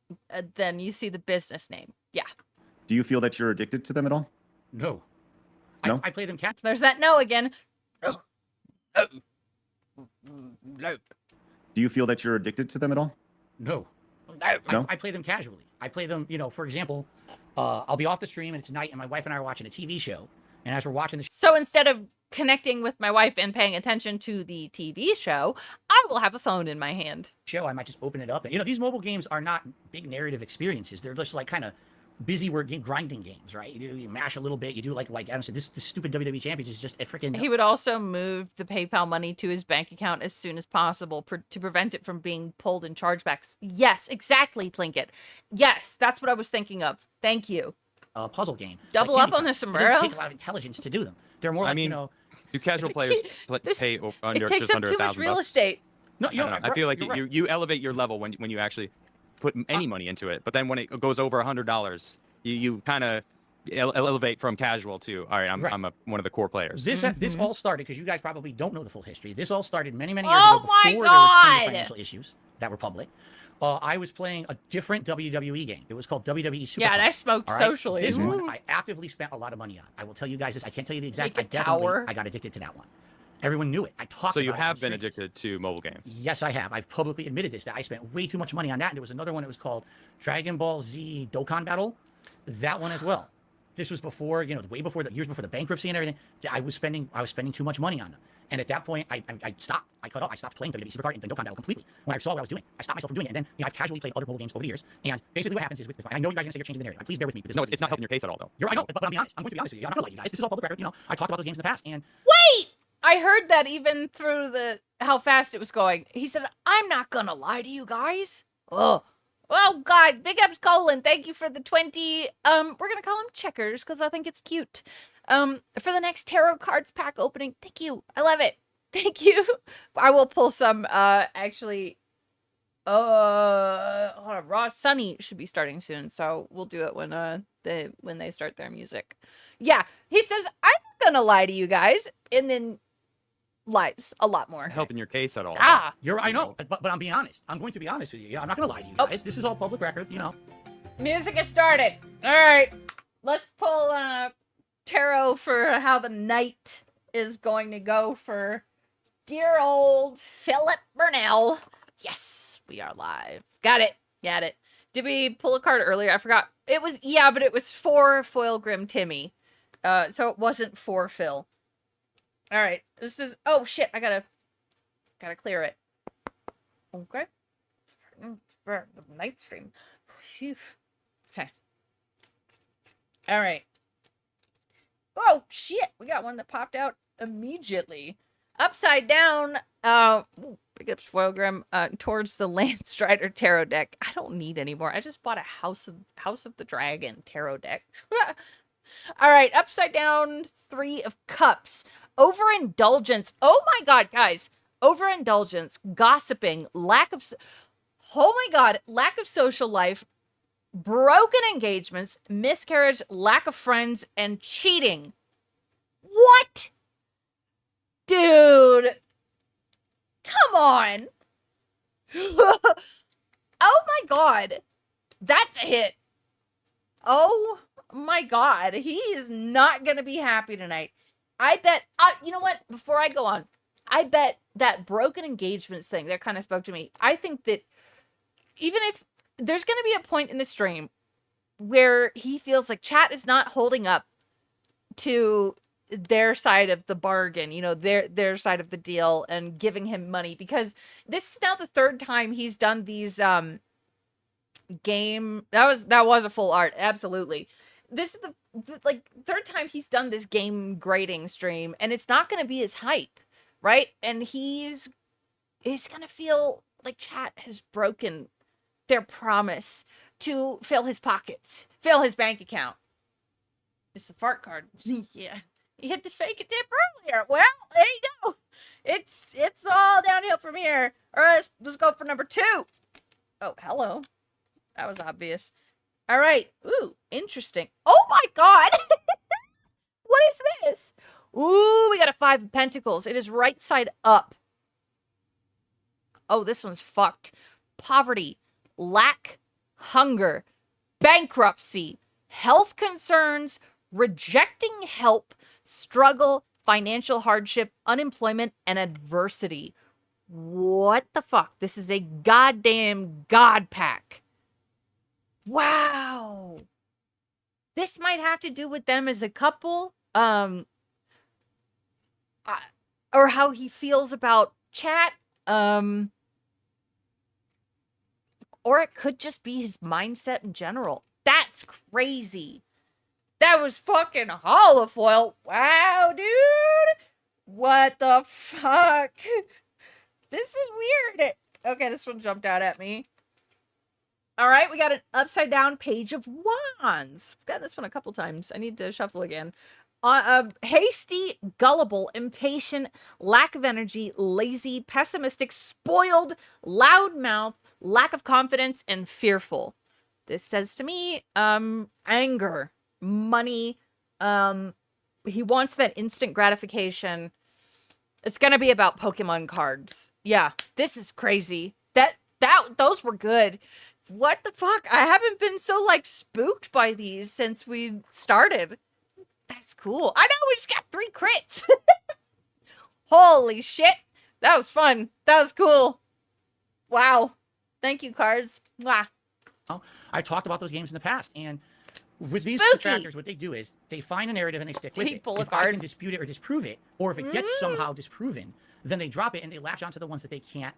then you see the business name. Yeah. Do you feel that you're addicted to them at all? No. No? I play them catch. There's that no again. Nope. Do you feel that you're addicted to them at all? No. No? I play them casually. I play them, for example, I'll be off the stream and it's night and my wife and I are watching a TV show. And as we're watching the So instead of connecting with my wife and paying attention to the TV show, I will have a phone in my hand. show, I might just open it up. And, these mobile games are not big narrative experiences. They're just like kind of busy work grinding games, right? You mash a little bit. You do like Adam said, this stupid WWE Champions is just a freaking... He would also move the PayPal money to his bank account as soon as possible to prevent it from being pulled in chargebacks. Yes, exactly, Tlinkit. Yes, that's what I was thinking of. Thank you. puzzle game. Double like up on Candy the Crush. sombrero. It doesn't take a lot of intelligence to do them. They're more like, do casual players There's- pay under it takes just up under too much $1,000? real estate. No, I don't know. I feel like you're right. you elevate your level when you actually put any money into it, but then when it goes over $100, you kind of elevate from casual to all right. I'm one of the core players. This Mm-hmm. all started because you guys probably don't know the full history. This all started many years Oh ago my before there was plenty of God. financial issues that were public. I was playing a different WWE game. It was called WWE Super. Yeah, and I smoked All right? socially. This Ooh. one I actively spent a lot of money on. I will tell you guys this. I can't tell you the exact. Make a I definitely tower. I got addicted to that one. Everyone knew it. I talked. So you about it on have been streams. addicted to mobile games. Yes, I have. I've publicly admitted this. That I spent way too much money on that. And there was another one. It was called Dragon Ball Z Dokkan Battle. That one as well. This was before, way before years before the bankruptcy and everything. I was spending too much money on them. And at that point, I stopped. I cut off. I stopped playing WWE Supercard and Dokkan Battle completely. When I saw what I was doing, I stopped myself from doing it. And then, I've casually played other mobile games over the years. And basically, what happens is, I know you guys are gonna say you're changing the narrative. Please bear with me. But No, it's not helping your case at all, though. I know, but I'm being honest. I'm going to be honest with you. I'm not gonna lie, you guys. This is all public record. I talked about those games in the past. And Wait! I heard that even through how fast it was going. He said, "I'm not gonna lie to you guys." Oh God, big ups, Colin. Thank you for the 20. We're gonna call him Checkers because I think it's cute. For the next tarot cards pack opening. Thank you. I love it. Thank you. I will pull some. Actually, hold on. Raw Sunny should be starting soon, so we'll do it when they start their music. Yeah, he says, "I'm not gonna lie to you guys," and then lies a lot more. Helping your case at all. Ah, I know, but I'm being honest. I'm going to be honest with you. I'm not going to lie to you guys. This is all public record, you know. music has started. All right, let's pull tarot for how the night is going to go for dear old Philip Burnell. Yes, we are live. Got it. Did we pull a card earlier? I forgot. It was, yeah, but it was for Foil Grim Timmy. So it wasn't for Phil. All right, this is, oh shit, I gotta clear it. Okay. For the night stream. Phew. Okay. All right. Oh shit, we got one that popped out immediately. Upside down, big ups Foil Grim, towards the Landstrider tarot deck. I don't need any more. I just bought a House of the Dragon tarot deck. All right, upside down, 3 of Cups. Overindulgence. Oh my God, guys. Overindulgence, gossiping, lack of social life, broken engagements, miscarriage, lack of friends, and cheating. What? Dude. Come on. Oh my God. That's a hit. Oh my God. He is not going to be happy tonight. I bet, you know what? Before I go on, I bet that broken engagements thing, that kind of spoke to me. I think that even if there's going to be a point in the stream where he feels like chat is not holding up to their side of the bargain, you know, their side of the deal and giving him money, because this is now the 3rd time he's done these game, that was a full art, absolutely. This is the 3rd time he's done this game grading stream, and it's not going to be his hype, right? And he's going to feel like chat has broken their promise to fill his pockets, fill his bank account. It's the fart card. Yeah. You hit the fake a tip earlier. Well, there you go. It's all downhill from here. All right, let's go for number 2. Oh, hello. That was obvious. All right. Ooh, interesting. Oh my God. What is this? Ooh, we got a 5 of Pentacles. It is right side up. Oh, this one's fucked. Poverty, lack, hunger, bankruptcy, health concerns, rejecting help, struggle, financial hardship, unemployment, and adversity. What the fuck? This is a goddamn God pack. Wow. This might have to do with them as a couple, or how he feels about chat, or it could just be his mindset in general. That's crazy. That was fucking holofoil. Wow, dude. What the fuck? This is weird. Okay, this one jumped out at me. All right, we got an upside down Page of Wands. I've gotten this one a couple times. I need to shuffle again. Hasty, gullible, impatient, lack of energy, lazy, pessimistic, spoiled, loudmouth, lack of confidence, and fearful. This says to me, anger, money. He wants that instant gratification. It's gonna be about Pokemon cards. Yeah, this is crazy. Those were good. What the fuck? I haven't been so, like, spooked by these since we started. That's cool. I know, we just got 3 crits. Holy shit. That was fun. That was cool. Wow. Thank you, cards. Mwah. I talked about those games in the past, and with these Spooky. detractors, what they do is they find a narrative and they stick with Did he it. pull a If I card? can dispute it or disprove it, or if it gets somehow disproven, then they drop it and they latch onto the ones that they can't,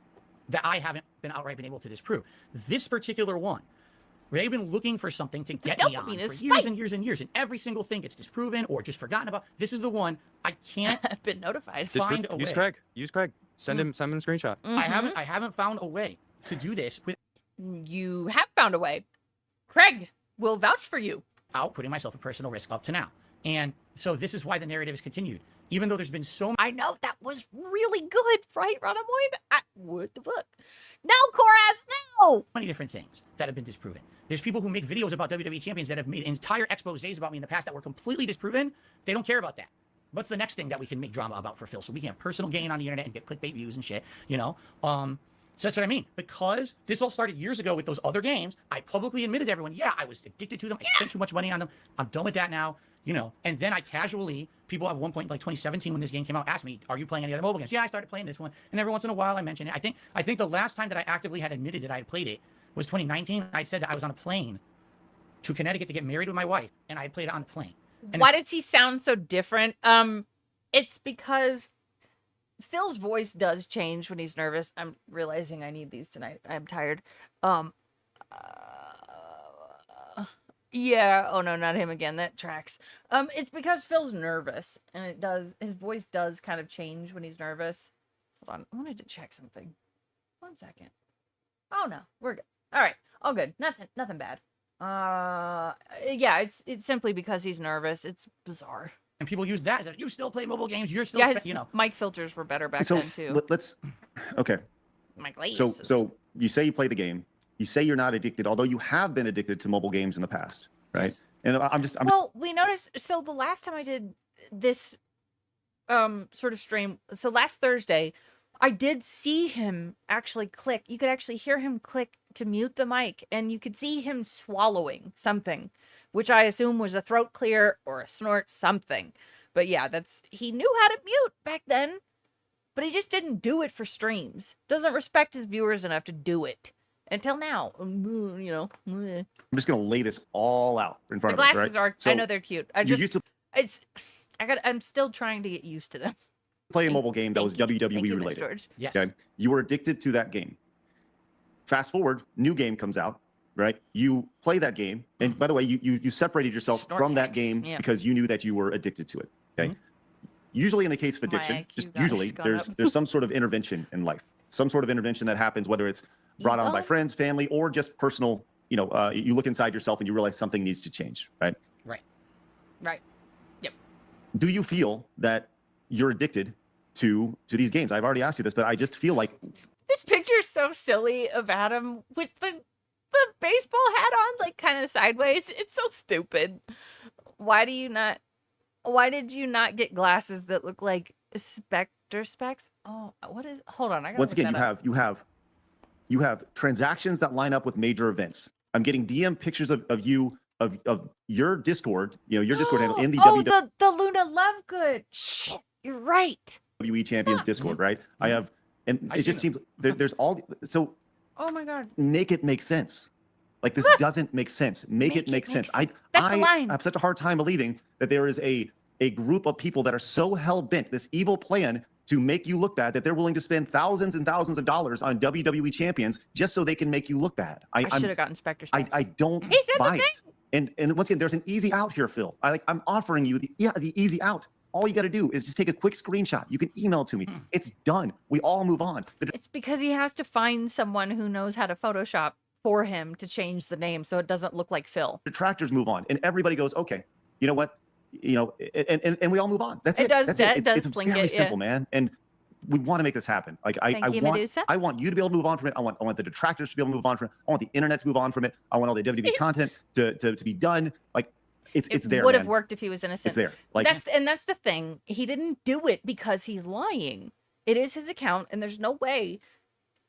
that I haven't been outright been able to disprove. This particular one, They've been looking for something to get me on dopamine for is years spike. and years and years, and every single thing gets disproven or just forgotten about. This is the one I can't I've been notified. find a way. Use Craig. Use Craig. Send him a screenshot. I haven't found a way to do this You have found a way. Craig will vouch for you. without putting myself at personal risk up to now. And so this is why the narrative has continued. Even though there's been so I know that was really good, right, Ronamoid? What the fuck? No, Koraz, no! many different things that have been disproven. There's people who make videos about WWE champions that have made entire exposés about me in the past that were completely disproven. They don't care about that. What's the next thing that we can make drama about for Phil? So we can have personal gain on the internet and get clickbait views and shit, you know? So that's what I mean. Because this all started years ago with those other games, I publicly admitted to everyone, yeah, I was addicted to them. I spent too much money on them. I'm done with that now, you know? And then I casually, people at one point, like 2017 when this game came out, asked me, are you playing any other mobile games? Yeah, I started playing this one. And every once in a while I mention it. I think the last time that I actively had admitted that I had played it was 2019. I said that I was on a plane to Connecticut to get married with my wife, and I played it on a plane. And Why does he sound so different? It's because Phil's voice does change when he's nervous. I'm realizing I need these tonight. I'm tired. Yeah. Oh no, not him again. That tracks. It's because Phil's nervous, and his voice does kind of change when he's nervous. Hold on. I wanted to check something. 1 second. Oh no, we're good. All right. All good. Nothing bad. Yeah, it's simply because he's nervous. It's bizarre. And people use that as you still play mobile games. You're still, Yeah, his you know. mic filters were better back So then too. let's. Okay. My glasses. So you say you play the game. You say you're not addicted, although you have been addicted to mobile games in the past, right? And I'm well, we noticed. So the last time I did this sort of stream, so last Thursday, I did see him actually click. You could actually hear him click to mute the mic, and you could see him swallowing something, which I assume was a throat clear or a snort, something. But yeah, he knew how to mute back then, but he just didn't do it for streams. Doesn't respect his viewers enough to do it. Until now, you know. I'm just gonna lay this all out in front The of us, glasses right? are. So I know they're cute. you used to I'm still trying to get used to them. play a mobile game that was Thank WWE you, Mr. related. George. Yes. Okay, you were addicted to that game. Fast forward, new game comes out, right? You play that game, and by the way, you separated yourself Snort from that sex. game Yeah. because you knew that you were addicted to it. Okay. Usually, in the case of My addiction, IQ just got usually gone up. there's some sort of intervention in life, some sort of intervention that happens, whether it's brought on by Ego? friends, family, or just personal. You know, you look inside yourself and you realize something needs to change, right? Right. Yep. Do you feel that you're addicted to these games? I've already asked you this, but I just feel like This picture's so silly of Adam with the baseball hat on, like kind of sideways. It's so stupid. Why did you not get glasses that look like Spectre specs? Oh, what is? Hold on, I gotta once look again that up. you have transactions that line up with major events. I'm getting DM pictures of you of your Discord, your Discord handle in the the Luna Lovegood. Shit, you're right. WWE Champions Discord, right? I have, and it just seems there's all so. Oh my god. Make it make sense. Like this doesn't make sense. Make it make sense. That's the line. I have such a hard time believing that there is a group of people that are so hell bent, this evil plan to make you look bad, that they're willing to spend thousands and thousands of dollars on WWE champions just so they can make you look bad. I should have gotten Spectre specs. I don't He said the buy thing. it. And once again, there's an easy out here, Phil. I'm offering you the easy out. All you got to do is just take a quick screenshot. You can email it to me. It's done. We all move on. It's because he has to find someone who knows how to Photoshop for him to change the name so it doesn't look like Phil. Detractors move on, and everybody goes, okay, you know what? And we all do on. That's it. Does, That's that it. does It's blink very it, simple, man. And we want to make this happen. Like Thank you, Medusa. I want you to be able to move on from it. I want the detractors to be able to move on from it. I want the internet to move on from it. I want all the WWE content to be done. Like it's there. It would have man. worked if he was innocent. It's there. Like that's the thing. He didn't do it because he's lying. It is his account, and there's no way.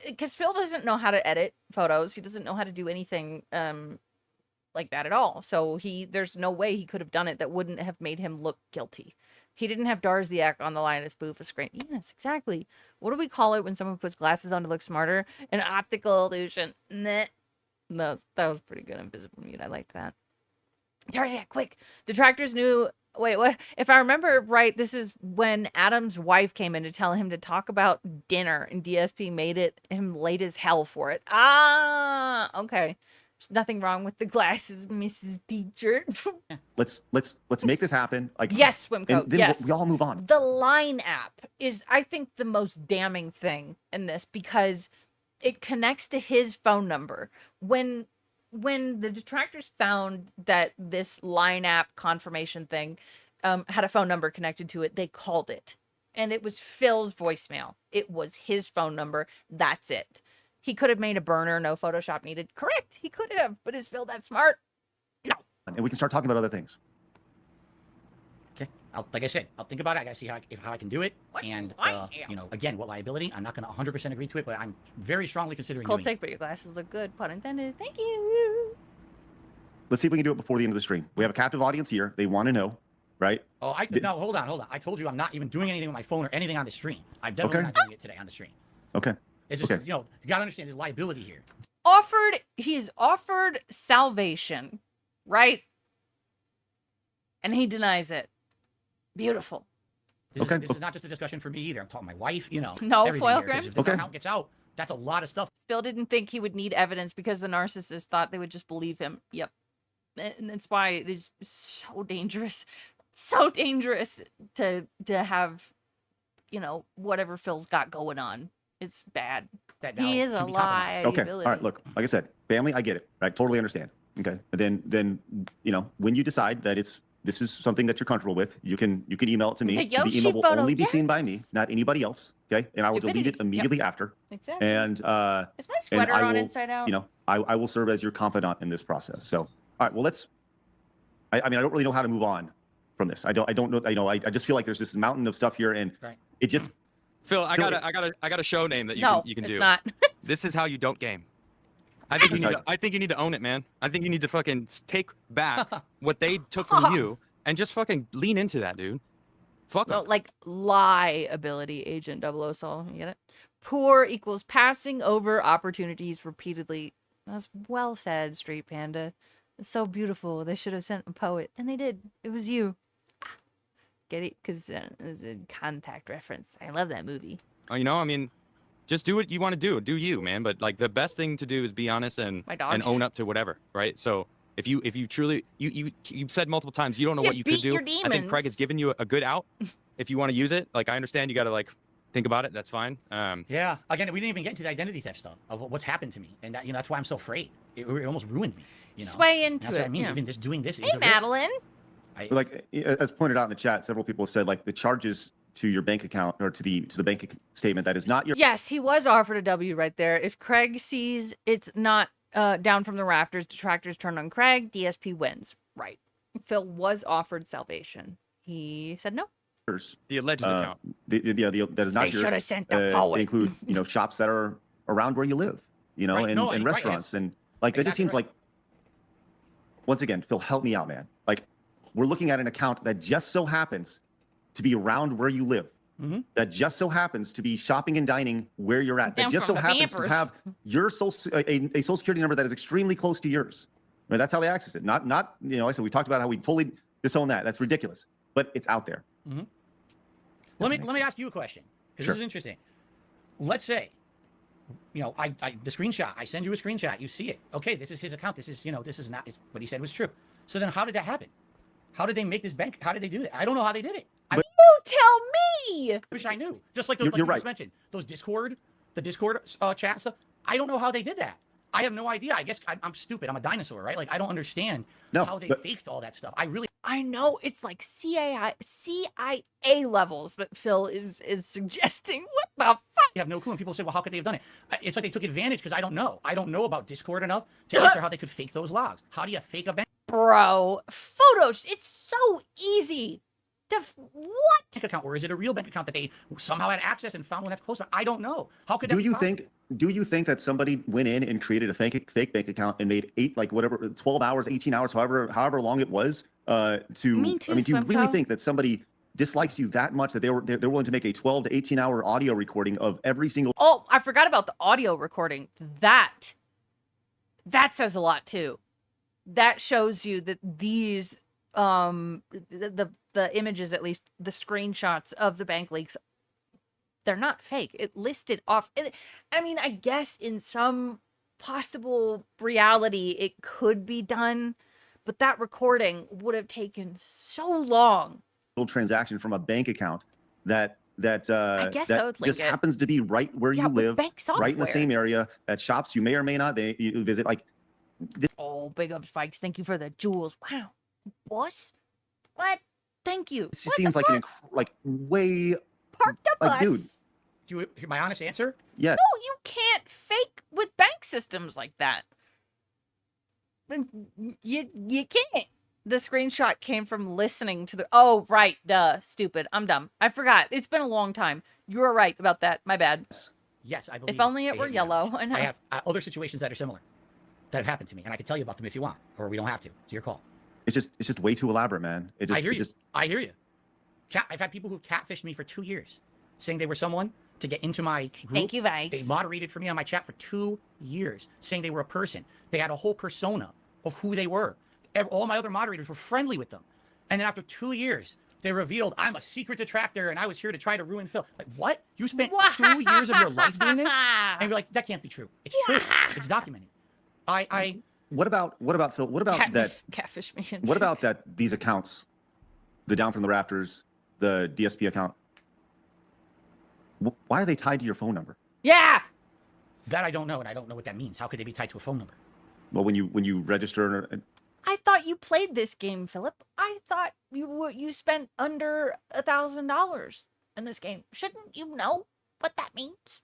Because Phil doesn't know how to edit photos. He doesn't know how to do anything like that at all. So there's no way he could have done it that wouldn't have made him look guilty. He didn't have Darziak on the line to spoof a screen. Yes, exactly. What do we call it when someone puts glasses on to look smarter? An optical illusion. Nah. No, that was pretty good. Invisible mute. I liked that. Darziak, quick. Detractors knew. Wait, what? If I remember right, this is when Adam's wife came in to tell him to talk about dinner, and DSP made him late as hell for it. Ah, okay. There's nothing wrong with the glasses, Mrs. Teacher. Let's make this happen. Like Yes, Swimcoat. and then Yes. we all move on. The Line app is, I think, the most damning thing in this because it connects to his phone number. When the detractors found that this Line app confirmation thing had a phone number connected to it, they called it. And it was Phil's voicemail. It was his phone number. That's it. He could have made a burner, no Photoshop needed. Correct. He could have, but is Phil that smart? No. And we can start talking about other things. Okay. Like I said, I'll think about it. I gotta see how I can do it. What's And lying? you know, again, what liability? I'm not gonna 100% agree to it, but I'm very strongly considering Cold doing take, but your glasses look good. Pun intended. Thank you. Let's see if we can do it before the end of the stream. We have a captive audience here. They want to know, right? Oh, no, hold on. I told you I'm not even doing anything with my phone or anything on the stream. I'm definitely Okay. not doing it today on the stream. Okay. It's just, Okay. you know, you gotta understand there's liability here. He is offered salvation, right? And he denies it. Beautiful. This is not just a discussion for me either. I'm talking to my wife, you know. No, everything foil here, 'cause grim? If this Okay. account gets out, that's a lot of stuff. Phil didn't think he would need evidence because the narcissist thought they would just believe him. Yep. And that's why it is so dangerous. So dangerous to have, you know, whatever Phil's got going on. It's bad. That now He is a can be compromised. Okay. liability. All right. Look, like I said, family, I get it. I totally understand. Okay. And then you know, when you decide that this is something that you're comfortable with, you can email it to me. The The Yoshi email will photo, only be seen by me, yes. not anybody else. Okay. And I will delete it Stupidity. Yep. immediately after. Exactly. And Is my and sweater I on will, inside out? you know, I will serve as your confidant in this process. So, all right. Well, I mean, I don't really know how to move on from this. I don't know. You know, I just feel like there's this mountain of stuff here, and Right. it just. Phil, I Phil, got a show name that No, you can it's do. not. This is how you don't game. I think This is I think you need to own it, man. I think you need to fucking take back what they took from you and just fucking lean into that, dude. Fuck 'em. No, like liability, Agent 00 Soul. You get it? Poor equals passing over opportunities repeatedly. That's well said, Street Panda. It's so beautiful. They should have sent a poet, and they did. It was you. Get it? Because it's a Contact reference. I love that movie. You know, I mean, just do what you want to do. Do you, man. But like the best thing to do is be honest and My dogs. own up to whatever, right? So if you truly you've said multiple times you don't know Yeah, what you could beat do. your I think Craig has demons. given you a good out. If you want to use it, like I understand you got to like think about it. That's fine. Yeah. Again, we didn't even get into the identity theft stuff of what's happened to me, and that, you know, that's why I'm so afraid. It almost ruined me. You know? Sway And into that's what I it, mean. yeah. Even just doing this Hey, is a risk. Madeline. Like as pointed out in the chat, several people have said like the charges to your bank account or to the bank statement that is not your. Yes, he was offered a W right there. If Craig sees it's not down from the rafters, detractors turn on Craig, DSP wins. Right. Phil was offered salvation. He said no. The alleged account. That is not They yours. should have sent the poet. They include shops that are around where you live, Right, and, no, and right, restaurants, and like that just exactly seems right. like. Once again, Phil, help me out, man. Like we're looking at an account that just so happens to be around where you live. Mhm. That just so happens to be shopping and dining where you're at. Down That just from so the happens Pampers. to have your a social security number that is extremely close to yours. Right? That's how they access it. Not like I said, we talked about how we totally disown that. That's ridiculous. But it's out there. Let Doesn't me make ask you a question, because Sure. this is interesting. Let's say, you know, the screenshot. I send you a screenshot. You see it. Okay, this is his account. This is not what he said was true. So then, how did that happen? How did they make this bank? How did they do that? I don't know how they did it. I You tell me. wish I knew. Just like, You're you right. just mentioned, the Discord chat stuff. I don't know how they did that. I have no idea. I guess I'm stupid. I'm a dinosaur, right? Like I don't understand No, how they but- faked all that stuff. I really I know it's like CIA levels that Phil is suggesting. What the fuck? have no clue. And people say, well, how could they have done it? It's like they took advantage because I don't know. I don't know about Discord enough to answer how they could fake those logs. How do you fake a bank Bro, photos. It's so easy. What? account, or is it a real bank account that they somehow had access and found one that's close? I don't know. How could that Do be you possible? think that somebody went in and created a fake bank account and made 12 hours, 18 hours, however long it was Me too, I mean, do you really Swimco. think that somebody dislikes you that much that they're willing to make a 12 to 18 hour audio recording of every single Oh, I forgot about the audio recording. That says a lot too. That shows you that these the images, at least the screenshots of the bank leaks, they're not fake. It listed off. I mean, I guess in some possible reality it could be done, but that recording would have taken so long. Transaction from a bank account that guess that so, like just happens to be right where you with live, bank right in the software. same area, at shops you may or may not you visit. Like, Oh, big up, Spikes. Thank you for the jewels. Wow. Boss? What? Thank you. it just seems like way Park the like, bus. dude. Do you hear my honest answer? Yeah. No, you can't fake with bank systems like that. You can't. The screenshot came from listening to the... Oh, right. Duh. Stupid. I'm dumb. I forgot. It's been a long time. You were right about that. My bad. Yes, I believe. If only it they were hit me yellow. hard. I know. I have other situations that are similar that have happened to me, and I can tell you about them if you want, or we don't have to. It's your call. It's just way too elaborate, man. It just I hear it you. just I hear you. I've had people who've catfished me for 2 years, saying they were someone to get into my group. Thank you, Vikes. They moderated for me on my chat for 2 years, saying they were a person. They had a whole persona of who they were. All my other moderators were friendly with them. And then after 2 years, they revealed, I'm a secret detractor and I was here to try to ruin Phil. Like, what? You spent 2 years of your life doing this? And you're like, that can't be true. It's true. It's documented. What about Phil? What about that? Catfish me. What about that? These accounts, the Down from the Rafters, the DSP account. Why are they tied to your phone number? Yeah. That I don't know, and I don't know what that means. How could they be tied to a phone number? Well, when you register, I thought you played this game, Philip. I thought you spent under $1,000 in this game. Shouldn't you know what that means?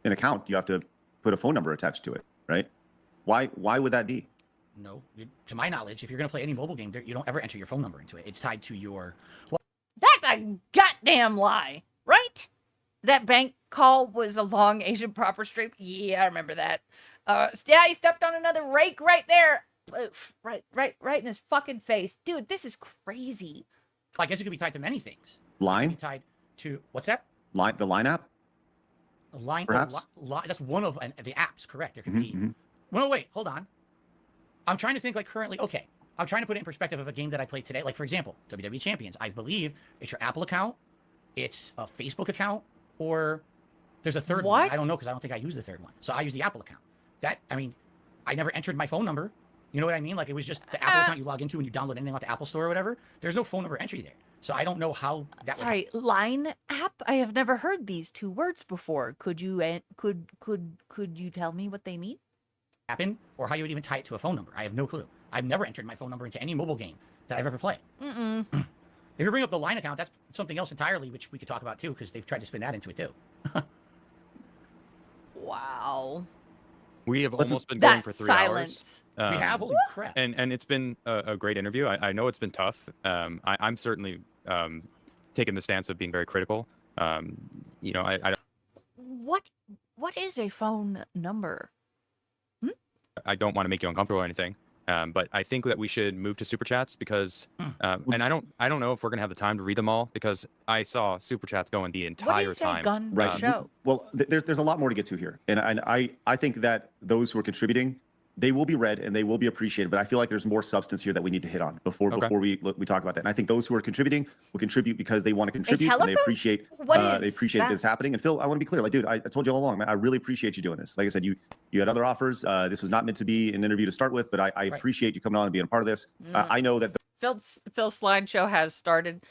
an account, you have to put a phone number attached to it, right? Why would that be? No, to my knowledge, if you're going to play any mobile game, you don't ever enter your phone number into it. It's tied to your... Well, that's a goddamn lie, right? That bank call was a long Asian proper stream. Yeah, I remember that. Yeah, he stepped on another rake right there. Oof, right in his fucking face. Dude, this is crazy. I guess it could be tied to many things. Line? It could be tied to... What's that? The Line app? Line, perhaps? That's one of the apps, correct. There could be... Well, wait, hold on. I'm trying to think like currently... Okay, I'm trying to put it in perspective of a game that I played today. Like, for example, WWE Champions. I believe it's your Apple account, it's a Facebook account, or there's a third one. I don't know because I don't think I use the third one. So I use the Apple account. I never entered my phone number. You know what I mean? Like, it was just the Apple account you log into when you download anything off the Apple Store or whatever. There's no phone number entry there. So I don't know how that Sorry, Line app? I have never heard these two words before. Could you tell me what they mean? Happen, or how you would even tie it to a phone number. I have no clue. I've never entered my phone number into any mobile game that I've ever played. If you bring up the Line account, that's something else entirely, which we could talk about too, because they've tried to spin that into it too. Wow. We have almost been going for 3 silence. hours. We have? Holy crap. And it's been a great interview. I know it's been tough. I'm certainly taking the stance of being very critical. You know, I What is a phone number? I don't want to make you uncomfortable or anything, but I think that we should move to super chats because, and I don't know if we're gonna have the time to read them all because I saw super chats going the entire time. Right. Well, there's a lot more to get to here, and I think that those who are contributing, they will be read and they will be appreciated. But I feel like there's more substance here that we need to hit on before we talk about that. And I think those who are contributing will contribute because they want to contribute and they appreciate this happening. And Phil, I want to be clear. Like, dude, I told you all along, man, I really appreciate you doing this. Like I said, you had other offers. This was not meant to be an interview to start with, but I appreciate you coming on and being a part of this. I know that Phil's slideshow has started.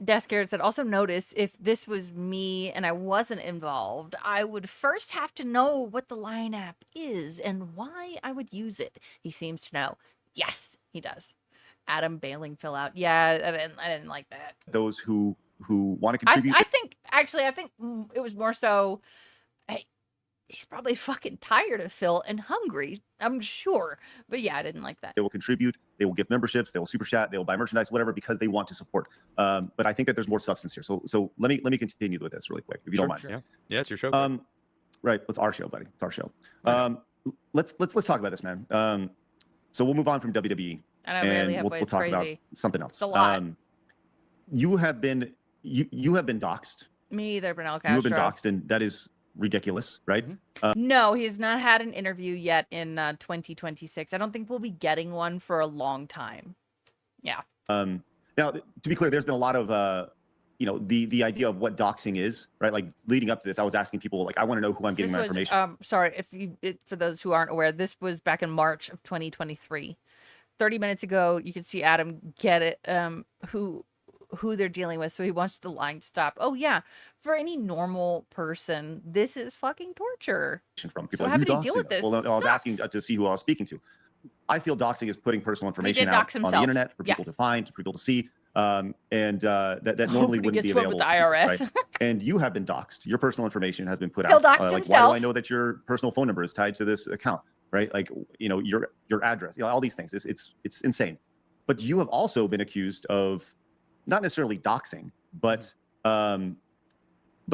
Desk Garrett said, also notice if this was me and I wasn't involved, I would first have to know what the Line app is and why I would use it. He seems to know. Yes, he does. Adam bailing Phil out. Yeah, I didn't like that. those who want to contribute. I think it was more so, hey, he's probably fucking tired of Phil and hungry, I'm sure. But yeah, I didn't like that. They will contribute. They will give memberships. They will super chat. They will buy merchandise, whatever, because they want to support. But I think that there's more substance here. So let me continue with this really quick, if you don't mind. Sure. Yeah, it's your show. Right. It's our show, buddy. It's our show. Let's talk about this, man. So we'll move on from WWE. I know, really, and we'll talk about something else. It's a lot. You have been doxxed. Me either, Bernal You Castro. have been doxxed, and that is ridiculous, right? No, he's not had an interview yet in 2026. I don't think we'll be getting one for a long time. Yeah. Now, to be clear, there's been a lot of the idea of what doxing is, right? Like leading up to this, I was asking people, like, I want to know who I'm getting my information. Sorry, for those who aren't aware, this was back in March of 2023. 30 minutes ago, you could see Adam get it, who they're dealing with, so he wants the line to stop. Oh yeah, for any normal person, this is fucking torture. From people, so like, how do you deal with this? Well, I was asking to see who I was speaking to. I feel doxing is putting personal information out on the internet for people to find, for people to see, and that normally wouldn't be available with the to people, IRS. right? And you have been doxed. Your personal information has been put Phil out. doxed Like, himself. why do I know that your personal phone number is tied to this account, right? Like, your address, all these things. It's insane. But you have also been accused of not necessarily doxing, but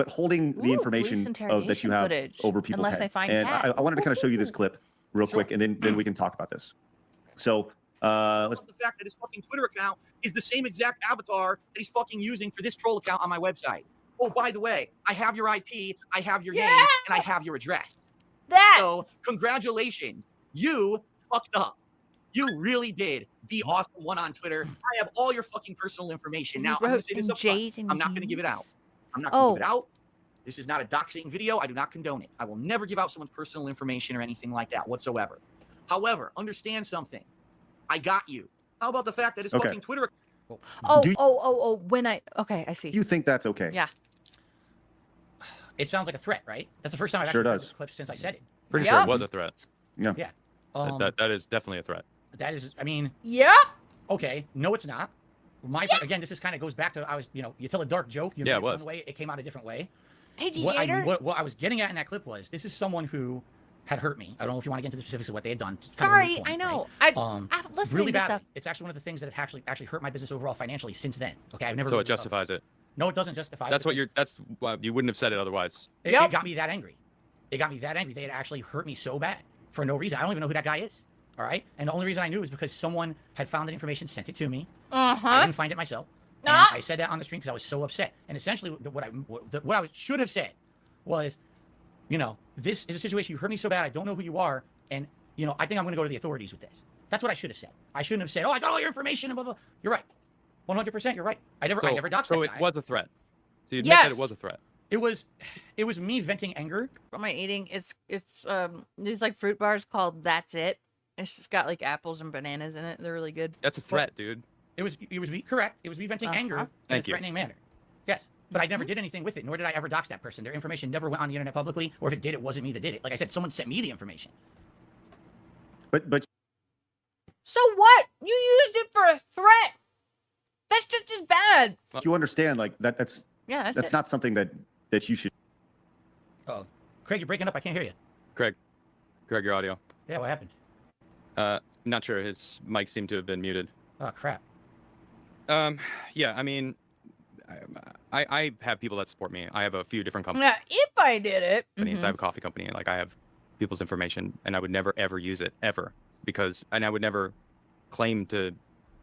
holding the information that you have over people's heads. And I wanted to kind of show you this clip real quick, and then we can talk about this. So let's. The fact that his fucking Twitter account is the same exact avatar that he's fucking using for this troll account on my website. Oh, by the way, I have your IP, I have your name, and I have your address. So congratulations, you fucked up. You really did be awesome one on Twitter. I have all your fucking personal information. Now, I'm going to say this up front. I'm not going to give it out. I'm not going to give it out. This is not a doxing video. I do not condone it. I will never give out someone's personal information or anything like that whatsoever. However, understand something. I got you. How about the fact that his fucking Twitter... Okay, I see. You think that's okay? Yeah. It sounds like a threat, right? That's the first time I've actually heard this clip since I said it. Pretty sure it was a threat. Yeah. Yeah. That is definitely a threat. That is, I mean... Yep. Okay, no, it's not. Again, this is kind of goes back to, you tell a dark joke. You it was. One way, it came out a different way. Hey, DJ. What I was getting at in that clip was, this is someone who had hurt me. I don't know if you want to get into the specifics of what they had done. Sorry, I know. Right? I'm listening really to badly. stuff. It's actually one of the things that have actually hurt my business overall financially since then. Okay, I've never. So it justifies it. No, it doesn't justify. That's what you wouldn't have said it otherwise. It got me that angry. It got me that angry. They had actually hurt me so bad for no reason. I don't even know who that guy is. All right, and the only reason I knew was because someone had found the information, sent it to me. I didn't find it myself. And I said that on the stream because I was so upset. And essentially, what I should have said was, this is a situation, you hurt me so bad, I don't know who you are, and I think I'm going to go to the authorities with this. That's what I should have said. I shouldn't have said, I got all your information and blah blah. You're right, 100%. You're right. I never doxed that guy. So it was a threat. So you admit that it was a threat. It was me venting anger. What am I eating? It's these like fruit bars called That's It. It's just got like apples and bananas in it. They're really good. That's a threat, dude. It was me, correct. It was me venting anger in a threatening manner. Yes. But I never did anything with it, nor did I ever dox that person. Their information never went on the internet publicly, or if it did, it wasn't me that did it. Like I said, someone sent me the information. But So what? You used it for a threat. That's just as bad. You understand, like that's that's not something that you should. Oh, Craig, you're breaking up. I can't hear you. Craig, your audio. Yeah, what happened? Not sure. His mic seemed to have been muted. Oh crap. Yeah, I mean, I have people that support me. I have a few different companies. Yeah, if I did it. I have a coffee company, and like I have people's information, and I would never ever use it ever and I would never claim to,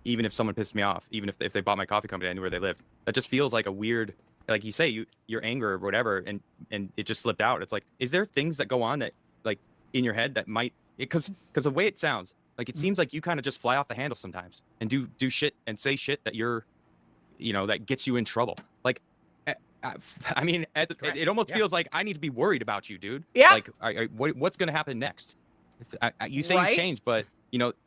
even if someone pissed me off, even if they bought my coffee company, I knew where they lived. That just feels like a weird, like you say, your anger or whatever, and it just slipped out. It's like, is there things that go on that like in your head that might, because the way it sounds, like it seems like you kind of just fly off the handle sometimes and do shit and say shit that that gets you in trouble. Like, I mean, it almost feels like I need to be worried about you, dude. Yeah. Like, what's gonna happen next? You say you changed, but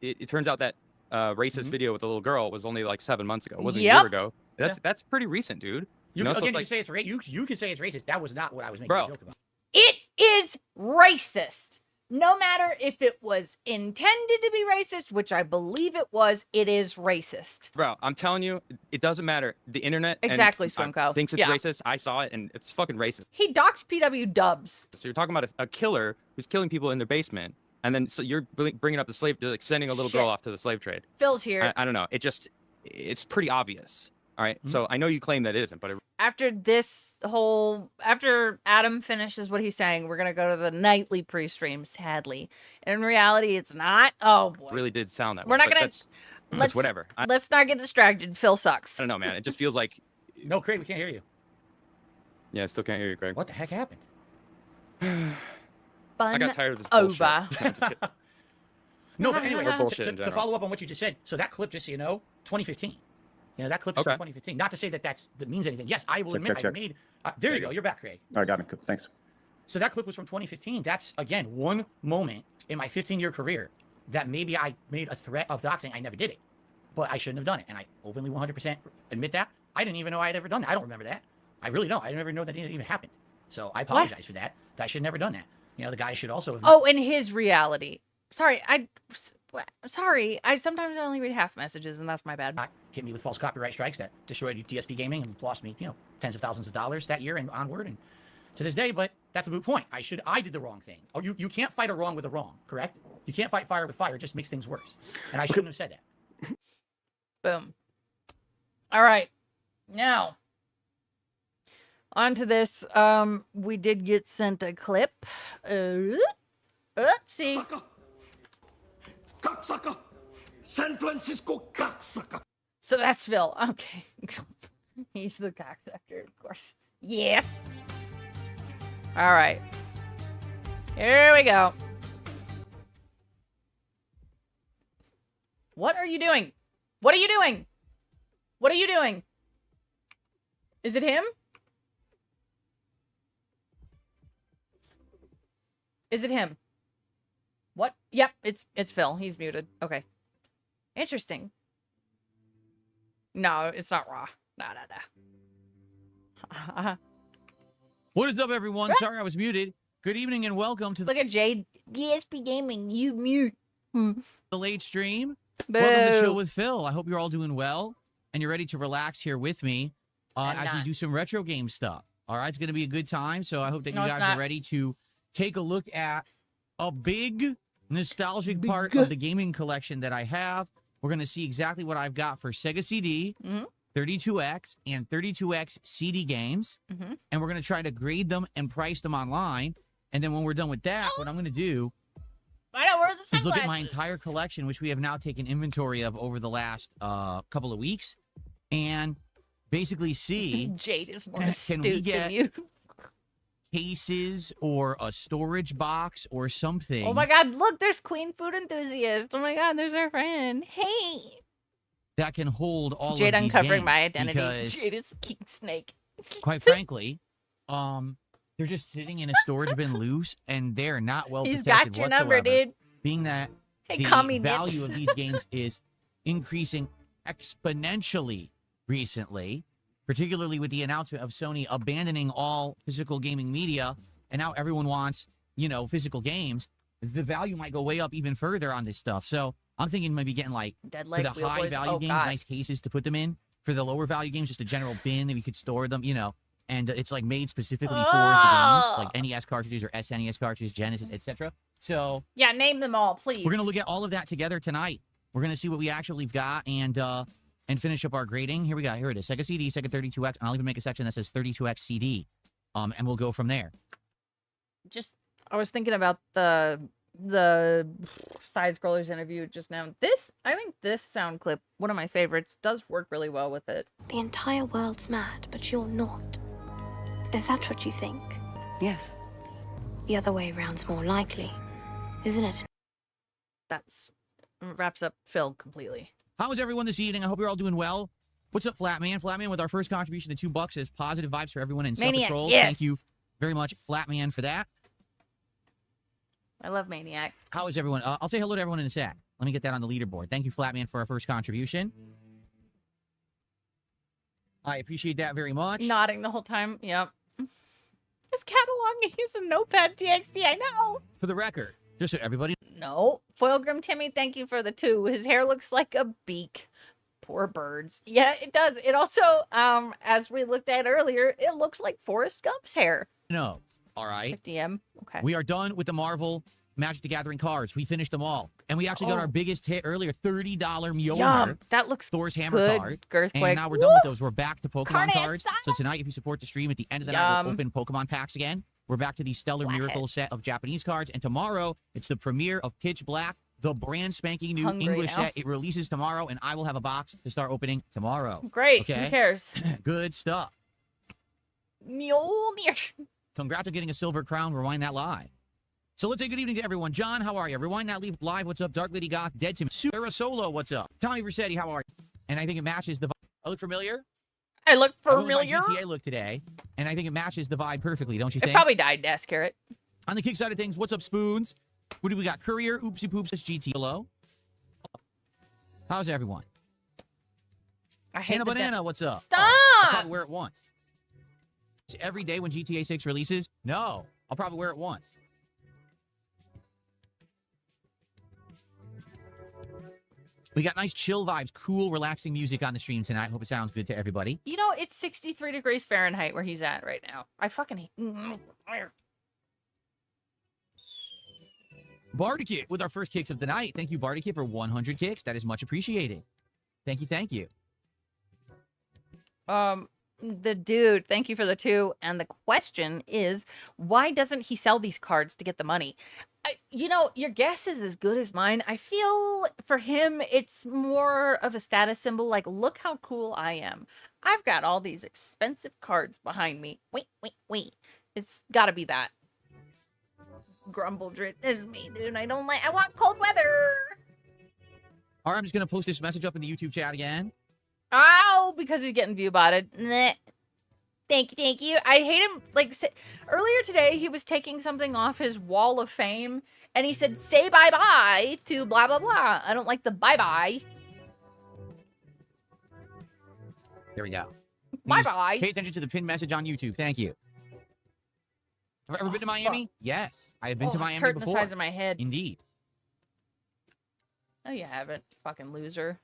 it turns out that racist video with the little girl was only like 7 months ago. It wasn't a year ago. That's pretty recent, dude. You can say it's you can say it's racist. That was not what I was making a joke about. It is racist. No matter if it was intended to be racist, which I believe it was, it is racist. Bro, I'm telling you, it doesn't matter. The internet Swimco thinks it's racist. I saw it, and it's fucking racist. He doxed PW Dubs. So you're talking about a killer who's killing people in their basement, and then so you're bringing up the slave, like sending a little girl off to the slave trade. Phil's here. I don't know. It's pretty obvious. All right. So I know you claim that it isn't, but after Adam finishes what he's saying, we're gonna go to the nightly pre-stream. Sadly, in reality, it's not. Oh boy, it really did sound that way. We're not gonna. That's whatever. Let's not get distracted. Phil sucks. I don't know, man. It just feels like. No, Craig, we can't hear you. Yeah, I still can't hear you, Craig. What the heck happened? I got tired of this over. No, but anyway, to follow up on what you just said, so that clip, just so you know, 2015. You know, that clip is Okay. from 2015. Not to say that that means anything. Yes, I will Check, admit check, I check. made. There you go. You're back, Craig. All right, got it. Thanks. So that clip was from 2015. That's, again, one moment in my 15-year career that maybe I made a threat of doxing. I never did it, but I shouldn't have done it. And I openly 100% admit that. I didn't even know I had ever done that. I don't remember that. I really don't. I never know that it even happened. So I apologize for that. I should have never done that. You know, the guy should also have... Oh, in his reality. Sorry, I sometimes only read half messages, and that's my bad. hit me with false copyright strikes that destroyed DSP gaming and lost me, you know, tens of thousands of dollars that year and onward and to this day. But that's a moot point. I did the wrong thing. Oh, you can't fight a wrong with a wrong, correct? You can't fight fire with fire. It just makes things worse. And I shouldn't have said that. Boom. All right. Now, on to this. We did get sent a clip. Oopsie. Cocksucker! San Francisco cocksucker! So that's Phil. Okay. He's the cocksucker, of course. Yes. All right. Here we go. What are you doing? What are you doing? What are you doing? Is it him? Is it him? What? Yep, it's Phil. He's muted. Okay. Interesting. No, it's not raw. No. What is up, everyone? Sorry I was muted. Good evening and welcome to Look at Jade. DSP Gaming, you mute. the late stream. Boo. Welcome to the show with Phil. I hope you're all doing well and you're ready to relax here with me as we do some retro game stuff. All right, it's going to be a good time. So I hope that you guys are ready to take a look at a big nostalgic part of the gaming collection that I have. We're going to see exactly what I've got for Sega CD, 32X, and 32X CD games. And we're going to try to grade them and price them online. And then when we're done with that, what I'm going to do is look at my entire collection, which we have now taken inventory of over the last couple of weeks, and basically see Jade is more can astute we get than you. cases or a storage box or something. Oh my god, look, there's Queen Food Enthusiast. Oh my god, there's our friend. Hey. That can hold all Jade of these uncovering games, my identity. because, Jade is King Snake. quite frankly, they're just sitting in a storage bin loose, and they're not well He's protected got your whatsoever. number, dude. Being that Hey, the call me value Nips. of these games is increasing exponentially recently, particularly with the announcement of Sony abandoning all physical gaming media, and now everyone wants, you know, physical games, the value might go way up even further on this stuff. So I'm thinking maybe getting, like, Dead for Leg, the Wheel high Boys. value Oh, games, God. nice cases to put them in. For the lower value games, just a general bin that we could store them, you know. And it's like made specifically for the games, like NES cartridges or SNES cartridges, Genesis, etc. So Yeah, name them all, please. we're gonna look at all of that together tonight. We're gonna see what we actually got and finish up our grading. Here we go. Here it is. Sega CD, Sega 32X, and I'll even make a section that says 32X CD. And we'll go from there. I was thinking about the side scrollers interview just now. I think this sound clip, one of my favorites, does work really well with it. The entire world's mad, but you're not. Is that what you think? Yes. The other way round's more likely, isn't it? That's wraps up Phil completely. How is everyone this evening? I hope you're all doing well. What's up, Flatman? Flatman with our first contribution to $2 is positive vibes for everyone in Maniac, self-control. yes. Thank you very much, Flatman, for that. I love Maniac. How is everyone? I'll say hello to everyone in a sec. Let me get that on the leaderboard. Thank you, Flatman, for our first contribution. I appreciate that very much. Nodding the whole time. Yep. His cataloging is a notepad TXT. I know. For the record, just so everybody. No. Foilgrim Timmy, thank you for the 2. His hair looks like a beak. Poor birds. Yeah, it does. It also, as we looked at earlier, it looks like Forrest Gump's hair. No. All right. DM. Okay. We are done with the Marvel Magic the Gathering cards. We finished them all. And we actually got our biggest hit earlier, $30 Mjolnir. Yum. That looks Thor's Hammer good. card. Girthquake. And now we're done with those. We're back to Pokemon Carne cards. asada. So tonight, if you support the stream, at the end of the night, we'll open Pokemon packs again. We're back to the Stellar Flathead. Miracle set of Japanese cards. And tomorrow, it's the premiere of Pitch Black, the brand spanking new Hungry English now. set. It releases tomorrow, and I will have a box to start opening tomorrow. Great. Okay? Who cares? Good stuff. Mjolnir. Congrats on getting a silver crown. Rewind that live. So let's say good evening to everyone. John, how are you? Rewind that live. What's up? Dark Lady Goth, Dead to Me. Sarah Solo, what's up? Tommy Versetti, how are you? And I think it matches the I look familiar? I look I went with my familiar. GTA look today, and I think it matches the vibe perfectly, don't you It think? probably died, Desk Carrot. On the kick side of things, what's up, Spoons? What do we got? Courier, Oopsie Poops, GT. Hello? How's everyone? I hate Hannah the Banana, what's up? Stop! Oh, I'll probably wear it once. Every day when GTA 6 releases? No. I'll probably wear it once. We got nice chill vibes, cool, relaxing music on the stream tonight. Hope it sounds good to everybody. You know, it's 63 degrees Fahrenheit where he's at right now. I fucking hate... Bardikit with our first kicks of the night. Thank you, Bardikit, for 100 kicks. That is much appreciated. Thank you, thank you. The dude, thank you for the 2. And the question is, why doesn't he sell these cards to get the money? You know, your guess is as good as mine. I feel for him, it's more of a status symbol. Like, look how cool I am. I've got all these expensive cards behind me. Wait. It's gotta be that. Grumbledrit is me, dude. I want cold weather. All right, I'm just going to post this message up in the YouTube chat again. Ow, because he's getting view botted. Nah. Thank you. I hate him. Like, earlier today, he was taking something off his wall of fame, and he said, say bye-bye to blah, blah, blah. I don't like the bye-bye. There we go. Bye-bye. Pay attention to the pinned message on YouTube. Thank you. Have I ever been to Miami? Yes. I have been to Miami hurting before. the sides of my head. Indeed. No, you haven't. Fucking loser.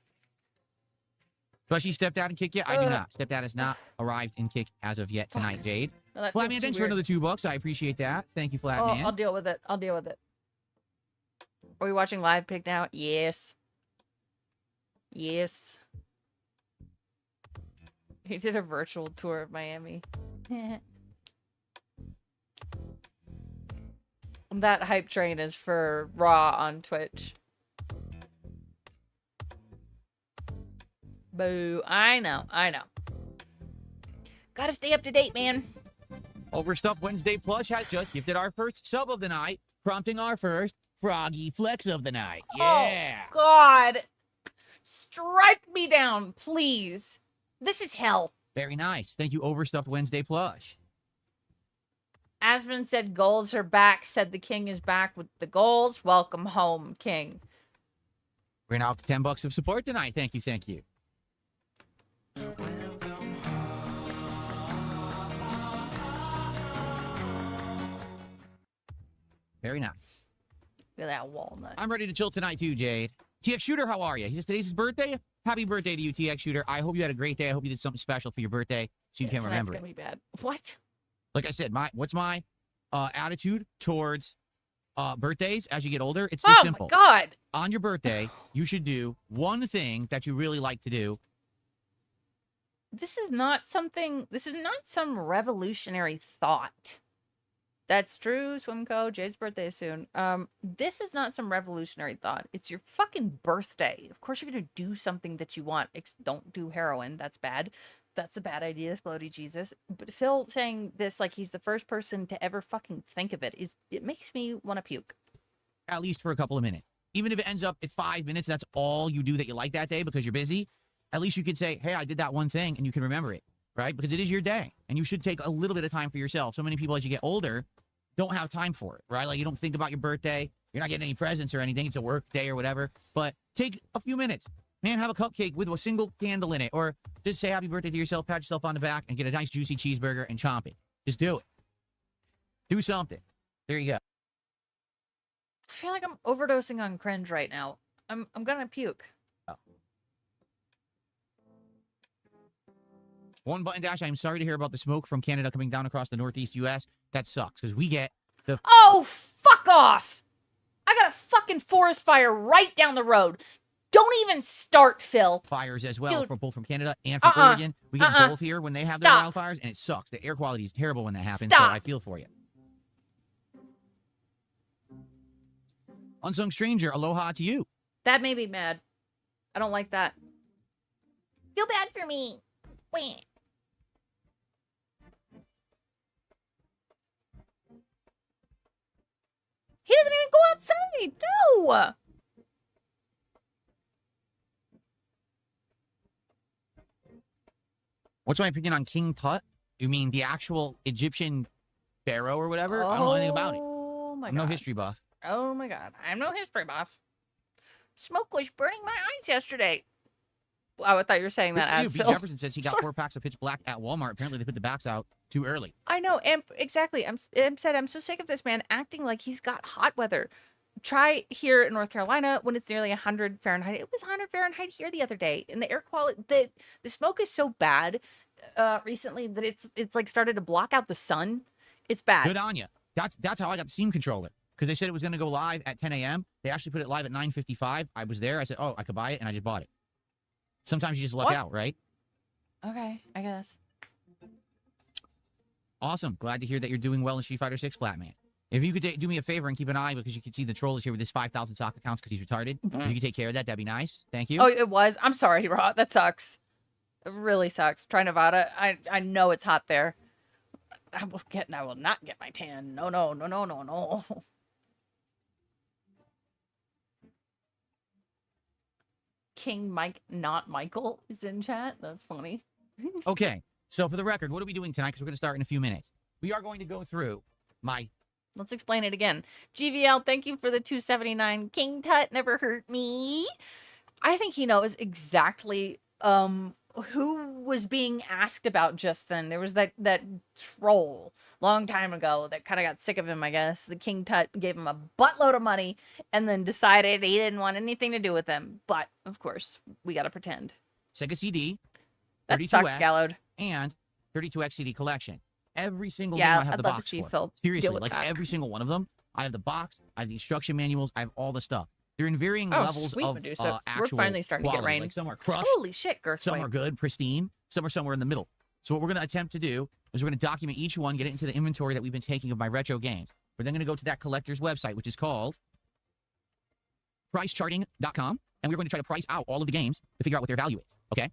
Do I see Stepdad and Kick yet? I do not. Stepdad has not arrived in Kick as of yet tonight, Jade. No, that Flatman, feels thanks too for weird. another $2. I appreciate that. Thank you, Flatman. I'll deal with it. Are we watching live pick now? Yes. He did a virtual tour of Miami. That hype train is for Raw on Twitch. Boo. I know. Gotta stay up to date, man. Overstuffed Wednesday Plush has just gifted our first sub of the night, prompting our first Froggy Flex of the night. Yeah. Oh, God. Strike me down, please. This is hell. Very nice. Thank you, Overstuffed Wednesday Plush. Asmund said goals are back. Said the king is back with the goals. Welcome home, king. We're now up to $10 of support tonight. Thank you. Very nice. Look at that walnut. I'm ready to chill tonight too, Jade. TX Shooter, how are you? He says today's his birthday. Happy birthday to you, TX Shooter. I hope you had a great day. I hope you did something special for your birthday so you can remember it. It's gonna be bad. What? Like I said, what's my attitude towards birthdays as you get older? It's this simple. Oh my God. On your birthday, you should do one thing that you really like to do. This is not some revolutionary thought. That's true, Swimco. Jade's birthday is soon. This is not some revolutionary thought. It's your fucking birthday. Of course you're gonna do something that you want. Don't do heroin. That's bad. That's a bad idea, Splody Jesus. But Phil saying this like he's the first person to ever fucking think of it makes me want to puke. At least for a couple of minutes. Even if it ends up it's 5 minutes, that's all you do that you like that day because you're busy. At least you could say, hey, I did that one thing, and you can remember it, right? Because it is your day, and you should take a little bit of time for yourself. So many people, as you get older, don't have time for it, right? Like, you don't think about your birthday. You're not getting any presents or anything. It's a work day or whatever. But take a few minutes. Man, have a cupcake with a single candle in it. Or just say happy birthday to yourself, pat yourself on the back, and get a nice juicy cheeseburger and chomp it. Just do it. Do something. There you go. I feel like I'm overdosing on cringe right now. I'm gonna puke. Oh. One Button Dash, I'm sorry to hear about the smoke from Canada coming down across the northeast U.S. That sucks, because we get the... Oh, fuck off! I got a fucking forest fire right down the road. Don't even start, Phil. Fires as well, Dude. both from Canada and from Oregon. We get both here when they have their Stop. wildfires, and it sucks. The air quality is terrible when that happens, Stop. so I feel for you. Unsung Stranger, aloha to you. That made me mad. I don't like that. Feel bad for me. Wait. He doesn't even go outside. No. What's my opinion on King Tut? You mean the actual Egyptian pharaoh or whatever? I don't know anything about it. Oh my I'm god. no history buff. Oh my god. I'm no history buff. Smoke was burning my eyes yesterday. Oh, I thought you were saying that as B. Phil. Jefferson says he got 4 packs of Pitch Black at Walmart. Apparently, they put the backs out too early. I know, exactly. I'm said I'm so sick of this man acting like he's got hot weather. Try here in North Carolina when it's nearly 100 Fahrenheit. It was 100 Fahrenheit here the other day, and the air quality, the smoke is so bad recently that it's like started to block out the sun. It's bad. Good on you. That's how I got the Steam controller, because they said it was going to go live at 10 a.m. They actually put it live at 9:55. I was there. I said, oh, I could buy it, and I just bought it. Sometimes you just luck out, right? Okay, I guess. Awesome. Glad to hear that you're doing well in Street Fighter 6, Flatman. If you could do me a favor and keep an eye, because you can see the troll is here with his 5,000 stock accounts because he's retarded. If you could take care of that, that'd be nice. Thank you. Oh, it was. I'm sorry, Raw. That sucks. It really sucks. Try Nevada. I know it's hot there. I will not get my tan. No, no, no, no, no, no. King Mike, not Michael, is in chat. That's funny. Okay. So for the record, what are we doing tonight? Because we're going to start in a few minutes. We are going to go through my... Let's explain it again. GVL, thank you for the 279. King Tut never hurt me. I think he knows exactly who was being asked about just then. There was that troll long time ago that kind of got sick of him, I guess. The King Tut gave him a buttload of money and then decided he didn't want anything to do with him. But, of course, we got to pretend. Sega CD, That sucks, Gallowed. and 32X CD collection. Every single game I have the box for. Phil Seriously, like every single one of them. I have the box, I have the instruction manuals, I have all the stuff. They're in varying levels of Medusa. actual We're finally starting quality. to get rain. Like some are crushed, Holy shit, Girth. some are good, pristine, some are somewhere in the middle. So what we're going to attempt to do is we're going to document each one, get it into the inventory that we've been taking of my retro games. We're then going to go to that collector's website, which is called pricecharting.com, and we're going to try to price out all of the games to figure out what their value is, okay?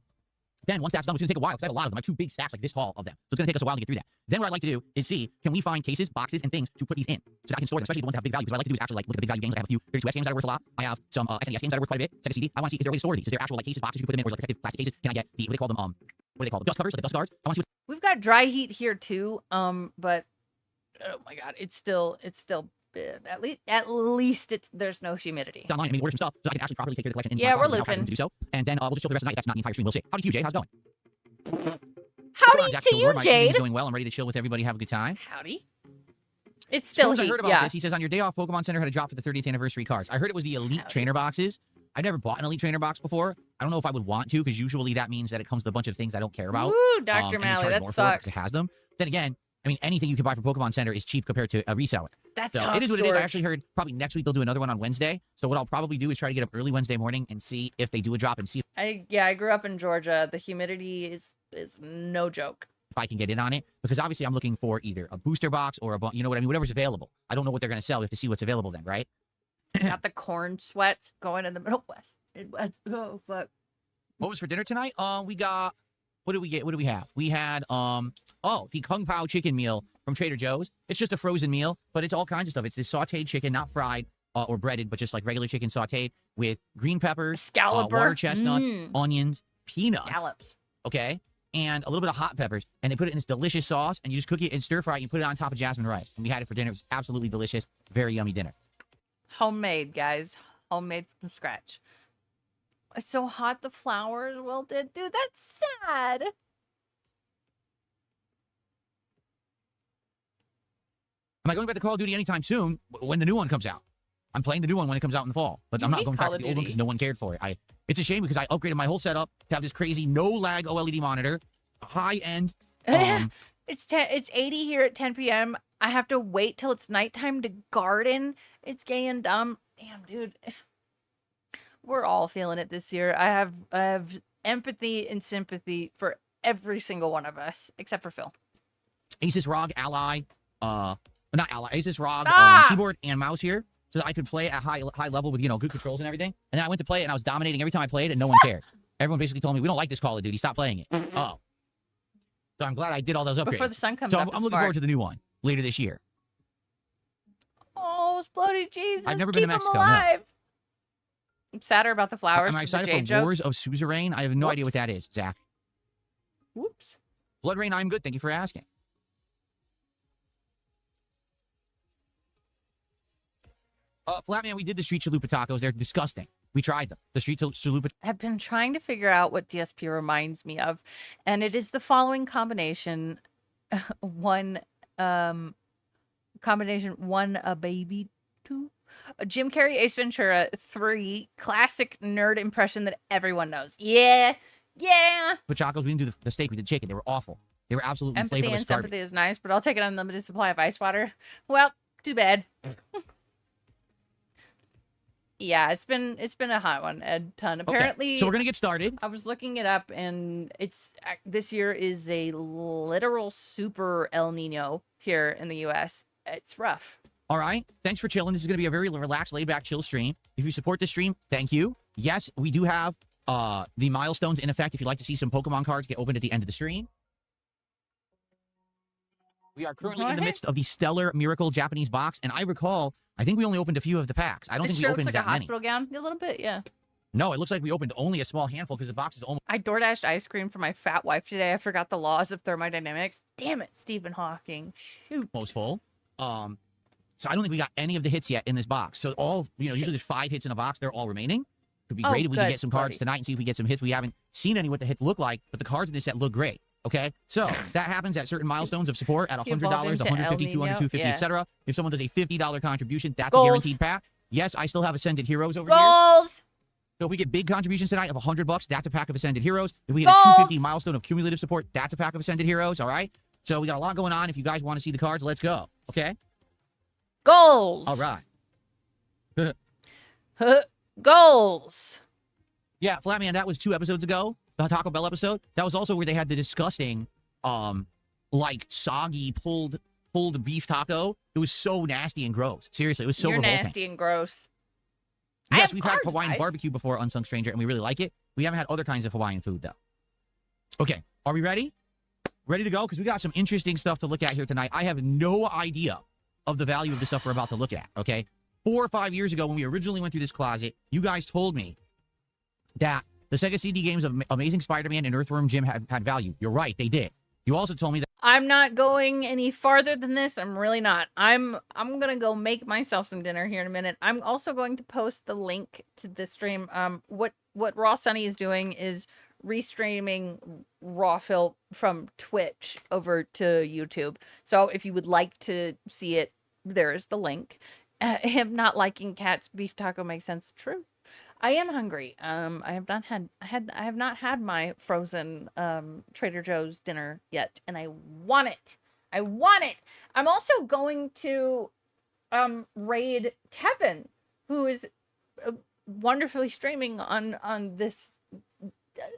Then once that's done, which is going to take a while because I have a lot of them. I have 2 big stacks like this tall of them. So it's going to take us a while to get through that. Then what I'd like to do is see, can we find cases, boxes, and things to put these in so that I can store them, especially the ones that have big value. Because what I like to do is actually like look at the big value games. I have a few 32X games that are worth a lot. I have some SNES games that are worth quite a bit. Sega CD. I want to see, is there a way to store these? Is there actual like cases, boxes you can put them in, or is it like protective plastic cases? Can I get the, what do they call them? What do they call them? Dust covers, like the dust guards? I want to see what... We've got dry heat here too, but oh my god, it's still at least there's no humidity. Online, I mean, order some stuff so I can actually properly take care of the collection. Yeah, we're looping. looping. To do so, and then we'll just chill the rest of the night. If that's not the entire stream, we'll see. Howdy to you, Jade. How's it going? Howdy to you, My Jade. evening's going well. I'm ready to chill with everybody, have a good time. Howdy. It's still heat, I heard about this. He says on your day off, Pokemon Center had a drop for the 30th anniversary cards. I heard it was the Elite Trainer boxes. I've never bought an Elite Trainer box before. I don't know if I would want to, because usually that means that it comes with a bunch of things I don't care about. Ooh, Dr. And Malley, they charge that more sucks. for it because it has them. Then again, I mean, anything you can buy from Pokemon Center is cheap compared to a reseller. That's so it is what it is. I actually heard probably next week they'll do another one on Wednesday. So what I'll probably do is try to get up early Wednesday morning and see if they do a drop and see I grew up in Georgia. The humidity is no joke. if I can get in on it, because obviously I'm looking for either a booster box or you know what I mean, whatever's available. I don't know what they're going to sell. We have to see what's available then, right? Got the corn sweats going in the Midwest. Oh fuck. What was for dinner tonight? We got, what did we get? What did we have? We had the Kung Pao chicken meal from Trader Joe's. It's just a frozen meal, but it's all kinds of stuff. It's this sauteed chicken, not fried or breaded, but just like regular chicken sauteed with green peppers, water chestnuts, onions, peanuts. Scallops. Okay. And a little bit of hot peppers. And they put it in this delicious sauce, and you just cook it and stir fry it. You put it on top of jasmine rice. And we had it for dinner. It was absolutely delicious. Very yummy dinner. Homemade, guys. Homemade from scratch. It's so hot the flowers wilted. Dude, that's sad. Am I going back to Call of Duty anytime soon when the new one comes out? I'm playing the new one when it comes out in the fall. But I'm not going back to the old one because no one cared for it. It's a shame because I upgraded my whole setup to have this crazy no-lag OLED monitor, high-end. It's 80 here at 10 p.m. I have to wait till it's nighttime to garden. It's gay and dumb. Damn, dude. We're all feeling it this year. I have empathy and sympathy for every single one of us, except for Phil. Asus ROG Ally, not Ally, Asus ROG keyboard and mouse here, so that I could play at high level with, good controls and everything. And then I went to play it, and I was dominating every time I played, and no one cared. Everyone basically told me, we don't like this Call of Duty, stop playing it. Oh. So I'm glad I did all those upgrades. Before the sun comes so up, I'm looking forward to the new one later this year. Oh, Splody Jesus, I've never been to Mexico, alive. No. I'm sadder about the flowers. Am I excited for Wars of Suzerain? I have no idea what that is, Zach. Whoops. Blood Rain, I'm good. Thank you for asking. Flatman, we did the street chalupa tacos. They're disgusting. We tried them. The street chalupa. I've been trying to figure out what DSP reminds me of, and it is the following combination. One, a baby, 2, Jim Carrey, Ace Ventura, 3, classic nerd impression that everyone knows. Yeah. Tacos. We didn't do the steak. We did chicken. They were awful. They were absolutely Empathy flavorless and garbage. sympathy is nice, but I'll take an unlimited supply of ice water. Well, too bad. Yeah, it's been a hot one, a ton. Apparently, okay. So we're gonna get started. I was looking it up, and this year is a literal super El Nino here in the U.S. It's rough. All right. Thanks for chilling. This is gonna be a very relaxed, laid-back, chill stream. If you support this stream, thank you. Yes, we do have the milestones in effect. If you'd like to see some Pokemon cards get opened at the end of the stream. We are currently in the midst of the Stellar Miracle Japanese box, and I recall, I think we only opened a few of the packs. I don't think we opened looks like that a hospital gown, a little bit, yeah. No, it looks like we opened only a small handful because the box is almost. I DoorDashed ice cream for my fat wife today. I forgot the laws of thermodynamics. Damn it, Stephen Hawking. Shoot. Almost full. So I don't think we got any of the hits yet in this box. So all, usually there's 5 hits in a box. They're all remaining. Could be great if we can get some cards tonight and see if we get some hits. We haven't seen any what the hits look like, but the cards in this set look great. Okay, so that happens at certain milestones of support at $100, $150, $200, $250, etc. If someone does a $50 contribution, that's a guaranteed pack. Yes, I still have Ascended Heroes over here. So if we get big contributions tonight of $100, that's a pack of Ascended Heroes. If we get a 250 milestone of cumulative support, that's a pack of Ascended Heroes. All right. So we got a lot going on. If you guys want to see the cards, let's go. Okay. Goals. All right. Goals. Yeah, Flatman, that was 2 episodes ago. The Taco Bell episode. That was also where they had the disgusting, like soggy pulled beef taco. It was so nasty and gross. Seriously, it was so revolting. Nasty and gross. Yes, we've had Hawaiian barbecue before, Unsung Stranger, and we really like it. We haven't had other kinds of Hawaiian food though. Okay, are we ready? Ready to go? Because we got some interesting stuff to look at here tonight. I have no idea of the value of the stuff we're about to look at. Okay, 4 or 5 years ago when we originally went through this closet, you guys told me that the Sega CD games of Amazing Spider-Man and Earthworm Jim had value. You're right, they did. You also told me that I'm not going any farther than this. I'm really not. I'm gonna go make myself some dinner here in a minute. I'm also going to post the link to this stream. What Raw Sunny is doing is restreaming Raw Phil from Twitch over to YouTube. So if you would like to see it, there's the link. Him not liking cats beef taco makes sense. True. I am hungry. I have not had my frozen Trader Joe's dinner yet, and I want it. I'm also going to raid Tevin, who is wonderfully streaming on this.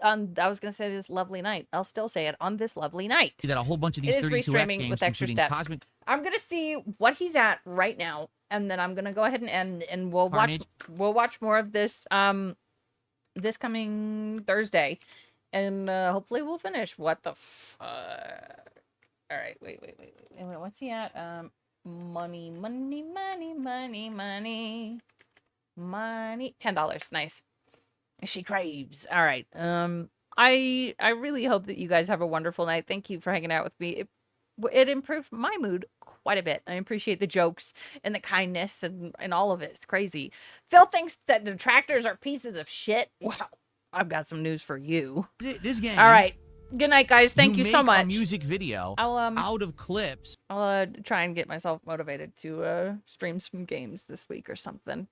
I was gonna say this lovely night. I'll still say it on this lovely night. See that a whole bunch of these 32X games with extra steps. Cosmic. I'm gonna see what he's at right now, and then I'm gonna go ahead and end, and we'll watch more of this this coming Thursday, and hopefully we'll finish. What the fuck? All right, wait. What's he at? Money. $10. Nice. She craves. All right. I really hope that you guys have a wonderful night. Thank you for hanging out with me. It improved my mood quite a bit. I appreciate the jokes and the kindness and all of it. It's crazy. Phil thinks that detractors are pieces of shit. Wow. I've got some news for you. This game. All right. Good night, guys. Thank you so much. A music video out of clips. I'll try and get myself motivated to stream some games this week or something.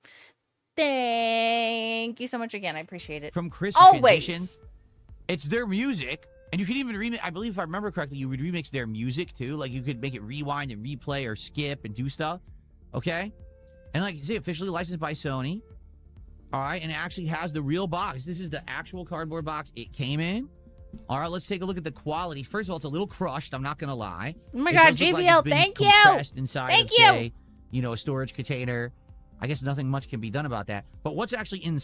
Thank you so much again. I appreciate it. From Chris Always. Transitions. It's their music. And you can even remix, I believe if I remember correctly, you would remix their music too. Like you could make it rewind and replay or skip and do stuff. Okay? And like you say, officially licensed by Sony. All right. And it actually has the real box. This is the actual cardboard box it came in. All right. Let's take a look at the quality. First of all, it's a little crushed. I'm not going to lie. Oh my God, JBL, thank you. Inside of, say, a storage container. I guess nothing much can be done about that. But what's actually inside?